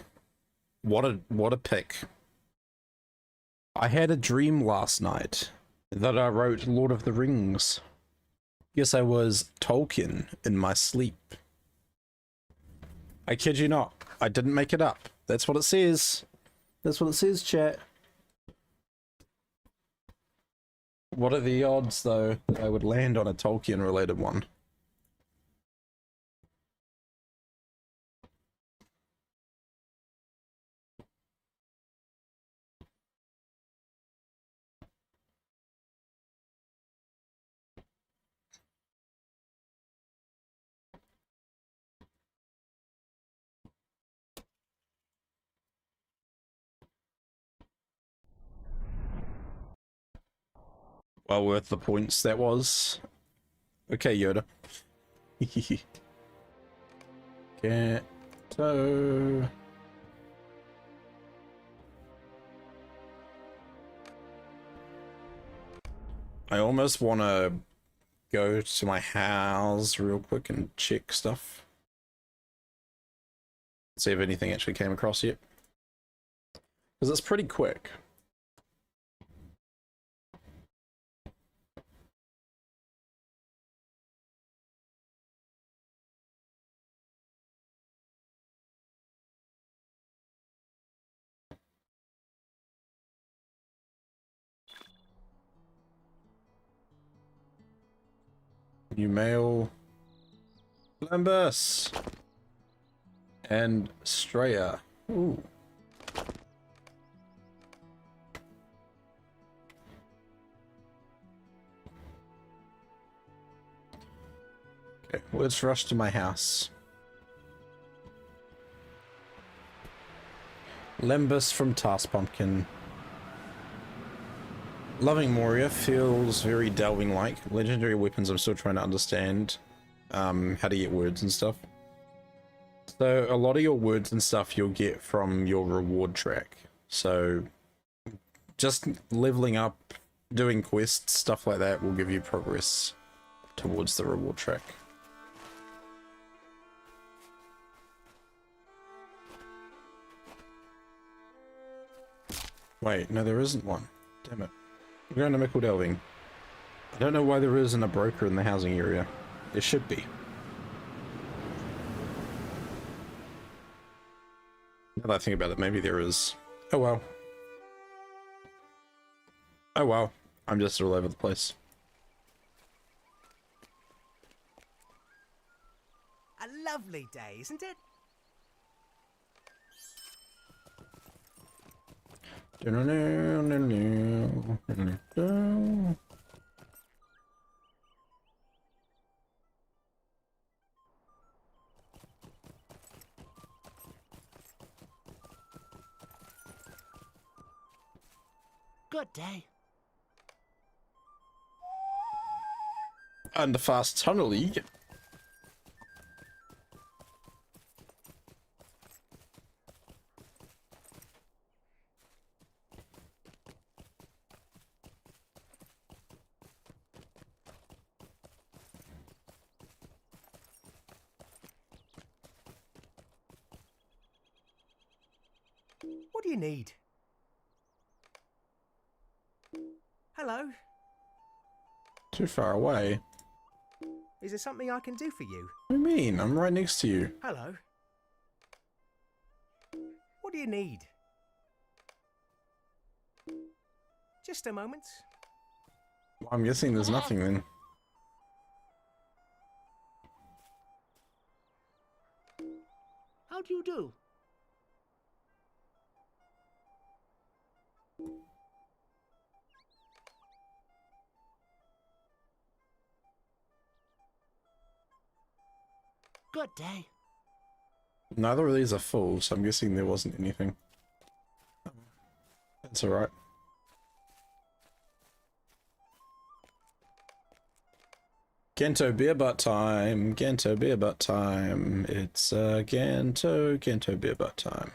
What a pick. I had a dream last night that I wrote Lord of the Rings. Yes, I was Tolkien in my sleep. I kid you not. I didn't make it up. That's what it says. That's what it says, chat. What are the odds, though, that I would land on a Tolkien-related one? Well worth the points that was. Okay, Yoda. Ganto. I almost want to go to my house real quick and check stuff. See if anything actually came across yet. Because it's pretty quick. New mail. Columbus. And Straya. Ooh. Okay, let's rush to my house. Lembus from Task Pumpkin. Loving Moria feels very delving-like. Legendary weapons, I'm still trying to understand how to get words and stuff. So a lot of your words and stuff you'll get from your reward track. So just leveling up, doing quests, stuff like that will give you progress towards the reward track. Wait, no, there isn't one. Damn it. We're going to Mickle Delving. I don't know why there isn't a broker in the housing area. There should be. Now that I think about it, maybe there is. Oh well. Oh well. I'm just all over the place. A lovely day, isn't it? Good day. And the fast tunnel league. What do you need? Hello? Too far away. Is there something I can do for you? What do you mean? I'm right next to you. Hello. What do you need? Just a moment. Well, I'm guessing there's nothing then. How do you do? Good day. Neither of these are full, so I'm guessing there wasn't anything. That's alright. Ganto beer butt time. Ganto beer butt time. It's Ganto beer butt time.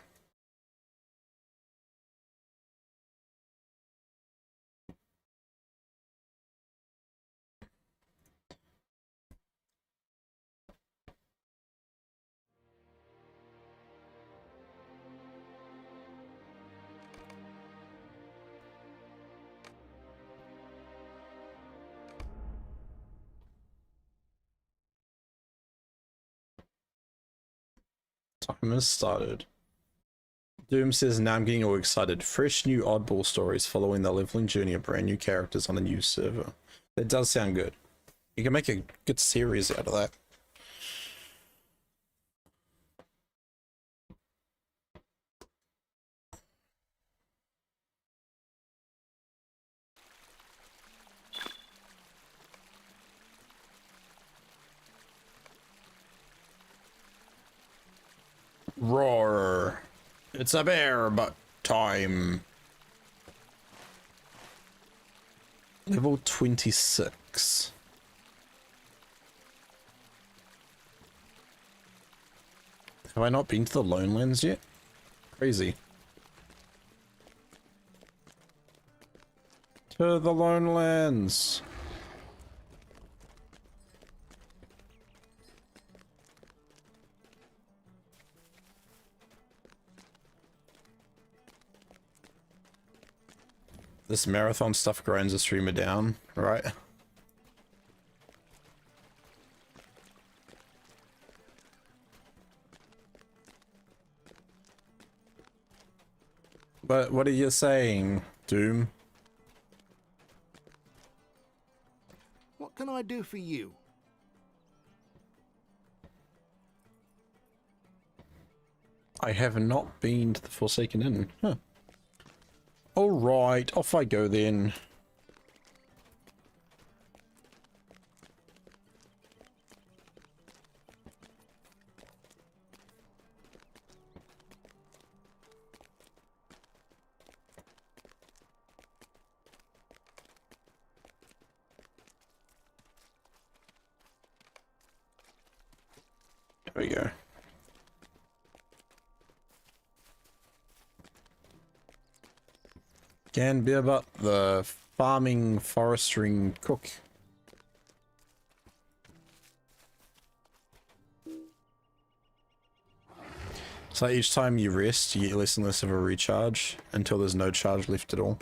Time has started. Doom says, now I'm getting all excited. Fresh new oddball stories following the leveling journey of brand new characters on a new server. That does sound good. You can make a good series out of that. Roar. It's a bear butt time. Level 26. Have I not been to the Lonelands yet? Crazy. To the Lonelands. This marathon stuff grinds the streamer down, right? But what are you saying, Doom? What can I do for you? I have not been to the Forsaken Inn. Huh. Alright, off I go then. There we go. Can be about the farming, forestering cook. So each time you rest, you get less and less of a recharge until there's no charge left at all.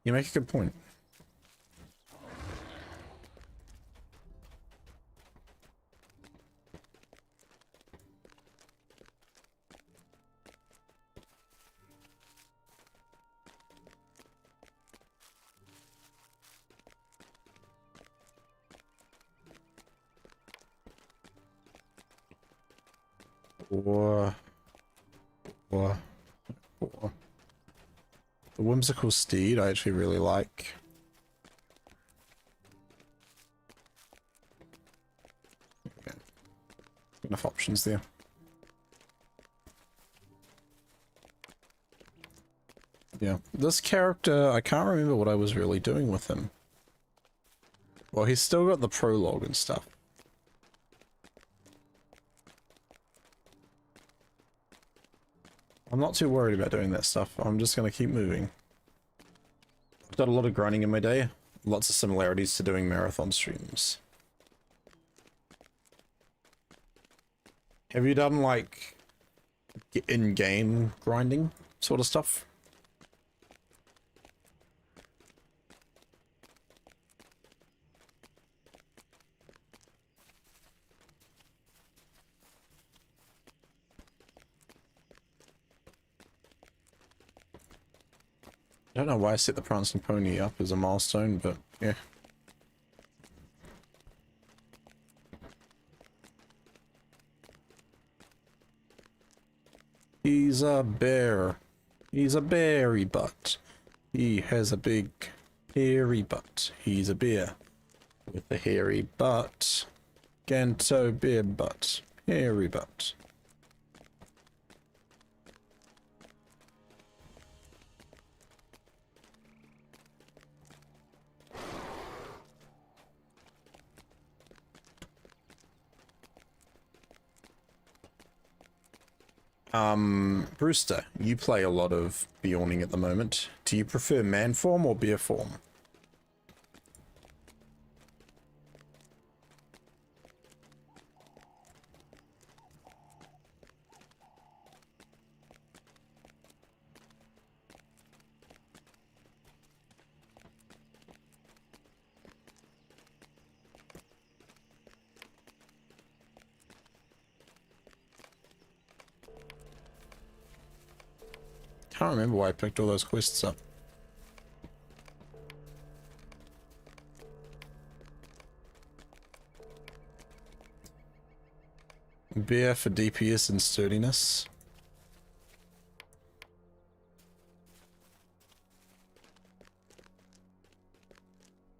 You make a good point. Or the whimsical steed I actually really like. Okay. Enough options there. Yeah, this character, I can't remember what I was really doing with him. Well, he's still got the prologue and stuff. I'm not too worried about doing that stuff. I'm just going to keep moving. I've done a lot of grinding in my day. Lots of similarities to doing marathon streams. Have you done, like, in-game grinding sort of stuff? I don't know why I set the prancing pony up as a milestone, but yeah. He's a bear. He's a berry butt. He has a big hairy butt. He's a bear with a hairy butt. Ganto bear butt. Hairy butt. Brewster, you play a lot of Bjorning at the moment. Do you prefer man form or bear form? Can't remember why I picked all those quests up. Bear for DPS and sturdiness.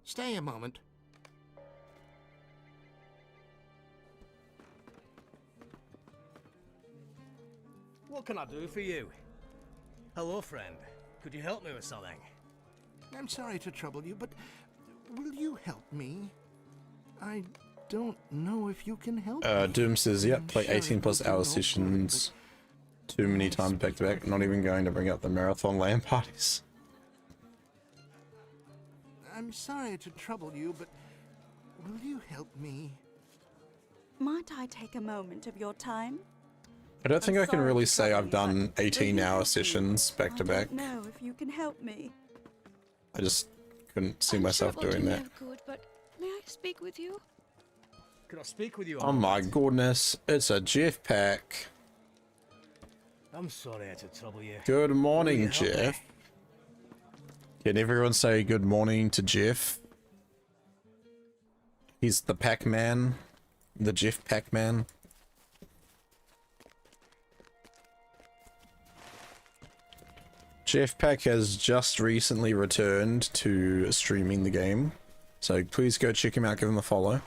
Stay a moment. What can I do for you? Hello, friend. Could you help me with something? I'm sorry to trouble you, but will you help me? I don't know if you can help me. Doom says, yep, play 18 plus hour sessions too many times back to back, not even going to bring up the marathon LAN parties. I'm sorry to trouble you, but will you help me? Might I take a moment of your time? I don't think I can really say I've done 18-hour sessions back to back. I don't know if you can help me. I just couldn't see myself doing that. Good, but may I speak with you? Could I speak with you? Oh my goodness, it's a Jeff pack. I'm sorry to trouble you. Good morning, Will you help Jeff. me? Can everyone say good morning to Jeff? He's the Pac-Man. The Jeff Pac-Man. Jeff Pack has just recently returned to streaming the game, so please go check him out, give him a follow.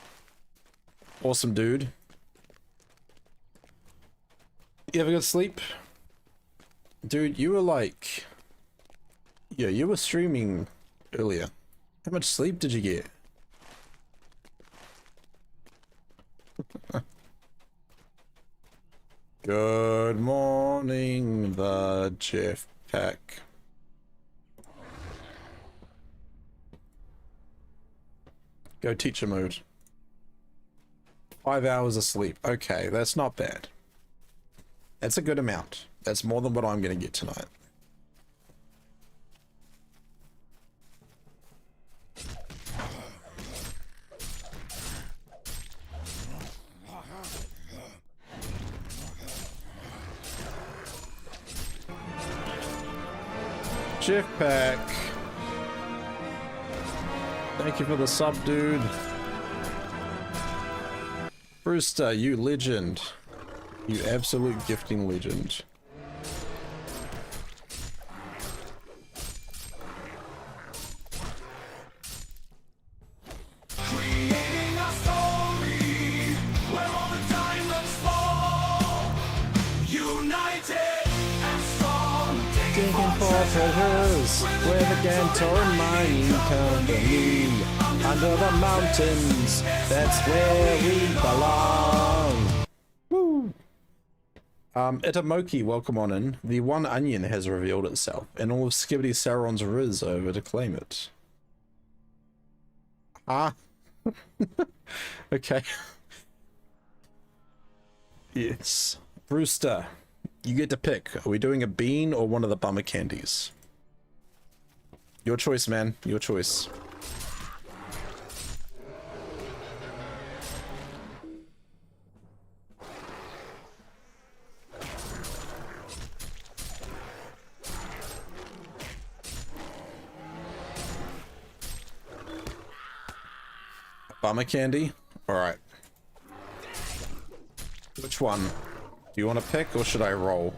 Awesome dude. You have a good sleep? Dude, you were like... Yeah, you were streaming earlier. How much sleep did you get? Good morning, the Jeff Pack. Go teacher mode. 5 hours of sleep. Okay, that's not bad. That's a good amount. That's more than what I'm going to get tonight. Jeff Pack. Thank you for the sub, dude. Brewster, you legend. You absolute gifting legend. Creating a story where all the diamonds fall, united and strong, Digging for treasures where the Gantoran mining company. Under the mountains, that's where we belong. Woo! Itamoki, welcome on in. The one onion has revealed itself, and all of Skibbity Sauron's Riz over to claim it. Ah. Okay. Yes. Brewster, you get to pick. Are we doing a bean or one of the bummer candies? Your choice, man. Your choice. Bummer candy? Alright. Which one? Do you want to pick or should I roll?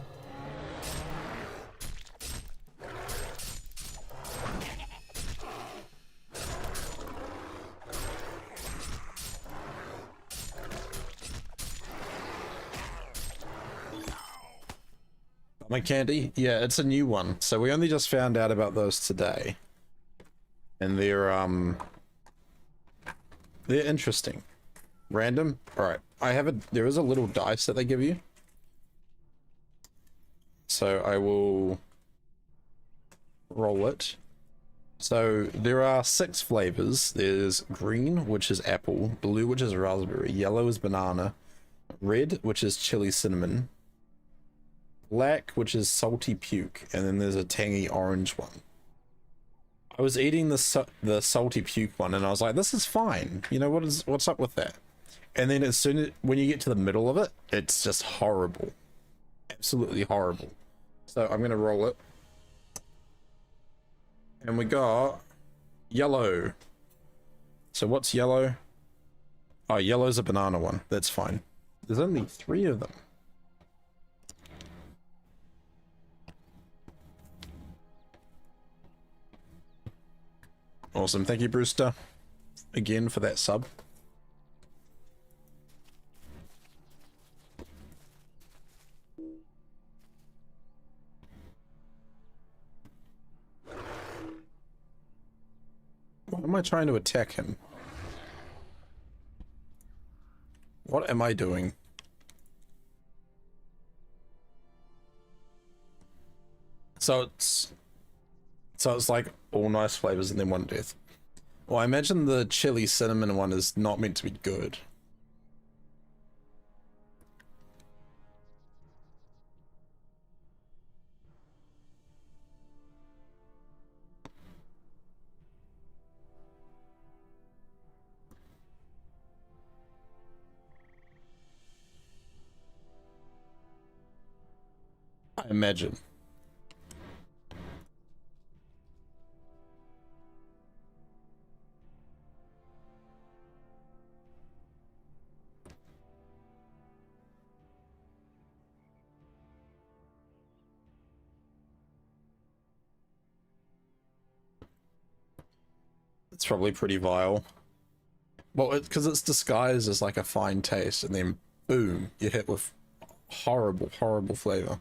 Bummer candy? Yeah, it's a new one. So we only just found out about those today. And they're interesting. Random? Alright. There is a little dice that they give you. So I will roll it. So there are 6 flavors. There's green, which is apple, blue, which is raspberry, yellow is banana, red, which is chili cinnamon, black, which is salty puke, and then there's a tangy orange one. I was eating the salty puke one and I was like, this is fine. You know, what's up with that? And then as soon as when you get to the middle of it, it's just horrible. Absolutely horrible. So I'm gonna roll it. And we got yellow. So what's yellow? Oh, yellow's a banana one. That's fine. There's only 3 of them. Awesome. Thank you, Brewster, again for that sub. What am I trying to attack him? What am I doing? So it's like all nice flavors and then 1 death. Well, I imagine the chili cinnamon one is not meant to be good. I imagine. It's probably pretty vile. Well, because it's disguised as like a fine taste, and then boom, you're hit with horrible, horrible flavor.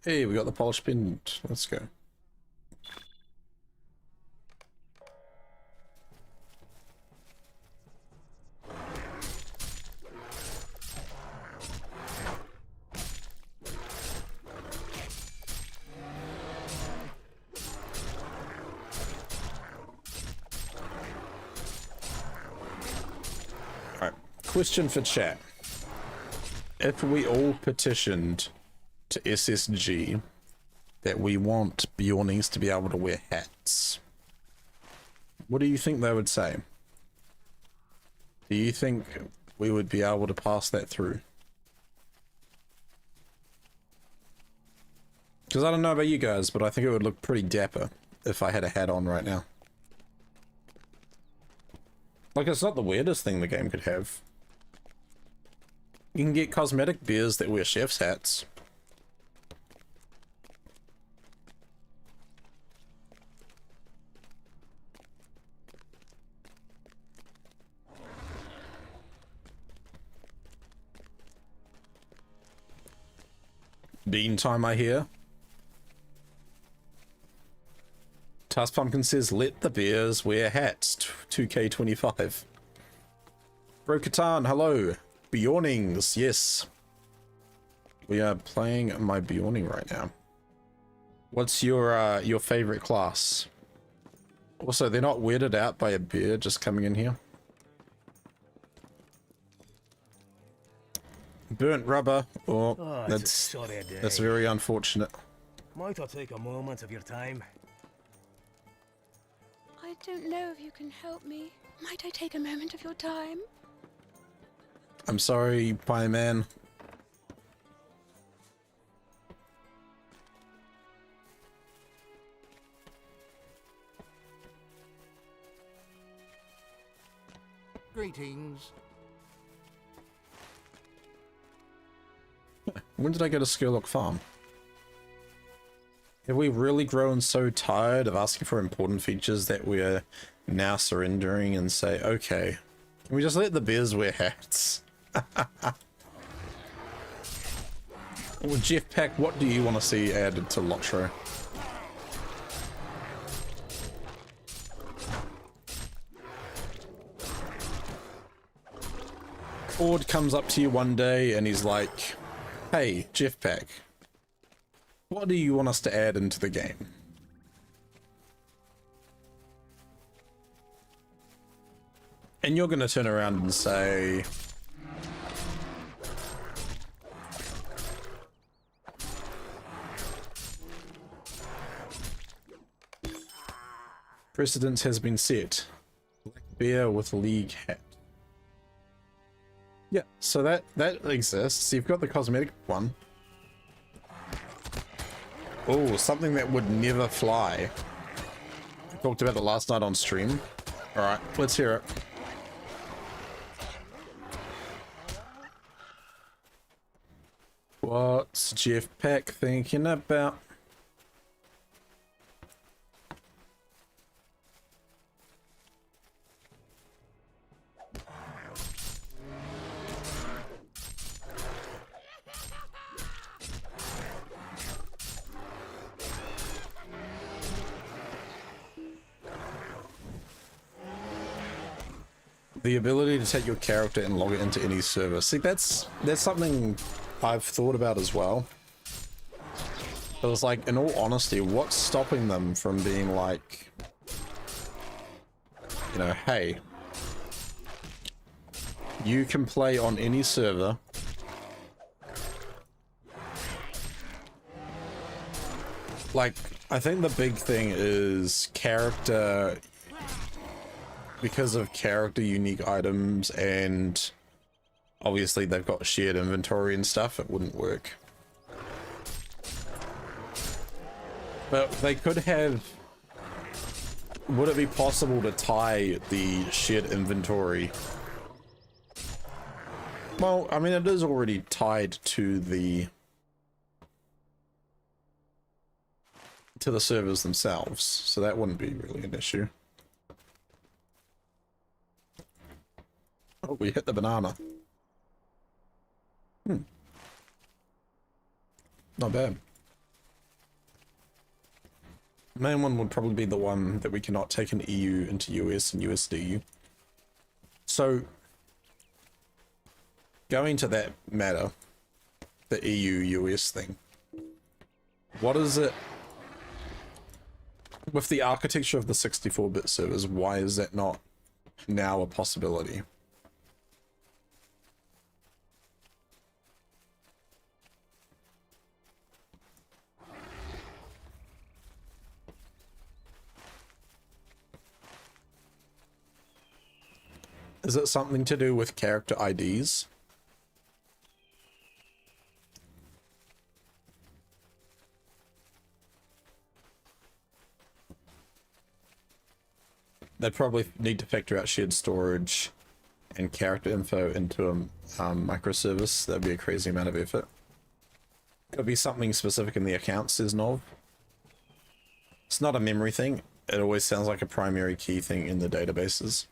Hey, we got the polished pendant. Let's go. Alright, question for chat. If we all petitioned to SSG that we want Bjornies to be able to wear hats, what do you think they would say? Do you think we would be able to pass that through? Because I don't know about you guys, but I think it would look pretty dapper if I had a hat on right now. Like, it's not the weirdest thing the game could have. You can get cosmetic beers that wear chef's hats. Bean time, I hear. Task Pumpkin says, let the bears wear hats. 2K25. Bro Catan, hello. Bjornings, yes. We are playing my Bjorning right now. What's your favorite class? Also, they're not weirded out by a bear just coming in here. Burnt rubber. Oh, that's very unfortunate. Might I take a moment of your time? I don't know if you can help me. Might I take a moment of your time? I'm sorry, Pie Man. Greetings. When did I go to Skurlock Farm? Have we really grown so tired of asking for important features that we're now surrendering and say, okay, can we just let the bears wear hats? Well, Jeff Pack, what do you want to see added to LOTRO? Ord comes up to you one day and he's like, hey, Jeff Pack, what do you want us to add into the game? And you're going to turn around and say, precedence has been set. Black bear with league hat. Yeah, so that exists. You've got the cosmetic one. Oh, something that would never fly. I talked about it last night on stream. Alright, let's hear it. What's Jeff Pack thinking about? The ability to take your character and log it into any server. See, that's something I've thought about as well. But it's like, in all honesty, what's stopping them from being like, you know, hey, you can play on any server. Like, I think the big thing is character, because of character unique items, and obviously they've got shared inventory and stuff, it wouldn't work. But they could have, would it be possible to tie the shared inventory? Well, I mean, it is already tied to the servers themselves, so that wouldn't be really an issue. Oh, we hit the banana. Not bad. The main one would probably be the one that we cannot take an EU into US and USD. So, going to that matter, the EU-US thing, what is it, with the architecture of the 64-bit servers, why is that not now a possibility? Is it something to do with character IDs? They probably need to factor out shared storage and character info into a microservice, that'd be a crazy amount of effort. Could be something specific in the account, says Nov. It's not a memory thing. It always sounds like a primary key thing in the databases.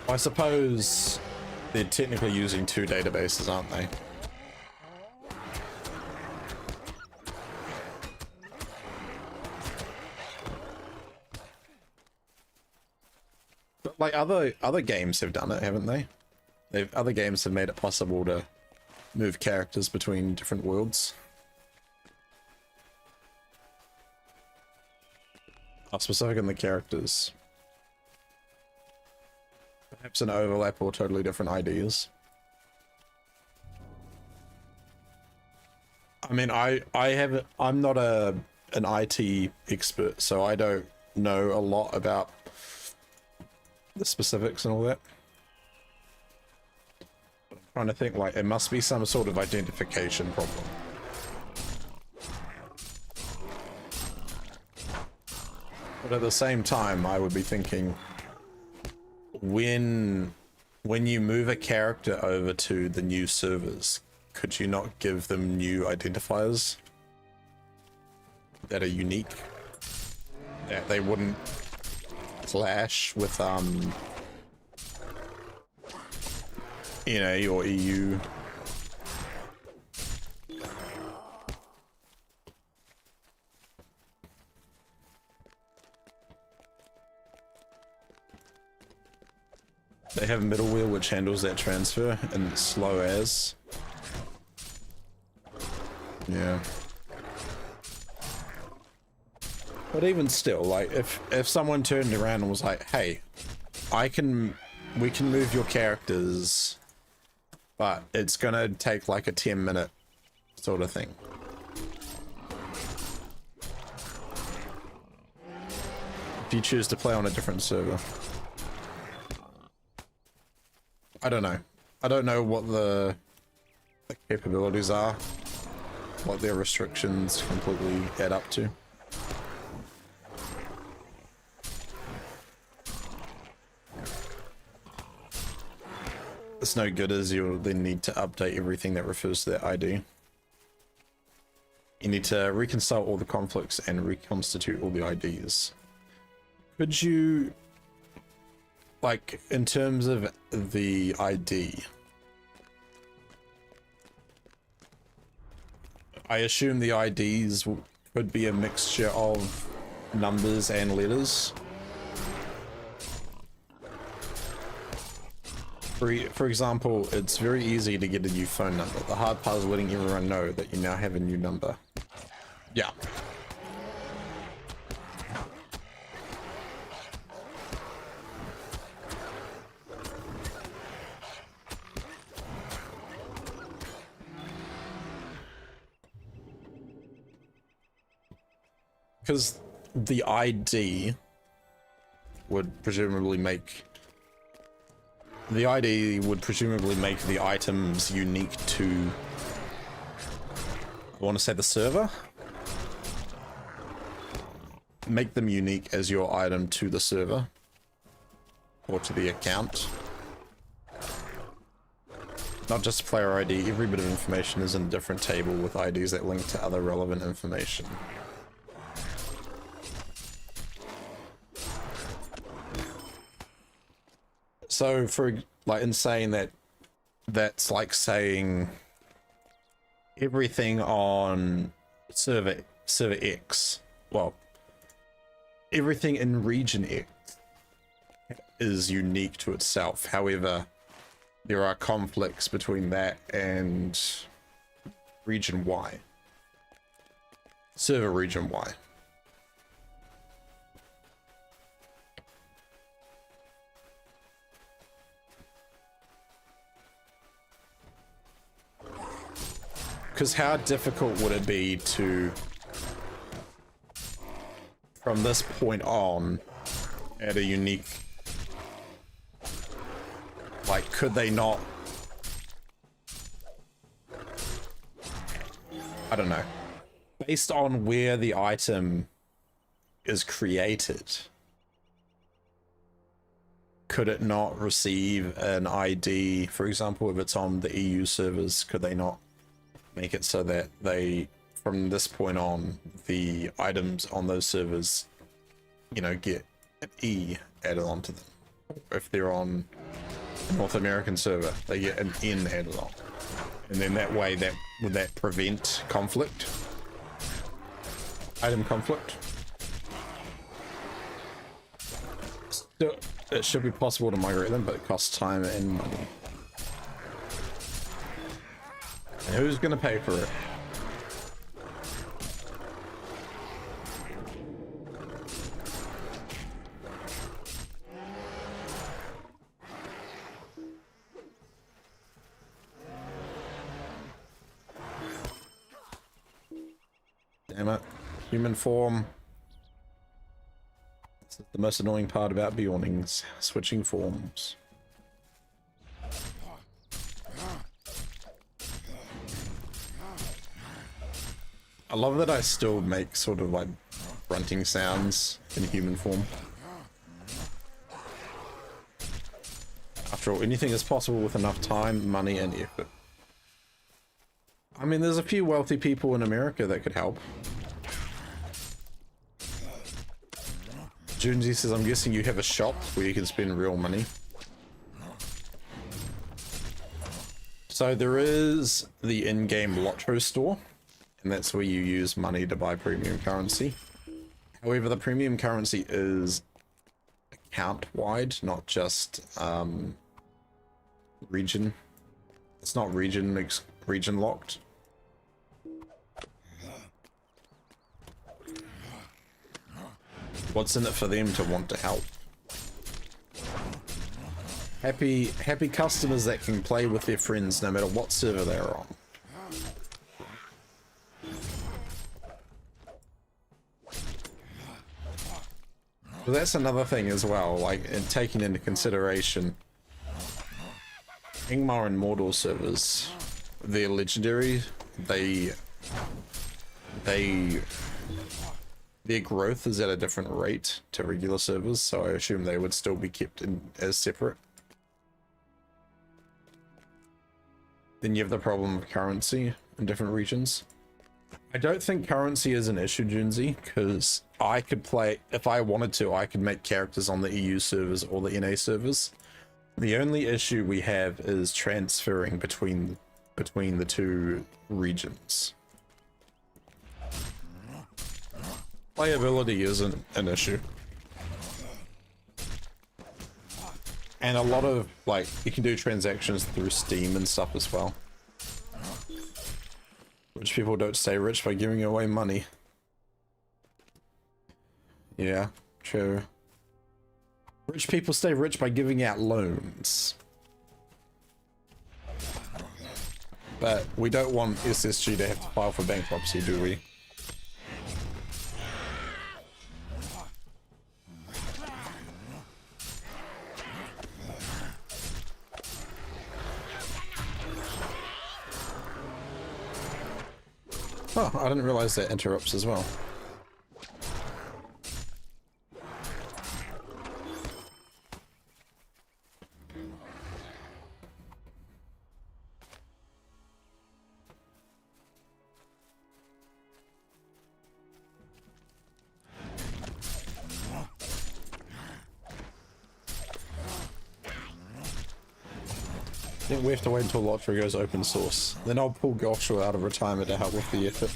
I suppose they're technically using two databases, aren't they? But like other games have done it, haven't they? Other games have made it possible to move characters between different worlds. Specific in the characters. Perhaps an overlap or totally different ideas. I mean, I'm not an IT expert, so I don't know a lot about the specifics and all that. I'm trying to think, like, it must be some sort of identification problem. But at the same time, I would be thinking, when you move a character over to the new servers, could you not give them new identifiers that are unique, that they wouldn't clash with NA or EU? They have middleware which handles that transfer and it's slow as. Yeah. But even still, like, if someone turned around and was like, hey, we can move your characters, but it's gonna take like a 10-minute sort of thing. If you choose to play on a different server. I don't know. I don't know what the capabilities are, what their restrictions completely add up to. It's no good as you'll then need to update everything that refers to that ID. You need to reconcile all the conflicts and reconstitute all the IDs. Could you, like, in terms of the ID, I assume the IDs could be a mixture of numbers and letters. For example, it's very easy to get a new phone number. The hard part is letting everyone know that you now have a new number. Yeah. Because the ID would presumably make the items unique to, I want to say, the server. Make them unique as your item to the server or to the account. Not just player ID, every bit of information is in a different table with IDs that link to other relevant information. So for, like, in saying that, that's like saying everything on server X, well, everything in region X is unique to itself. However, there are conflicts between that and region Y, server region Y. Because how difficult would it be to, from this point on, add a unique, like, could they not, I don't know, based on where the item is created, could it not receive an ID? For example, if it's on the EU servers, could they not make it so that they, from this point on, the items on those servers, you know, get an E added onto them? If they're on a North American server, they get an N added on. And then that way, that would that prevent conflict? Item conflict? So it should be possible to migrate them, but it costs time and money. And who's gonna pay for it? Damn it. Human form. This is the most annoying part about Bjornings. Switching forms. I love that I still make sort of like grunting sounds in human form. After all, anything is possible with enough time, money, and effort. I mean, there's a few wealthy people in America that could help. Junji says, I'm guessing you have a shop where you can spend real money. So there is the in-game LOTRO store, and that's where you use money to buy premium currency. However, the premium currency is account-wide, not just region. It's not region locked. What's in it for them to want to help? Happy customers that can play with their friends no matter what server they're on. But that's another thing as well, like taking into consideration Ingmar and Mordor servers, they're legendary, their growth is at a different rate to regular servers, so I assume they would still be kept in as separate. Then you have the problem of currency in different regions. I don't think currency is an issue, Junzi, because I could play, if I wanted to, I could make characters on the EU servers or the NA servers. The only issue we have is transferring between the two regions. Playability isn't an issue. And a lot of, like, you can do transactions through Steam and stuff as well. Rich people don't stay rich by giving away money. Yeah, true. Rich people stay rich by giving out loans. But we don't want SSG to have to file for bankruptcy, do we? Oh, I didn't realize that interrupts as well. I think we have to wait until LOTRO goes open source. Then I'll pull Goshel out of retirement to help with the effort.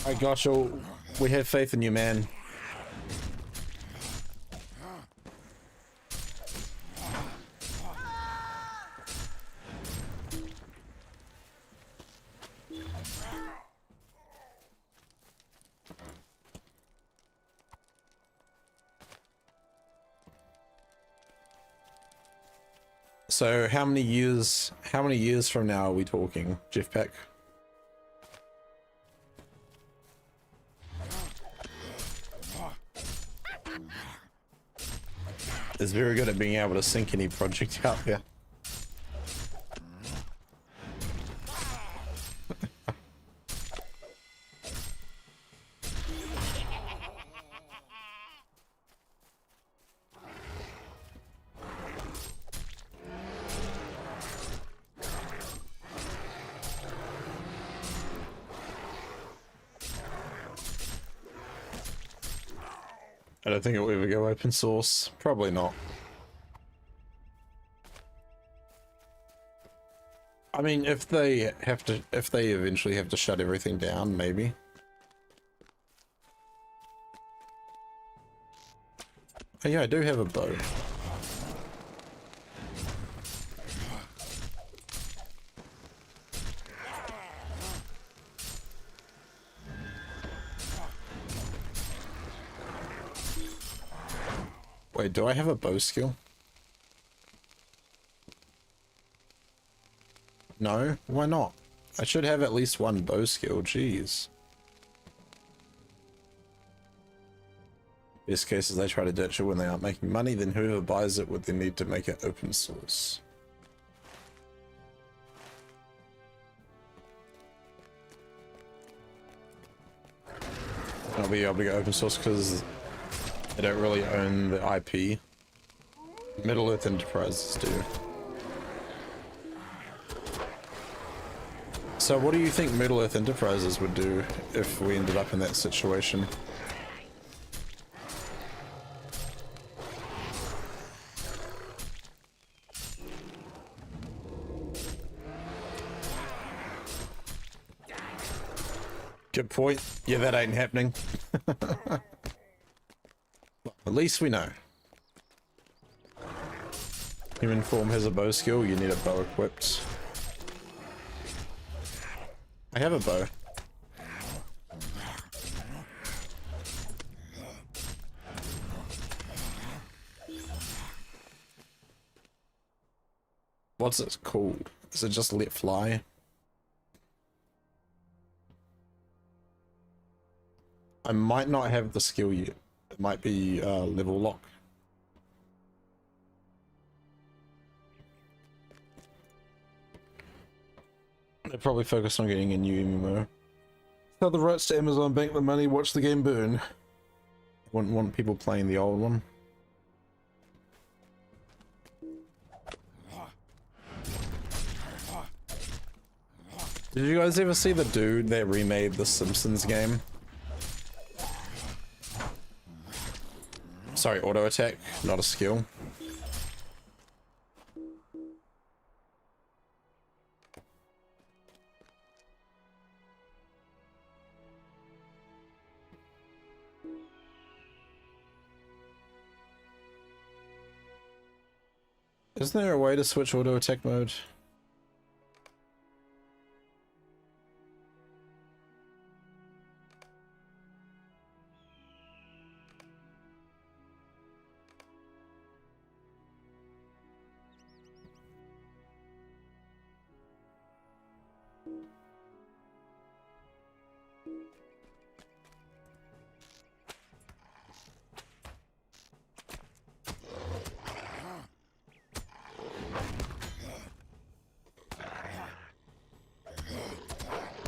Alright, Goshel, we have faith in you, man. So how many years from now are we talking, Jeff Peck? Is very good at being able to sync any project out there. I don't think it will ever go open source. Probably not. I mean, if they eventually have to shut everything down, maybe. Oh yeah, I do have a bow. Wait, do I have a bow skill? No? Why not? I should have at least one bow skill, jeez. Best case is they try to ditch it when they aren't making money, then whoever buys it would then need to make it open source. I'll be able to go open source because they don't really own the IP. Middle-earth Enterprises do. So what do you think Middle-earth Enterprises would do if we ended up in that situation? Good point. Yeah, that ain't happening. At least we know. Human form has a bow skill, you need a bow equipped. I have a bow. What's it called? Is it just let fly? I might not have the skill yet. It might be level lock. They're probably focused on getting a new MMO. Sell the rights to Amazon, bank the money, watch the game burn. Wouldn't want people playing the old one. Did you guys ever see the dude that remade the Simpsons game? Sorry, auto attack, not a skill. Isn't there a way to switch auto attack mode?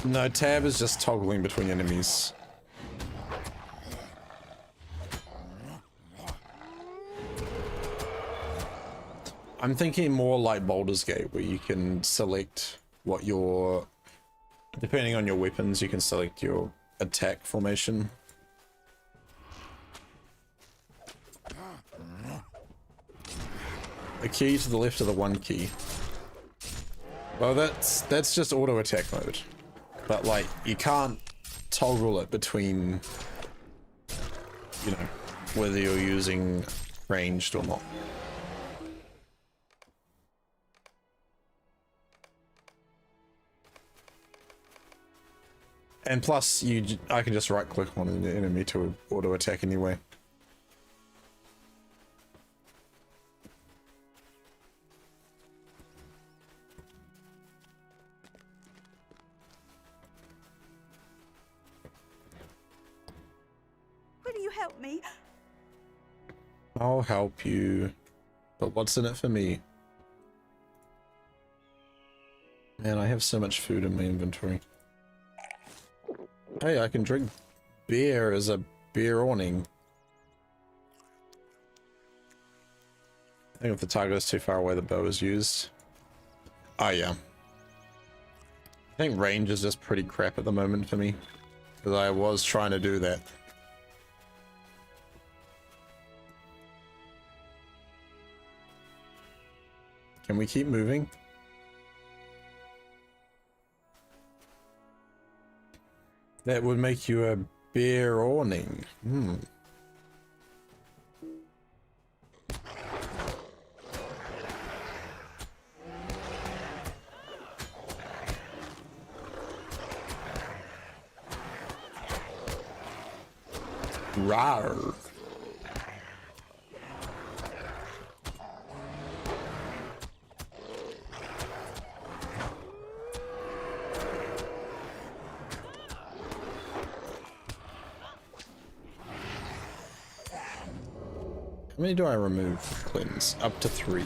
No, tab is just toggling between enemies. I'm thinking more like Baldur's Gate, where you can select what your... Depending on your weapons, you can select your attack formation. A key to the left of the one key. Well, that's just auto attack mode. But like, you can't toggle it between, you know, whether you're using ranged or not. And plus, I can just right click on an enemy to auto attack anyway. Will you help me? I'll help you. But what's in it for me? Man, I have so much food in my inventory. Hey, I can drink beer as a beer awning. I think if the target is too far away, the bow is used. Oh yeah. I think range is just pretty crap at the moment for me. Because I was trying to do that. Can we keep moving? That would make you a bear awning. Hmm. Rawr. How many do I remove for cleanse? Up to 3.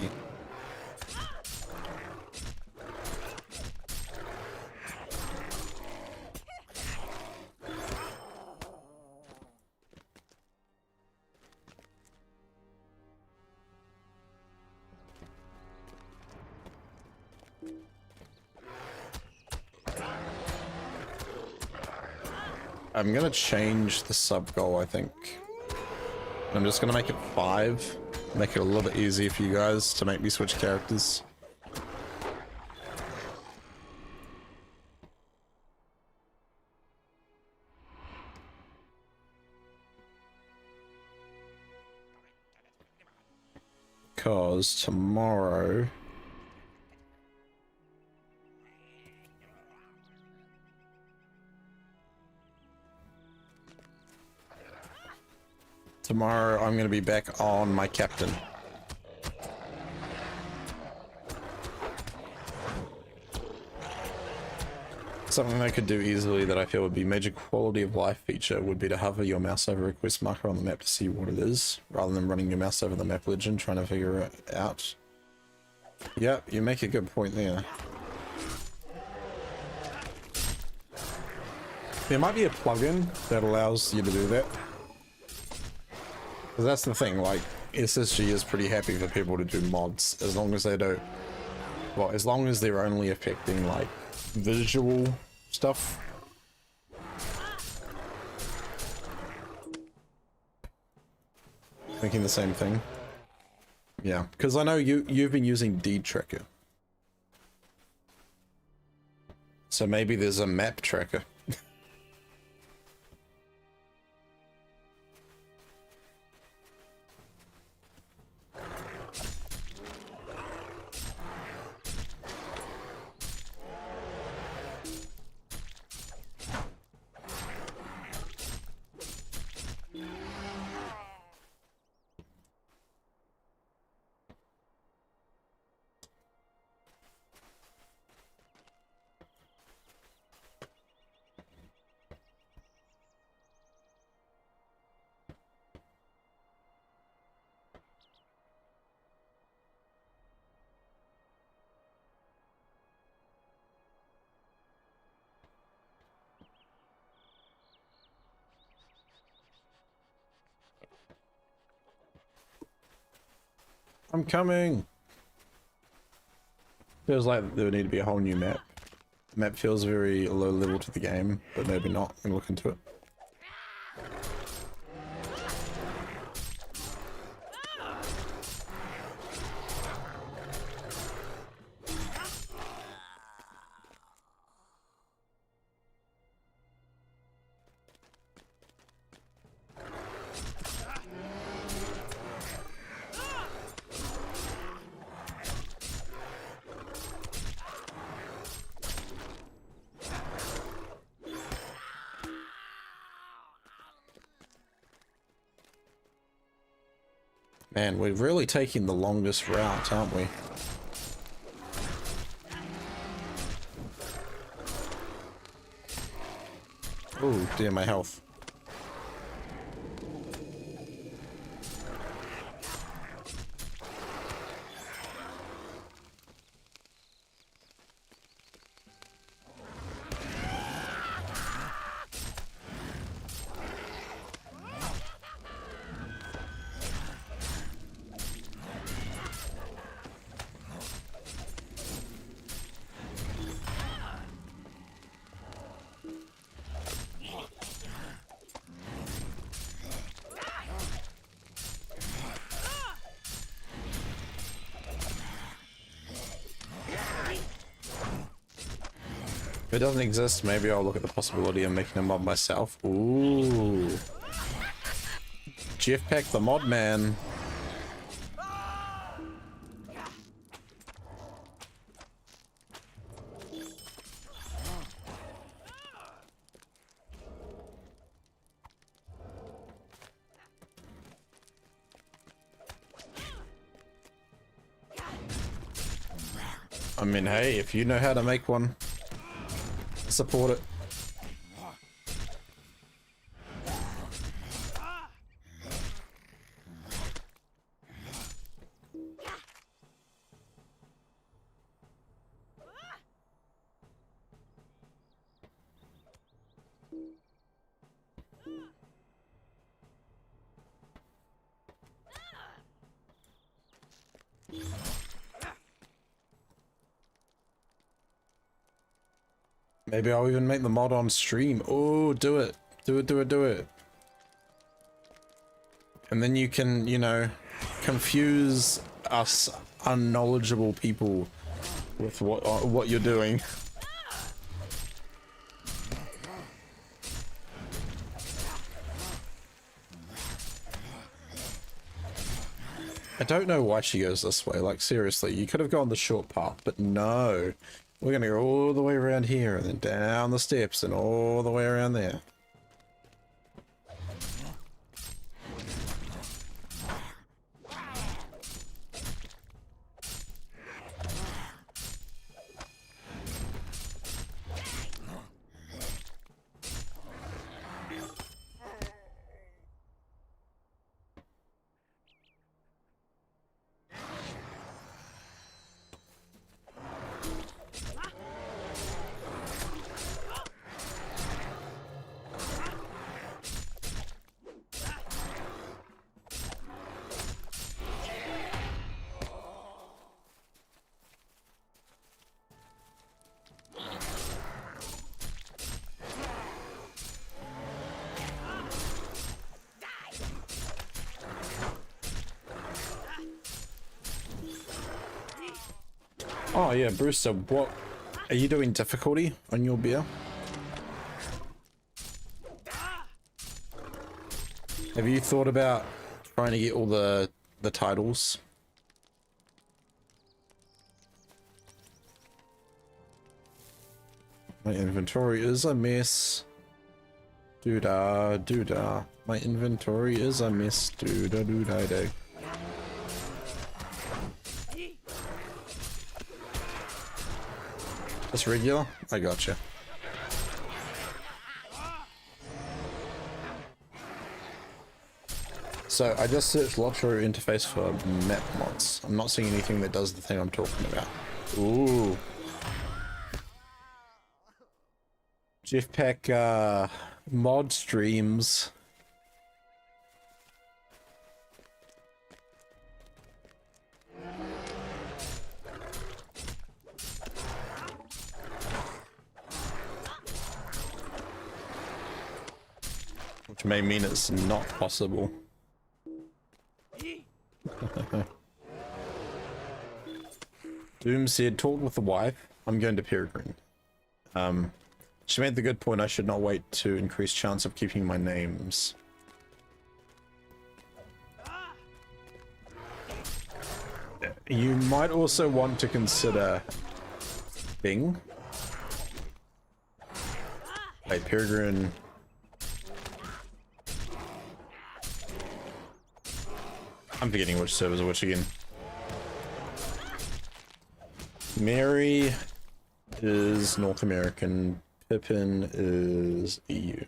I'm gonna change the sub goal, I think. I'm just gonna make it 5. Make it a little bit easier for you guys to make me switch characters. Because tomorrow... Tomorrow I'm going to be back on my captain. Something I could do easily that I feel would be major quality of life feature would be to hover your mouse over a quest marker on the map to see what it is, rather than running your mouse over the map legend trying to figure it out. Yep, you make a good point there. There might be a plugin that allows you to do that. Because that's the thing, like, SSG is pretty happy for people to do mods, as long as they don't... Well, as long as they're only affecting, like, visual stuff. Thinking the same thing. Yeah, because I know you've been using deed tracker. So maybe there's a map tracker. I'm coming! Feels like there would need to be a whole new map. The map feels very low level to the game, but maybe not. I'm gonna look into it. Man, we're really taking the longest route, aren't we? Oh dear, my health. it doesn't exist, maybe I'll look at the possibility of making a mod myself. Ooh. Jeffpack the mod man. I mean, hey, if you know how to make one, support it. Maybe I'll even make the mod on stream. Oh, do it. Do it, do it, do it. And then you can, you know, confuse us unknowledgeable people with what you're doing. I don't know why she goes this way. Like, seriously, you could have gone the short path, but no. We're gonna go all the way around here, and then down the steps, and all the way around there. Oh yeah, Brewster, what are you doing difficulty on your beer? Have you thought about trying to get all the titles? My inventory is a mess. Doo-da, doo-da. My inventory is a mess. Doo-da, doo-da-da. Just regular? I gotcha. So I just searched LOTRO interface for map mods. I'm not seeing anything that does the thing I'm talking about. Ooh. Jeffpack mod streams. Which may mean it's not possible. Doom said, talk with the wife. I'm going to Peregrine. She made the good point, I should not wait to increase chance of keeping my names. You might also want to consider Bing. Wait, Peregrine. I'm forgetting which servers are which again. Mary is North American. Pippin is EU.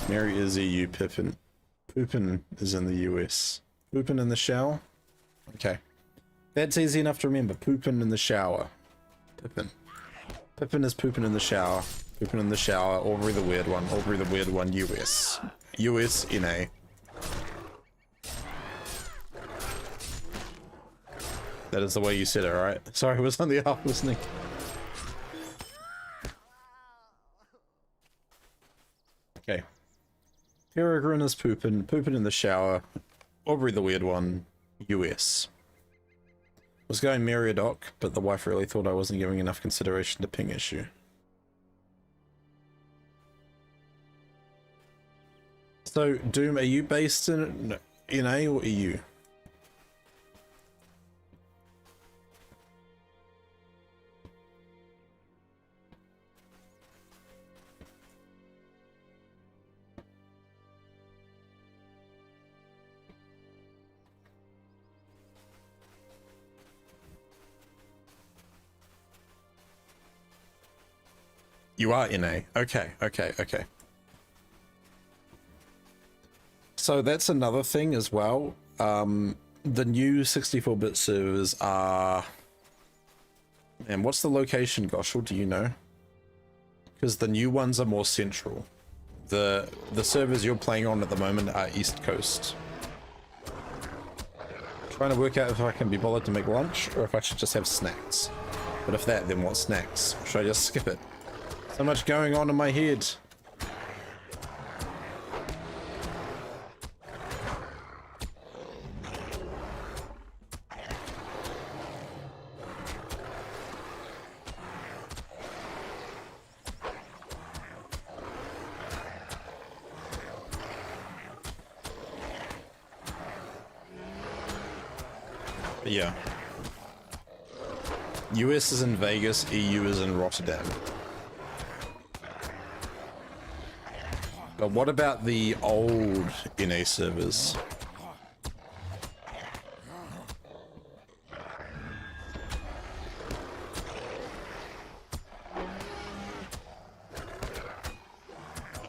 Mary is EU, Pippin is in the US. Poopin in the shell? Okay. That's easy enough to remember. Pooping in the shower. Pippin. Pippin is pooping in the shower. Pooping in the shower. Aubrey the weird one. Aubrey the weird one. US. US NA. That is the way you said it, right? Sorry, I was on the half listening. Okay. Peregrine is pooping in the shower. Aubrey the weird one. US. Was going Meriadoc, but the wife really thought I wasn't giving enough consideration to ping issue. So, Doom, are you based in NA or EU? You are NA. Okay. So that's another thing as well. The new 64-bit servers are... And what's the location, Goshel? Do you know? Because the new ones are more central. The servers you're playing on at the moment are East Coast. Trying to work out if I can be bothered to make lunch or if I should just have snacks. But if that, then what snacks? Should I just skip it? So much going on in my head. Yeah. US is in Vegas, EU is in Rotterdam. But what about the old NA servers?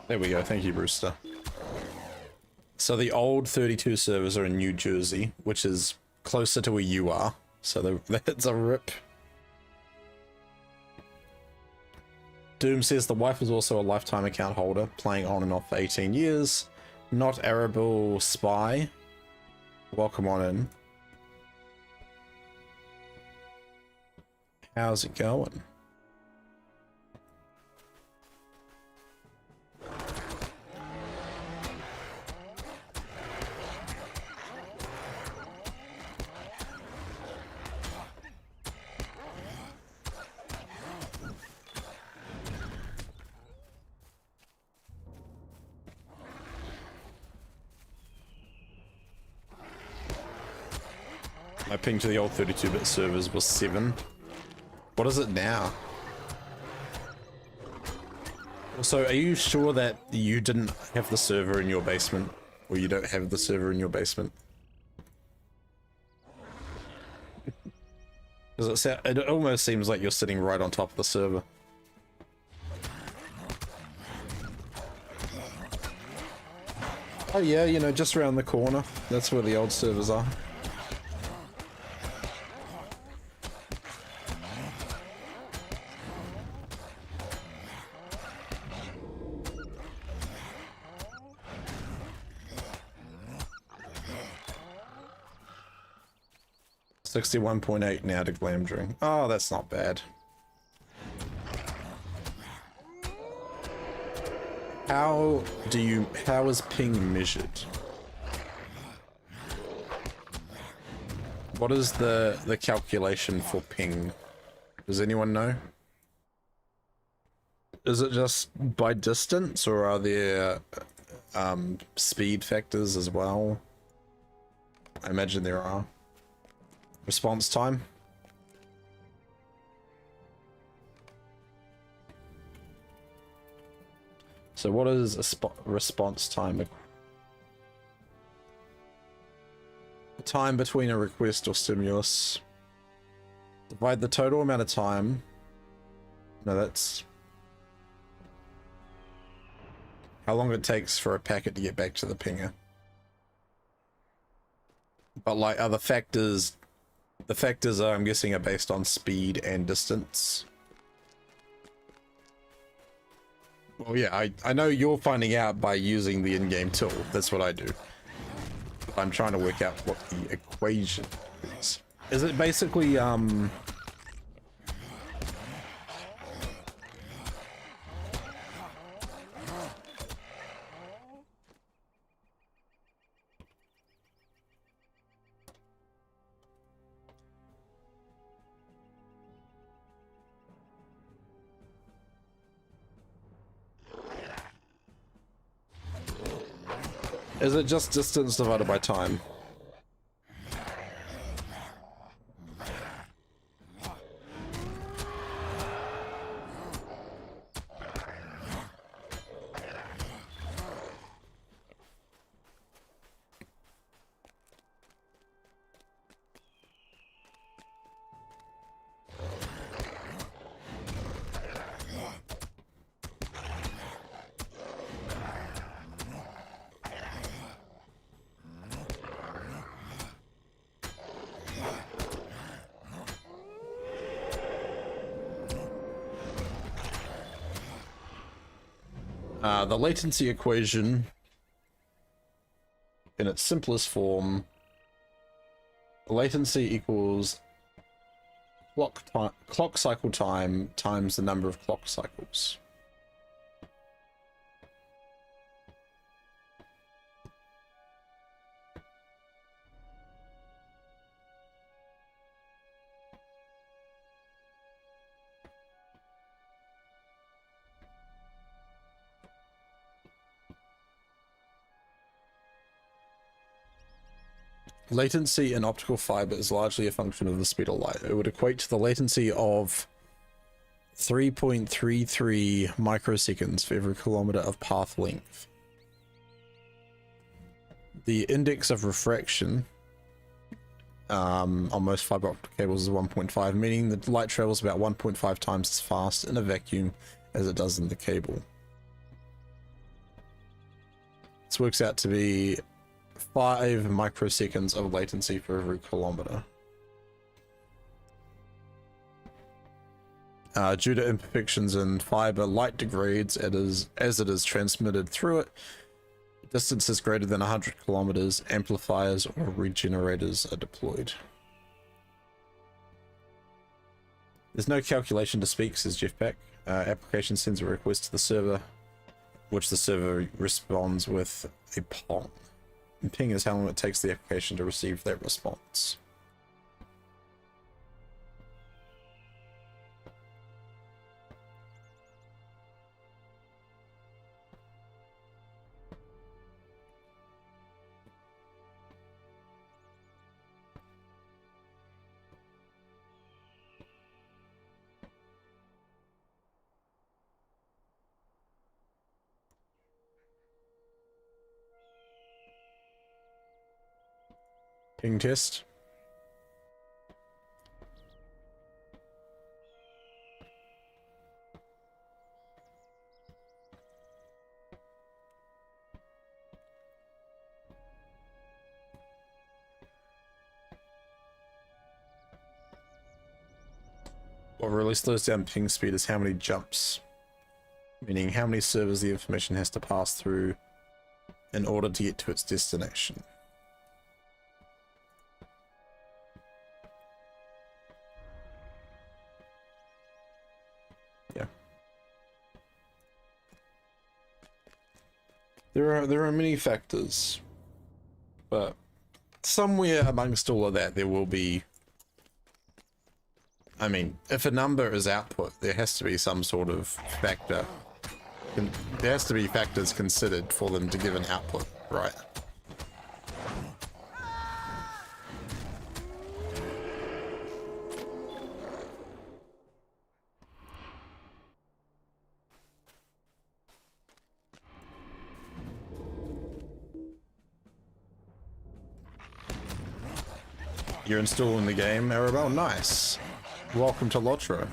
There we go, thank you, Brewster. So the old 32 servers are in New Jersey, which is closer to where you are, so that's a rip. Doom says the wife is also a lifetime account holder, playing on and off for 18 years. Not Arable Spy. Welcome on in. How's it going? My ping to the old 32-bit servers was 7. What is it now? So, are you sure that you didn't have the server in your basement? Or you don't have the server in your basement? Because it almost seems like you're sitting right on top of the server. Oh yeah, you know, just around the corner. That's where the old servers are. $61.8 now to Glamdring. Oh, that's not bad. How is ping measured? What is the calculation for ping? Does anyone know? Is it just by distance, or are there speed factors as well? I imagine there are. Response time? So what is a response time? A time between a request or stimulus. Divide the total amount of time. No, that's how long it takes for a packet to get back to the pinger. But like, are the factors The factors are, I'm guessing, are based on speed and distance. Well, yeah, I know you're finding out by using the in-game tool. That's what I do. I'm trying to work out what the equation is. Is it basically, is it just distance divided by time? The latency equation, in its simplest form, latency equals clock cycle time times the number of clock cycles. Latency in optical fiber is largely a function of the speed of light. It would equate to the latency of 3.33 microseconds for every kilometer of path length. The index of refraction on most fiber optic cables is 1.5, meaning that light travels about 1.5 times as fast in a vacuum as it does in the cable. This works out to be 5 microseconds of latency for every kilometer. Due to imperfections in fiber, light degrades as it is transmitted through it. Distances greater than 100 kilometers, amplifiers or regenerators are deployed. There's no calculation to speak, says Jeffpack. Application sends a request to the server, which the server responds with a pong. And ping is how long it takes the application to receive that response. Ping test. What really slows down ping speed is how many jumps, meaning how many servers the information has to pass through in order to get to its destination. Yeah. There are many factors, but somewhere amongst all of that there will be, I mean, if a number is output, there has to be some sort of factor. There has to be factors considered for them to give an output, right? You're installing the game, Arabelle. Nice. Welcome to LOTRO.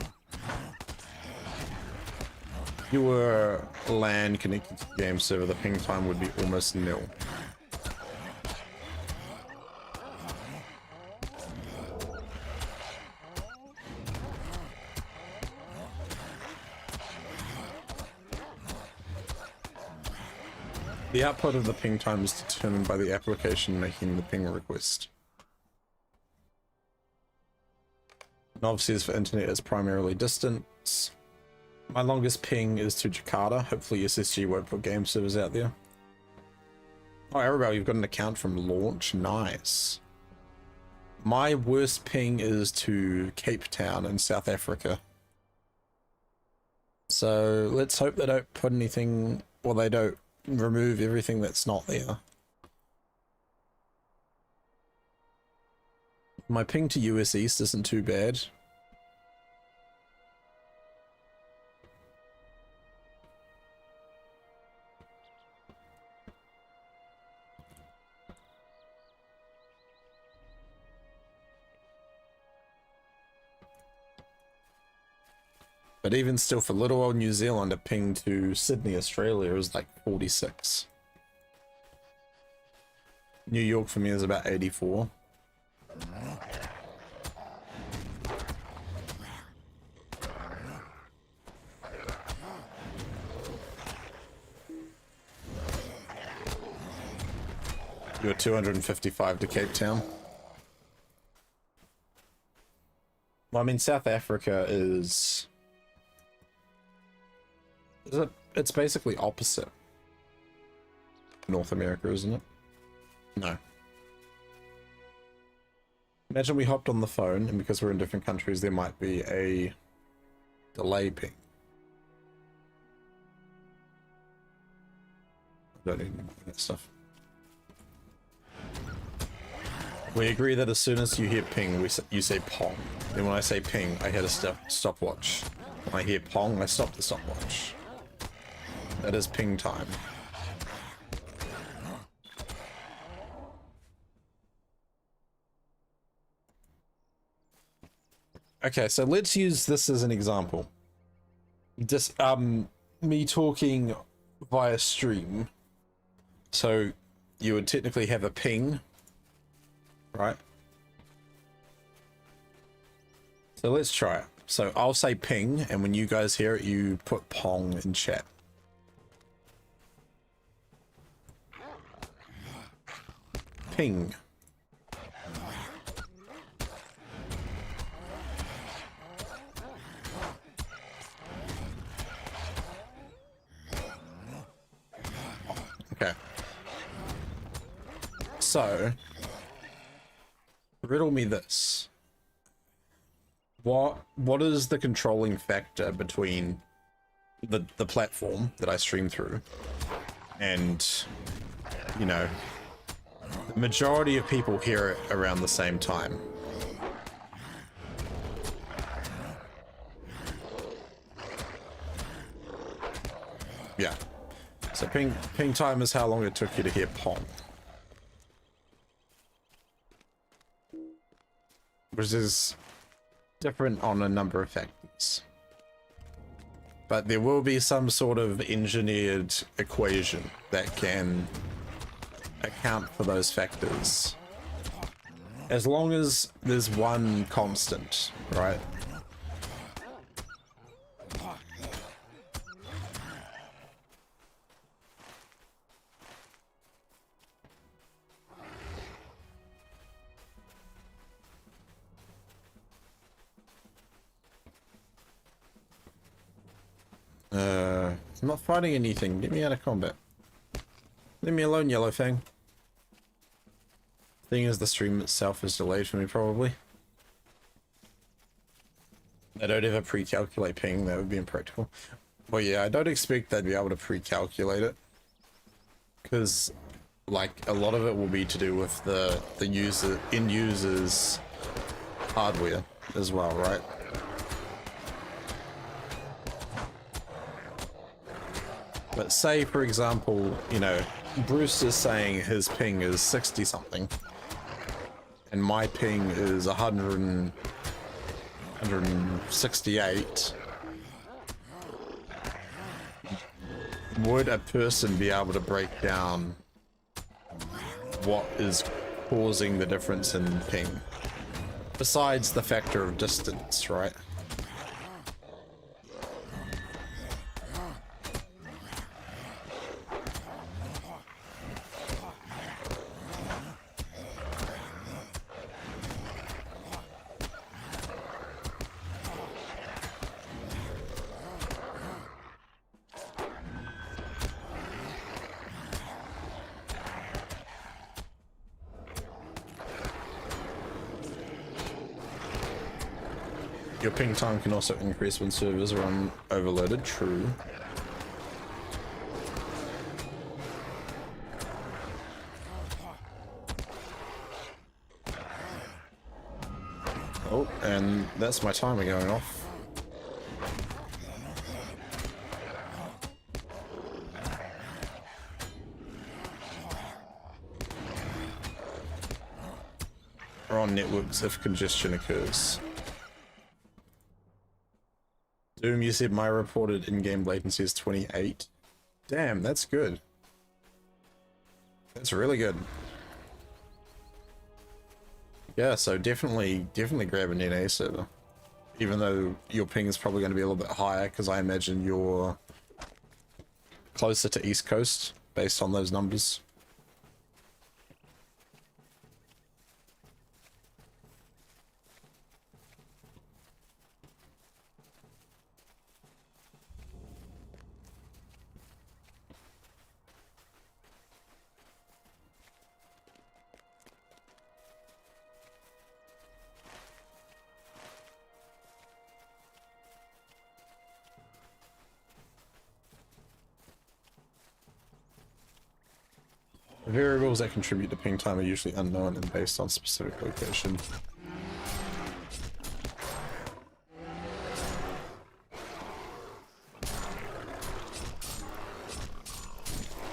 If you were LAN connected to the game server, the ping time would be almost nil. The output of the ping time is determined by the application making the ping request. And obviously, as for internet, it's primarily distance. My longest ping is to Jakarta. Hopefully SSG won't put game servers out there. Oh, Arabelle, you've got an account from launch. Nice. My worst ping is to Cape Town in South Africa. So let's hope they don't put anything, or they don't remove everything that's not there. My ping to US East isn't too bad. But even still, for little old New Zealand, a ping to Sydney, Australia is like 46. New York for me is about 84. You're 255 to Cape Town. Well, I mean, South Africa is it? It's basically opposite North America, isn't it? No. Imagine we hopped on the phone, and because we're in different countries, there might be a delay ping. I don't need that stuff. We agree that as soon as you hear ping, you say pong. And when I say ping, I hit a stopwatch. When I hear pong, I stop the stopwatch. That is ping time. Okay, so let's use this as an example. Just me talking via stream. So you would technically have a ping, right? So let's try it. So I'll say ping, and when you guys hear it, you put pong in chat. Ping. Okay. So, riddle me this. What is the controlling factor between the platform that I stream through and, you know, the majority of people hear it around the same time? Yeah. So ping time is how long it took you to hear pong. Which is different on a number of factors. But there will be some sort of engineered equation that can account for those factors. As long as there's one constant, right? I'm not fighting anything. Get me out of combat. Leave me alone, Yellow Fang. Thing is, the stream itself is delayed for me, probably. I don't ever pre-calculate ping. That would be impractical. Well, yeah, I don't expect they'd be able to pre-calculate it. Because, like, a lot of it will be to do with the end user's hardware as well, right? But say, for example, you know, Bruce is saying his ping is 60 something, and my ping is 168. Would a person be able to break down what is causing the difference in ping? Besides the factor of distance, right? Your ping time can also increase when servers are overloaded. True. Oh, and that's my timer going off. Or on networks if congestion occurs. Doom, you said my reported in-game latency is 28. Damn, that's good. That's really good. Yeah, so definitely grab a NA server. Even though your ping is probably going to be a little bit higher, because I imagine you're closer to East Coast based on those numbers. Variables that contribute to ping time are usually unknown and based on specific location.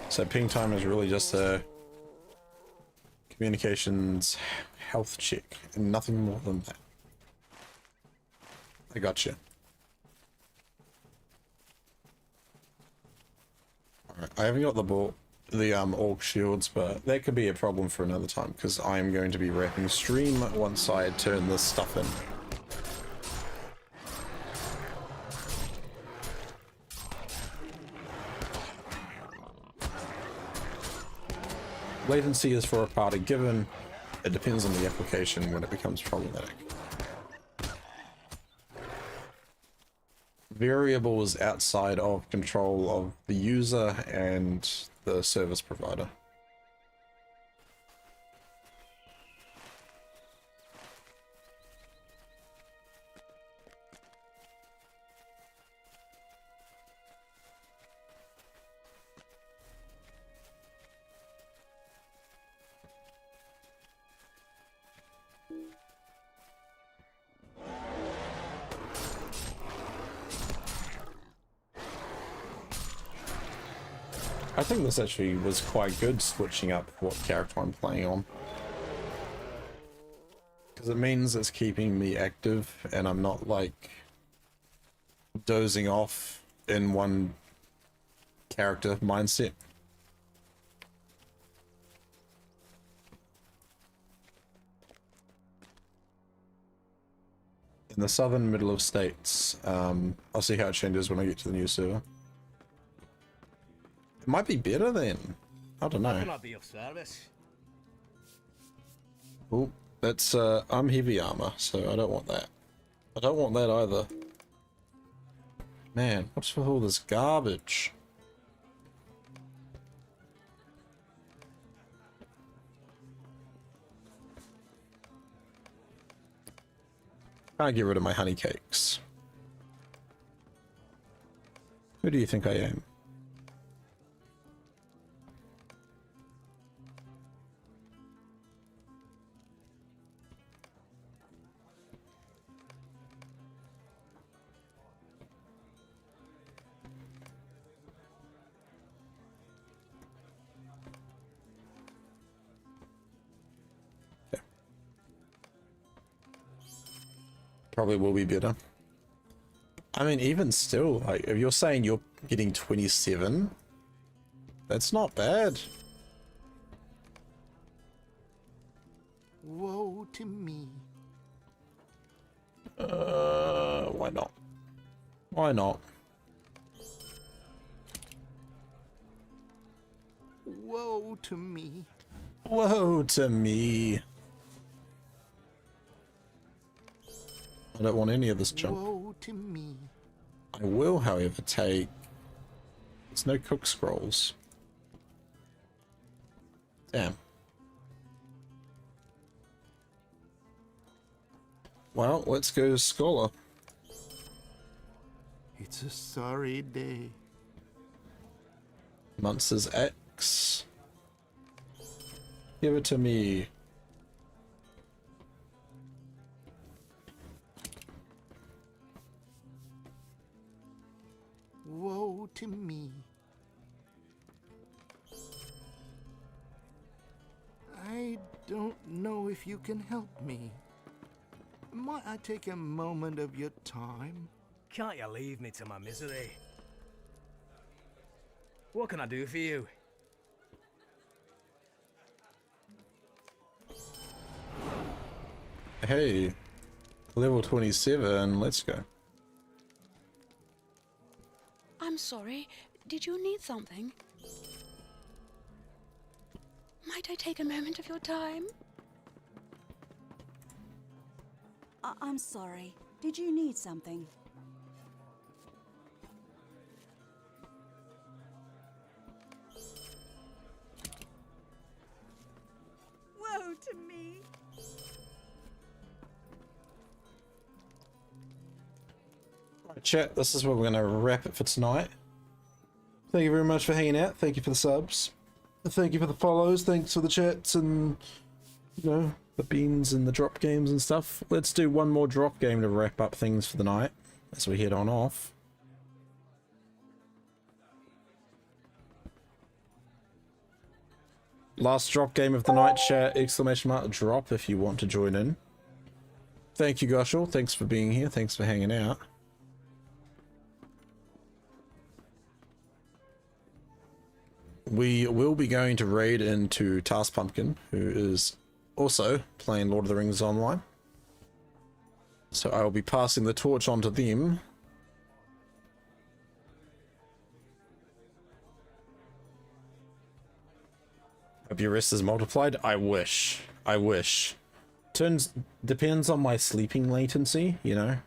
So ping time is really just a communications health check and nothing more than that. I got you. Alright, I haven't got the orc shields, but that could be a problem for another time because I am going to be wrapping stream once I turn this stuff in. Latency is for a party given. It depends on the application when it becomes problematic. Variables outside of control of the user and the service provider. I think this actually was quite good, switching up what character I'm playing on. Because it means it's keeping me active and I'm not like dozing off in one character mindset. In the southern middle of states, I'll see how it changes when I get to the new server. It might be better then. I don't know. Can I be of service? Oh, that's I'm heavy armor, so I don't want that. I don't want that either. Man, what's with all this garbage? Can't get rid of my honey cakes. Who do you think I am? Probably will be better. I mean, even still, like, if you're saying you're getting 27, that's not bad. Woe to me. Why not? Why not? Woe to me. Woe to me. I don't want any of this junk. Woe to me. I will, however, take... There's no cook scrolls. Damn. Well, let's go Scholar. It's a sorry day. Monsters X. Give it to me. Woe to me. I don't know if you can help me. Might I take a moment of your time? Can't you leave me to my misery? What can I do for you? Hey, level 27, let's go. I'm sorry. Did you need something? Might I take a moment of your time? I'm sorry. Did you need something? Woe to me. Chat, this is where we're going to wrap it for tonight. Thank you very much for hanging out. Thank you for the subs. Thank you for the follows. Thanks for the chats and, you know, the beans and the drop games and stuff. Let's do one more drop game to wrap up things for the night as we head on off. Last drop game of the night, chat, exclamation mark drop if you want to join in. Thank you, Goshal. Thanks for being here. Thanks for hanging out. We will be going to raid into Task Pumpkin, who is also playing Lord of the Rings online. So I will be passing the torch on to them. Hope your rest is multiplied. I wish. I wish. Depends on my sleeping latency, you know.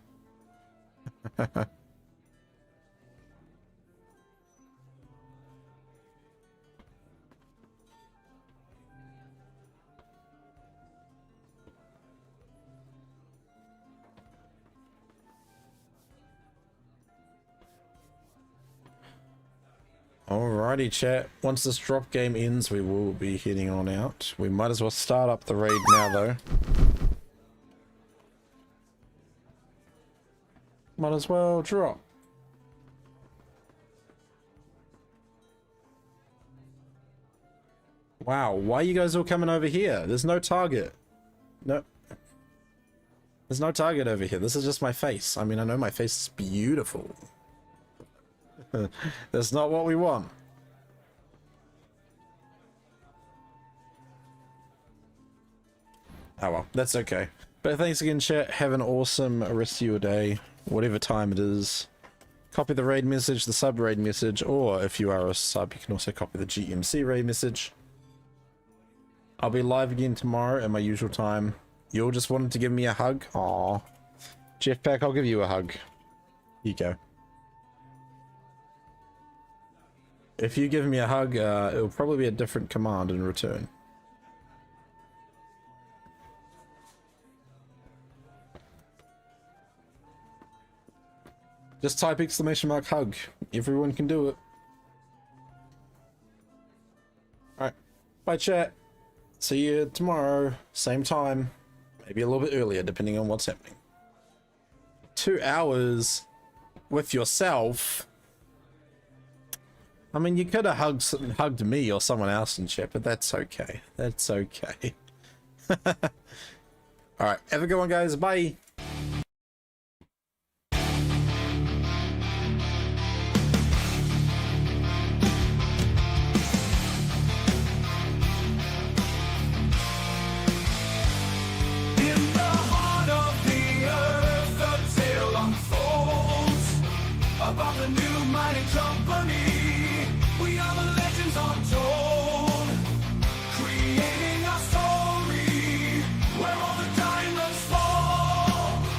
Alrighty, chat. Once this drop game ends, we will be heading on out. We might as well start up the raid now, though. Might as well drop. Wow, why are you guys all coming over here? There's no target. No. There's no target over here. This is just my face. I mean, I know my face is beautiful. That's not what we want. Oh well, that's okay. But thanks again, chat. Have an awesome rest of your day, whatever time it is. Copy the raid message, the sub raid message, or if you are a sub, you can also copy the GMC raid message. I'll be live again tomorrow at my usual time. You all just wanted to give me a hug? Aww. Jetpack, I'll give you a hug. Here you go. If you give me a hug, it'll probably be a different command in return. Just type exclamation mark hug. Everyone can do it. Alright. Bye, chat. See you tomorrow. Same time. Maybe a little bit earlier, depending on what's happening. 2 hours with yourself. I mean, you could have hugged me or someone else in chat, but that's okay. That's okay. Alright, have a good one, guys. Bye.